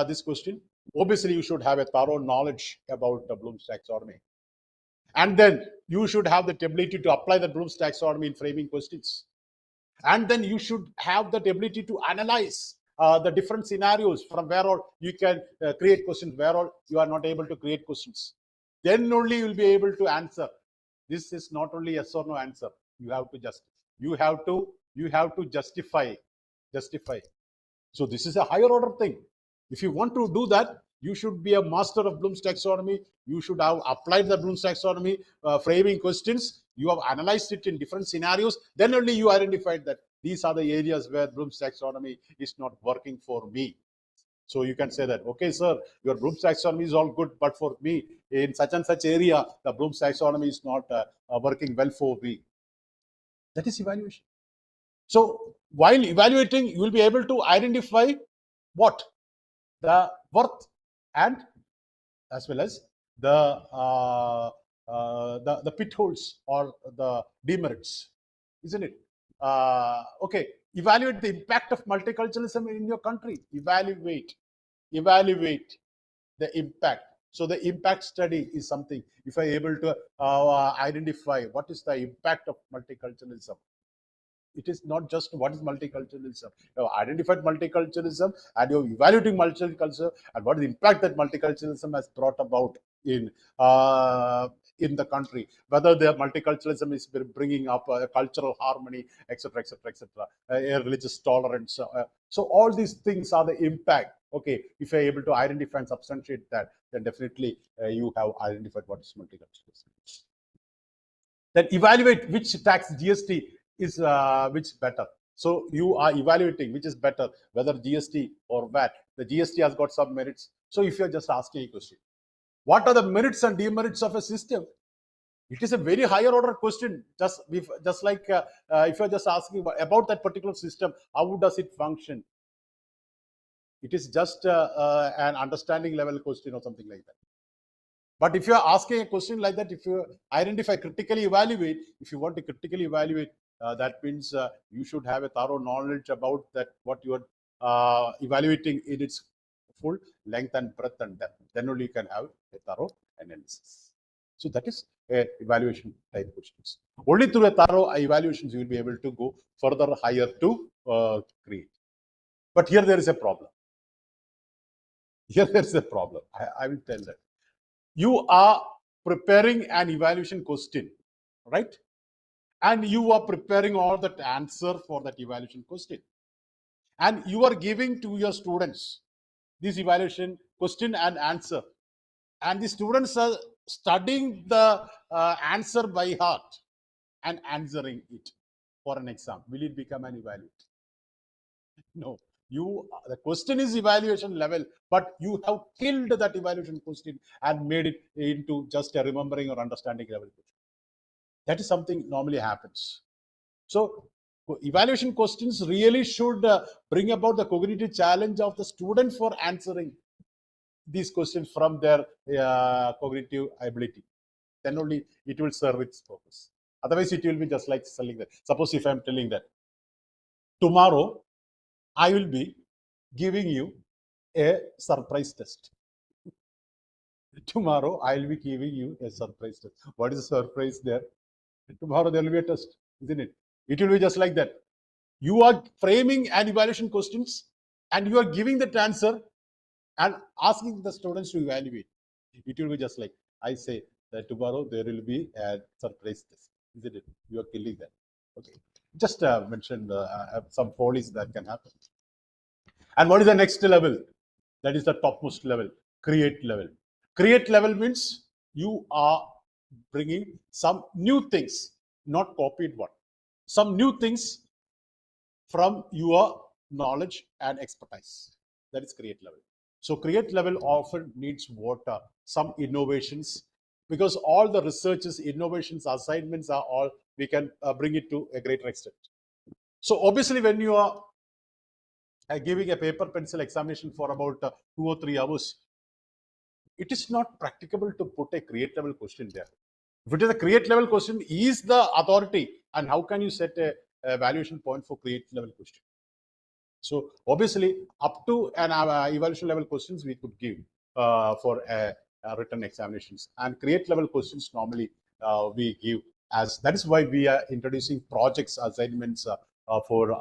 this question, obviously you should have a thorough knowledge about the Bloom's taxonomy. And then you should have the ability to apply the Bloom's taxonomy in framing questions. And then you should have that ability to analyze the different scenarios from where all you can create questions, where all you are not able to create questions. Then only you will be able to answer. This is not only yes or no answer. You have to justify. So this is a higher order thing. If you want to do that, you should be a master of Bloom's taxonomy. You should have applied the Bloom's taxonomy framing questions. You have analyzed it in different scenarios. Then only you identified that these are the areas where Bloom's taxonomy is not working for me. So you can say that, okay, sir, your Bloom's taxonomy is all good, but for me, in such and such area, the Bloom's taxonomy is not working well for me. That is evaluation. So while evaluating, you will be able to identify what? The worth and as well as the pitfalls or the demerits, isn't it? Okay, evaluate the impact of multiculturalism in your country. Evaluate the impact. So the impact study is something. If I able to identify what is the impact of multiculturalism, it is not just what is multiculturalism. You have identified multiculturalism and you're evaluating multiculturalism and what is the impact that multiculturalism has brought about in the country. Whether the multiculturalism is bringing up cultural harmony, etc., etc., etc., religious tolerance. So all these things are the impact. Okay, if you're able to identify and substantiate that, then definitely you have identified what is multiculturalism. Then evaluate which tax GST is which better. So you are evaluating which is better, whether GST or VAT. The GST has got some merits. So if you're just asking a question, what are the merits and demerits of a system? It is a very higher order question. Just like if you're just asking about that particular system, how does it function? It is just an understanding level question or something like that. But if you are asking a question like that, if you identify, critically evaluate, if you want to critically evaluate, that means you should have a thorough knowledge about that what you are evaluating in its full length and breadth and depth. Then only you can have a thorough analysis. So that is a evaluation type questions. Only through a thorough evaluations you will be able to go further higher to create. But here there is a problem. Here there is a problem. I will tell that. You are preparing an evaluation question, right? And you are preparing all that answer for that evaluation question. And you are giving to your students this evaluation question and answer. And the students are studying the answer by heart and answering it for an exam. Will it become an evaluation? No. The question is evaluation level, but you have killed that evaluation question and made it into just a remembering or understanding level question. That is something normally happens. So evaluation questions really should bring about the cognitive challenge of the student for answering these questions from their cognitive ability. Then only it will serve its purpose. Otherwise, it will be just like selling that. Suppose if I'm telling that tomorrow I will be giving you a surprise test. Tomorrow I will be giving you a surprise test. What is the surprise there? Tomorrow there will be a test, isn't it? It will be just like that. You are framing an evaluation questions and you are giving that answer and asking the students to evaluate. It will be just like I say that tomorrow there will be a surprise test, isn't it? You are killing that. Okay. Just mentioned some follies that can happen. And what is the next level? That is the topmost level, create level. Create level means you are bringing some new things, not copied one. Some new things from your knowledge and expertise. That is create level. So create level often needs water, some innovations, because all the researches, innovations, assignments are all, we can bring it to a greater extent. So obviously when you are giving a paper pencil examination for about 2 or 3 hours, it is not practicable to put a create level question there. If it is a create level question, is the authority, and how can you set a evaluation point for create level question? So obviously up to an evaluation level questions we could give for written examinations, and create level questions normally we give as, that is why we are introducing projects, assignments for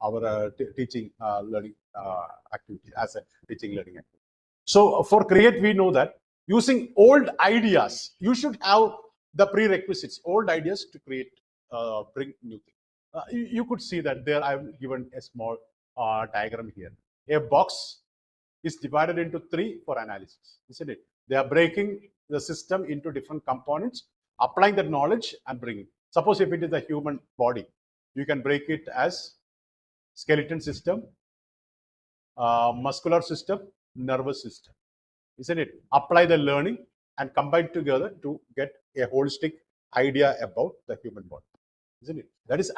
our teaching learning activity as a teaching learning activity. So for create, we know that using old ideas, you should have the prerequisites, old ideas to create, bring new things. You could see that there I've given a small diagram here. A box is divided into 3 for analysis, isn't it? They are breaking the system into different components. applying that knowledge and bringing. Suppose if it is a human body, you can break it as skeleton system, muscular system, nervous system, isn't it? Apply the learning and combine together to get a holistic idea about the human body, isn't it? That is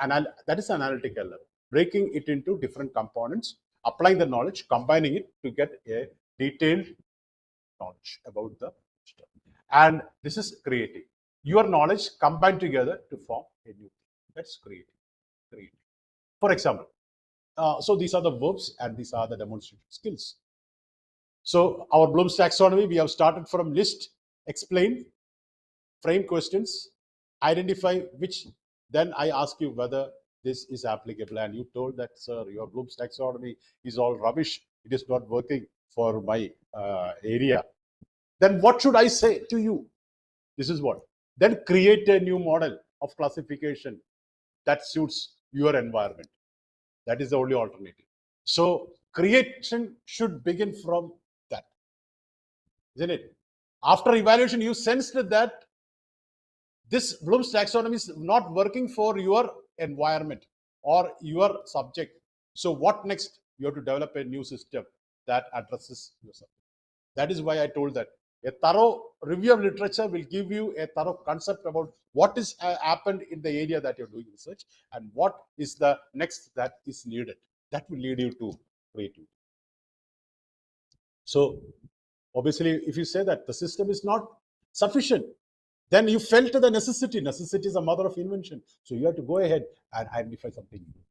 analytical level. Breaking it into different components, applying the knowledge, combining it to get a detailed knowledge about the system. And this is creating. Your knowledge combined together to form a new thing. That's creating. For example, so these are the verbs and these are the demonstrative skills. So our Bloom's taxonomy, we have started from list, explain, frame questions, identify which, then I ask you whether this is applicable. And you told that, sir, your Bloom's taxonomy is all rubbish. It is not working for my area. Then what should I say to you? This is what. Then create a new model of classification that suits your environment. That is the only alternative. So creation should begin from that, isn't it? After evaluation, you sensed that this Bloom's taxonomy is not working for your environment or your subject. So what next? You have to develop a new system that addresses your subject. That is why I told that a thorough review of literature will give you a thorough concept about what is happened in the area that you're doing research and what is the next that is needed. That will lead you to creativity. So obviously, if you say that the system is not sufficient, then you felt the necessity. Necessity is a mother of invention. So you have to go ahead and identify something new.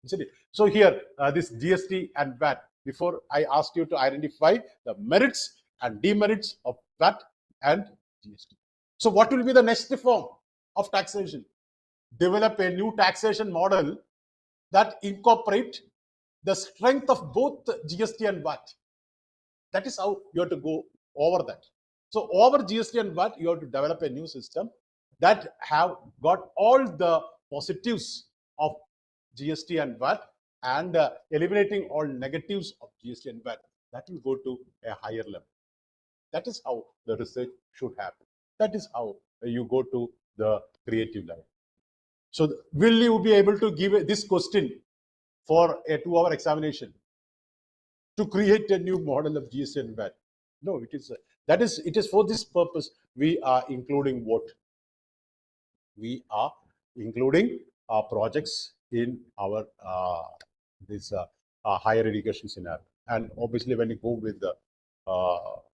Isn't it? So here, this GST and VAT, before I asked you to identify the merits and demerits of VAT and GST. So what will be the next form of taxation? Develop a new taxation model that incorporate the strength of both GST and VAT. That is how you have to go over that. So over GST and VAT, you have to develop a new system that have got all the positives of GST and VAT and eliminating all negatives of GST and VAT. That will go to a higher level. That is how the research should happen. That is how you go to the creative level. So will you be able to give this question for a 2-hour examination to create a new model of GST and VAT? No, it is it is for this purpose we are including what? We are including projects in our this higher education scenario. And obviously when you go with the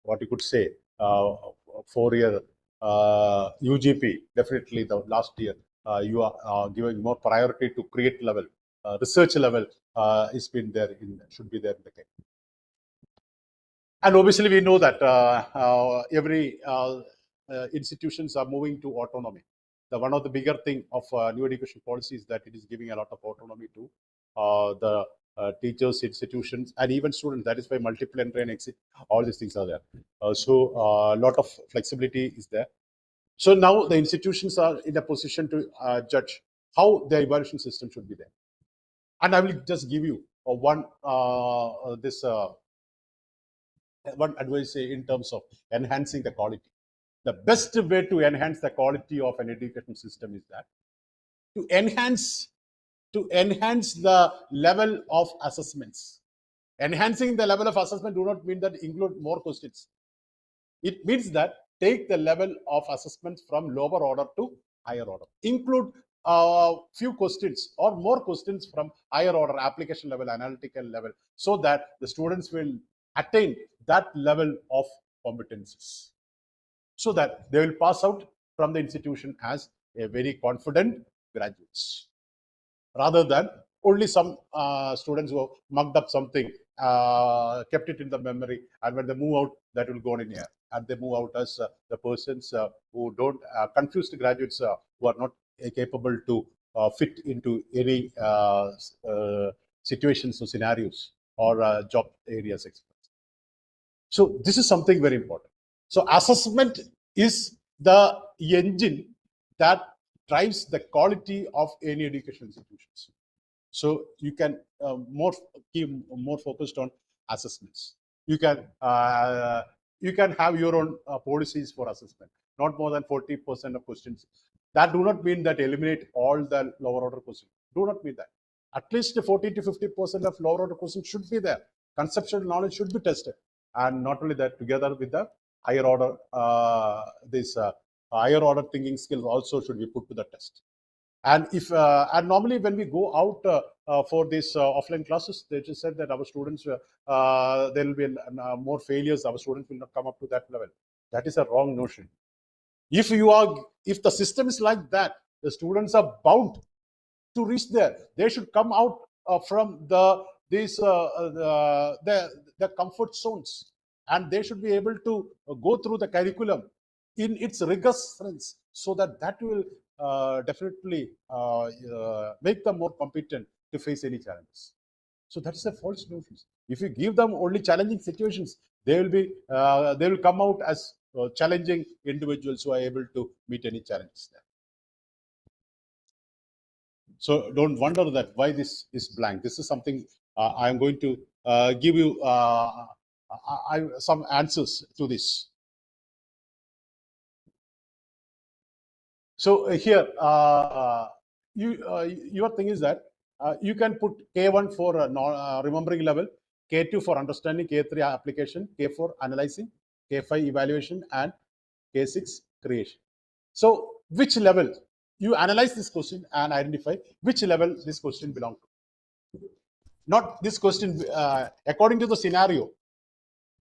what you could say 4-year UGP, definitely the last year you are giving more priority to create level, research level is been there should be there in the case. And obviously we know that every institutions are moving to autonomy. One of the bigger thing of new education policy is that it is giving a lot of autonomy to the teachers, institutions, and even students. That is why multiple entry and exit, all these things are there. So a lot of flexibility is there. So now the institutions are in a position to judge how their evaluation system should be there. And I will just give you one advice in terms of enhancing the quality. The best way to enhance the quality of an education system is that to enhance the level of assessments. Enhancing the level of assessment do not mean that include more questions. It means that take the level of assessment from lower order to higher order. Include few questions or more questions from higher order, application level, analytical level, so that the students will attain that level of competencies, so that they will pass out from the institution as a very confident graduates, rather than only some students who mugged up something, kept it in the memory, and when they move out, that will go in here. And they move out as the persons who don't, confused graduates who are not capable to fit into any situations or scenarios or job areas. So this is something very important. So assessment is the engine that drives the quality of any education institutions. So you can keep more focused on assessments. You can you can have your own policies for assessment, not more than 40% of questions. That do not mean that eliminate all the lower order questions. Do not mean that. At least 40 to 50% of lower order questions should be there. Conceptual knowledge should be tested. And not only that, together with the higher order, higher order thinking skills also should be put to the test. And if and normally when we go out for these offline classes, they just said that our students there will be more failures. Our students will not come up to that level. That is a wrong notion. If the system is like that, the students are bound to reach there. They should come out from the comfort zones, and they should be able to go through the curriculum in its rigorous sense, so that will definitely make them more competent to face any challenges. So that's a false notion. If you give them only challenging situations, they will come out as challenging individuals who are able to meet any challenges there. So don't wonder that why this is blank. This is something I am going to give you some answers to this. So here, your thing is that you can put K1 for remembering level, K2 for understanding, K3 application, K4 analyzing, K5 evaluation, and K6 creation. So which level? You analyze this question and identify which level this question belongs to. Not this question, according to the scenario.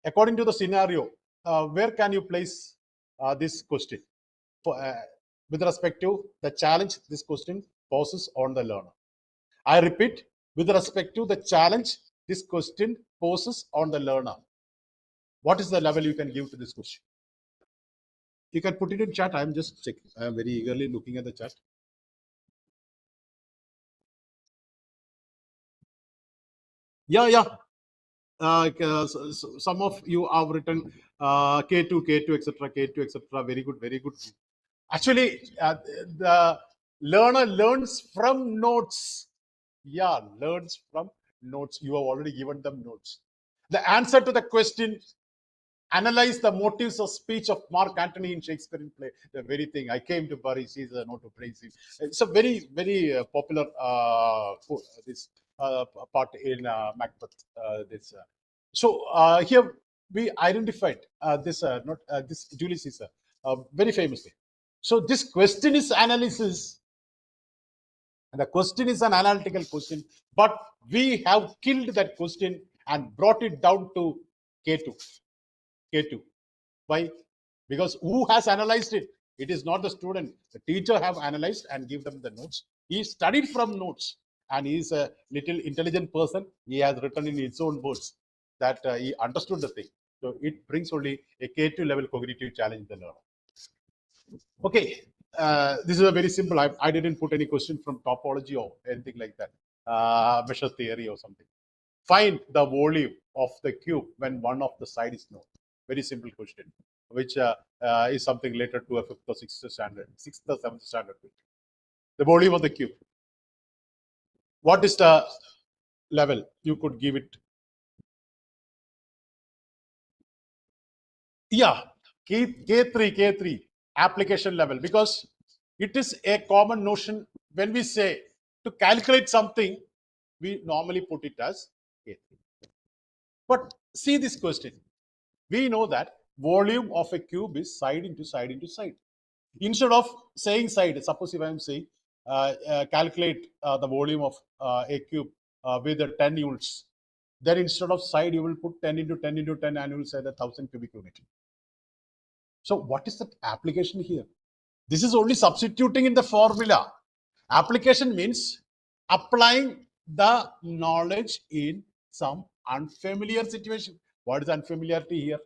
According to the scenario, where can you place this question with respect to the challenge this question poses on the learner? I repeat, with respect to the challenge this question poses on the learner. What is the level you can give to this question? You can put it in chat. I'm just checking. I am very eagerly looking at the chat. Yeah. Some of you have written K2, etc., K2, etc. Very good, very good. Actually, the learner learns from notes. Yeah, learns from notes. You have already given them notes. The answer to the question, analyze the motives of speech of Mark Antony in Shakespearean play. The very thing. I came to Bury Caesar, not to praise him. It's a very, very popular this part in Macbeth. So here we identified this Julius Caesar very famously. So this question is analysis. And the question is an analytical question, but we have killed that question and brought it down to K2. K2. Why? Because who has analyzed it? It is not the student. The teacher have analyzed and give them the notes. He studied from notes, and he is a little intelligent person. He has written in his own words that he understood the thing. So it brings only a K2 level cognitive challenge to the learner. Okay, this is a very simple. I didn't put any question from topology or anything like that. Measure theory or something. Find the volume of the cube when one of the side is known. Very simple question, which is something related to a 5th or 6th standard, 6th or 7th standard. The volume of the cube. What is the level you could give it? Yeah, K3 application level, because it is a common notion. When we say to calculate something, we normally put it as K3. But see this question. We know that volume of a cube is side into side into side. Instead of saying side, suppose if I am saying calculate the volume of a cube with 10 units, then instead of side you will put 10 into 10 into 10 and you will say the 1000 cubic unit. So what is the application here? This is only substituting in the formula. Application means applying the knowledge in some unfamiliar situation. What is unfamiliarity here?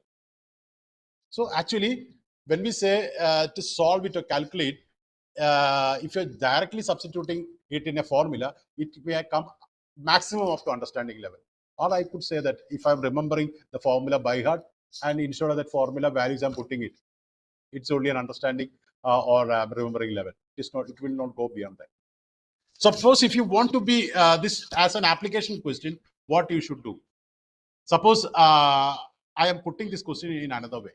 So actually, when we say to solve it or calculate, if you're directly substituting it in a formula, it may come maximum of the understanding level. Or I could say that if I'm remembering the formula by heart, and instead of that formula values I'm putting it, it's only an understanding or remembering level. It's not. It will not go beyond that. Suppose if you want to be this as an application question, what you should do? Suppose I am putting this question in another way,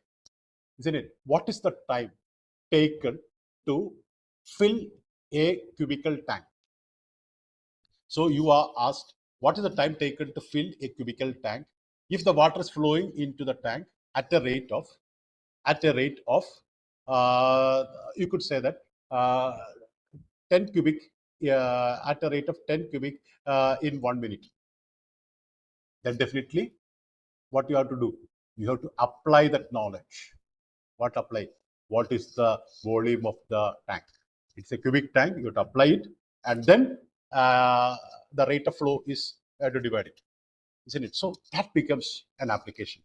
isn't it? What is the time taken to fill a cubical tank? So you are asked, what is the time taken to fill a cubical tank if the water is flowing into the tank at a rate of you could say that 10 cubic at a rate of 10 cubic in 1 minute. Then definitely what you have to do, you have to apply that knowledge. What apply? What is the volume of the tank? It's a cubic tank, you have to apply it, and then the rate of flow is to divide it, isn't it? So that becomes an application.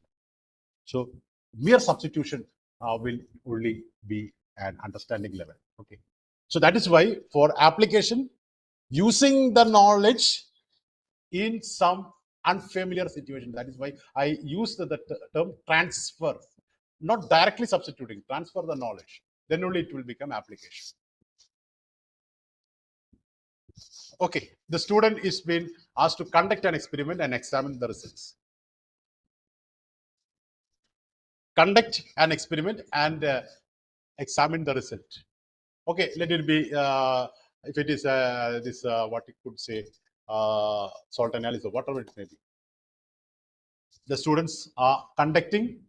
So mere substitution will only be an understanding level. Okay. So that is why for application, using the knowledge in some unfamiliar situation. That is why I use the term transfer, not directly substituting, transfer the knowledge. Then only it will become application. Okay, the student is being asked to conduct an experiment and examine the results. Conduct an experiment and examine the result. Okay, let it be, if it is this, what you could say, salt analysis, or whatever it may be. The students are conducting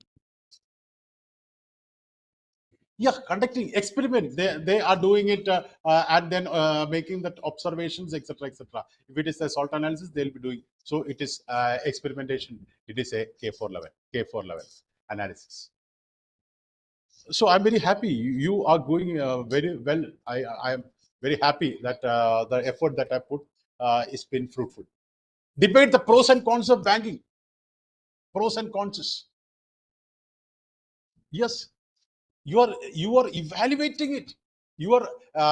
experiment. They are doing it and then making that observations, etc., etc. If it is a salt analysis, they'll be doing. So it is experimentation. It is a K4 level analysis. So I'm very happy you are going very well. I am very happy that the effort that I put is been fruitful. Debate the pros and cons of banking. Pros and cons. Yes. You are evaluating it. Your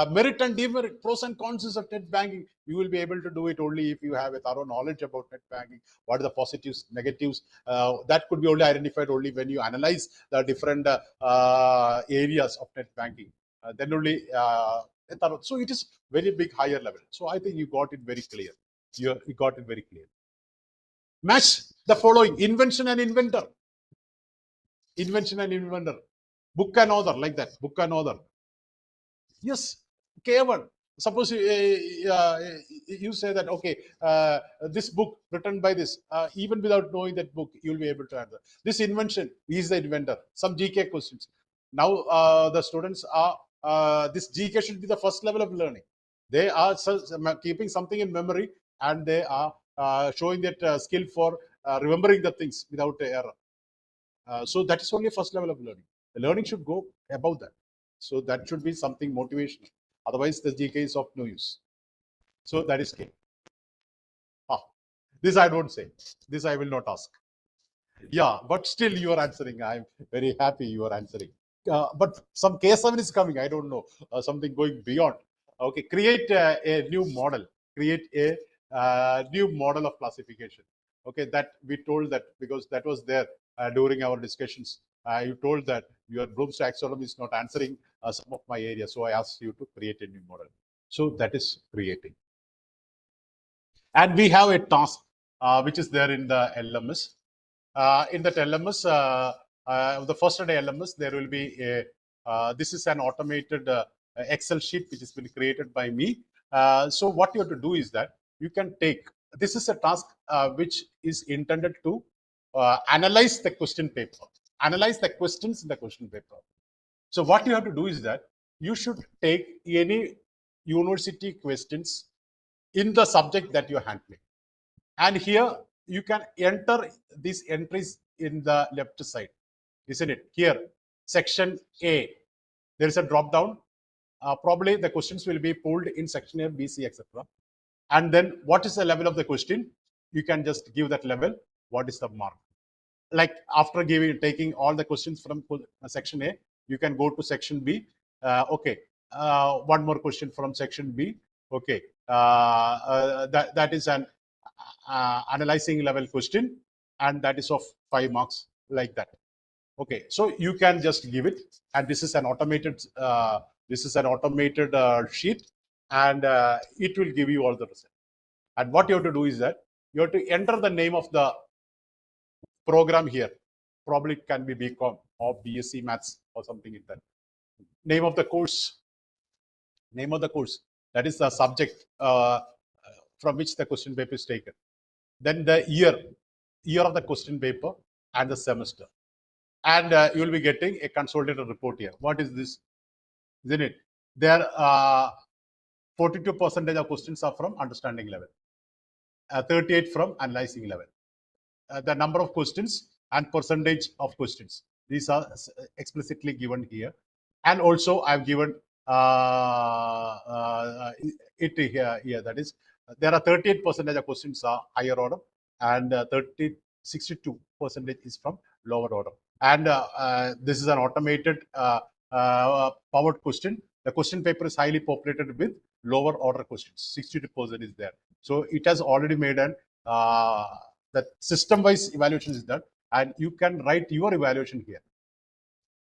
merit and demerit, pros and cons of net banking. You will be able to do it only if you have a thorough knowledge about net banking. What are the positives, negatives? That could be only identified only when you analyze the different areas of net banking. Then only so it is very big higher level. So I think you got it very clear. You got it very clear. Match the following: invention and inventor. Invention and inventor. Book and author, like that. Book and author. Yes, K1. Suppose you say that, okay, this book written by this, even without knowing that book, you'll be able to answer. This invention, he is the inventor. Some GK questions. Now the students are, this GK should be the first level of learning. They are keeping something in memory, and they are showing that skill for remembering the things without error. So that is only first level of learning. The learning should go above that. So that should be something motivational. Otherwise, the GK is of no use. So that is K. This I don't say. This I will not ask. Yeah, but still you are answering. I'm very happy you are answering. But some K7 is coming. I don't know. Something going beyond. Okay, create a new model. Create a new model of classification. Okay, that we told that because that was there during our discussions. You told that your Bloom's taxonomy is not answering some of my areas. So I asked you to create a new model. So that is creating. And we have a task which is there in the LMS. In that LMS, the first day LMS, there will be a, this is an automated Excel sheet which has been created by me. So what you have to do is that you can take, this is a task which is intended to analyze the question paper, analyze the questions in the question paper. So what you have to do is that you should take any university questions in the subject that you're handling. And here you can enter these entries in the left side, isn't it? Here, section A, there is a drop down. Probably the questions will be pulled in section A, B, C, etc. And then what is the level of the question? You can just give that level. What is the mark? Like after taking all the questions from section A, you can go to section B. Okay, one more question from section B. Okay, that is an analyzing level question, and that is of 5 marks, like that. Okay, so you can just give it, and this is an automated sheet, and it will give you all the results. And what you have to do is that you have to enter the name of the program here. probably it can be BCom or BSc Maths or something like that. Name of the course, that is the subject from which the question paper is taken. Then the year of the question paper and the semester. And you will be getting a consolidated report here. What is this? Isn't it? There 42% of questions are from understanding level, 38 from analyzing level. The number of questions and percentage of questions, these are explicitly given here. And also I've given it here, that is, there are 38% of questions are higher order, and 62% is from lower order. And this is an automated powered question. The question paper is highly populated with lower order questions. 62% is there. So it has already made an the system-wise evaluation is done, and you can write your evaluation here.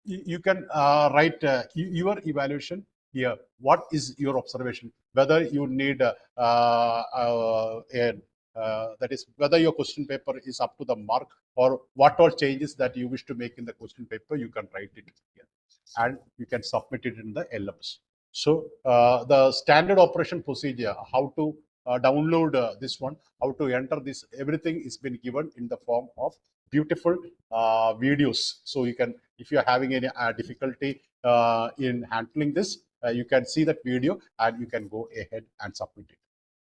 You can write your evaluation here. What is your observation? Whether you need that is, whether your question paper is up to the mark, or what all changes that you wish to make in the question paper, you can write it here, and you can submit it in the LMS. So the standard operation procedure, how to download this one, how to enter this, everything is been given in the form of beautiful videos. So you can, if you are having any difficulty in handling this, you can see that video and you can go ahead and submit it.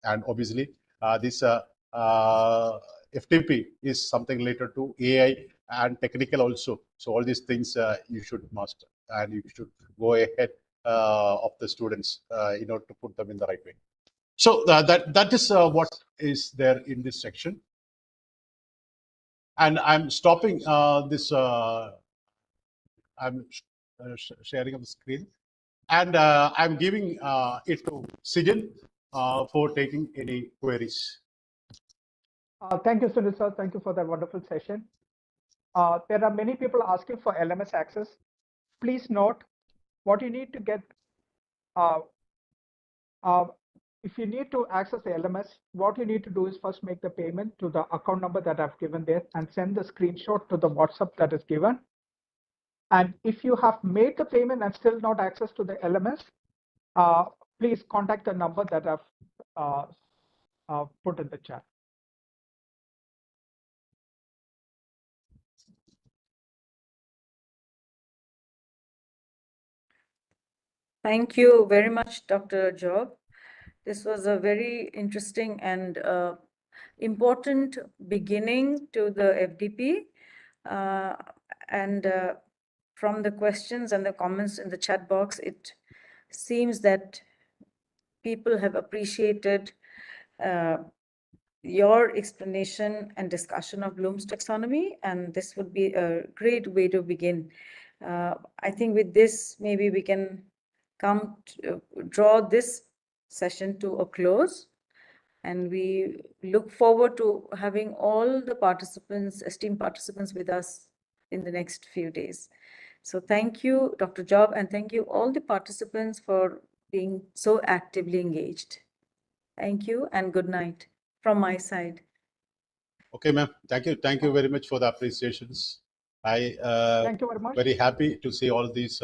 And obviously this FTP is something related to AI and technical also. So all these things you should master, and you should go ahead of the students in order to put them in the right way. So that is what is there in this section. And I'm stopping this. I'm sharing of the screen, and I'm giving it to Sijin for taking any queries. Thank you, Sunil sir. Thank you for that wonderful session. There are many people asking for LMS access. Please note what you need to get. If you need to access the LMS, what you need to do is first make the payment to the account number that I've given there and send the screenshot to the WhatsApp that is given. And if you have made the payment and still not access to the LMS, please contact the number that I've put in the chat. Thank you very much, Dr. Job. This was a very interesting and important beginning to the FDP. And from the questions and the comments in the chat box, it seems that people have appreciated your explanation and discussion of Bloom's taxonomy, and this would be a great way to begin. I think with this, maybe we can come to draw this session to a close, and we look forward to having all the participants, esteemed participants, with us in the next few days. So thank you, Dr. Job, and thank you all the participants for being so actively engaged. Thank you and good night from my side. Okay, ma'am. Thank you. Thank you very much for the appreciations. I Thank you very much. Very happy to see all these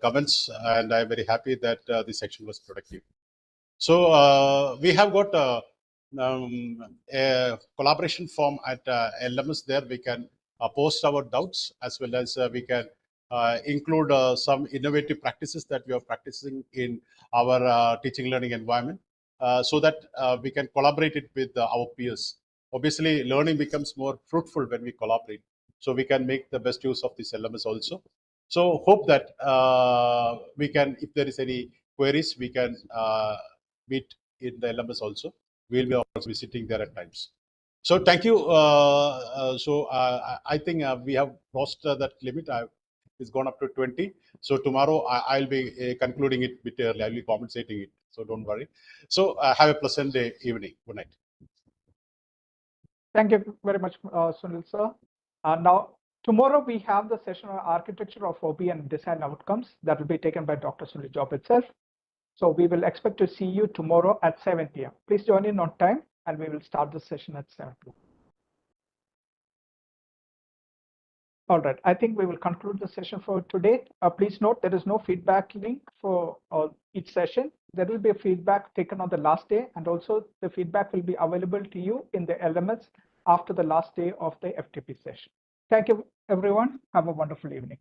comments, and I'm very happy that this section was productive. So we have got a collaboration form at LMS. There we can post our doubts, as well as we can include some innovative practices that we are practicing in our teaching learning environment, so that we can collaborate it with our peers. Obviously, learning becomes more fruitful when we collaborate. So we can make the best use of this LMS also. So hope that we can, if there is any queries, we can meet in the LMS also. We'll be also visiting there at times. So thank you. I think we have crossed that limit. It's gone up to 20. So tomorrow I'll be concluding it a bit early. I'll be compensating it. So don't worry. So have a pleasant day, evening. Good night. Thank you very much, Sunil sir. Now, tomorrow we have the session on architecture of OBE and design outcomes that will be taken by Dr. Sunil Job itself. So we will expect to see you tomorrow at 7 p.m. Please join in on time, and we will start the session at 7 p.m. All right, I think we will conclude the session for today. Please note there is no feedback link for each session. There will be a feedback taken on the last day, and also the feedback will be available to you in the LMS after the last day of the FTP session. Thank you, everyone. Have a wonderful evening.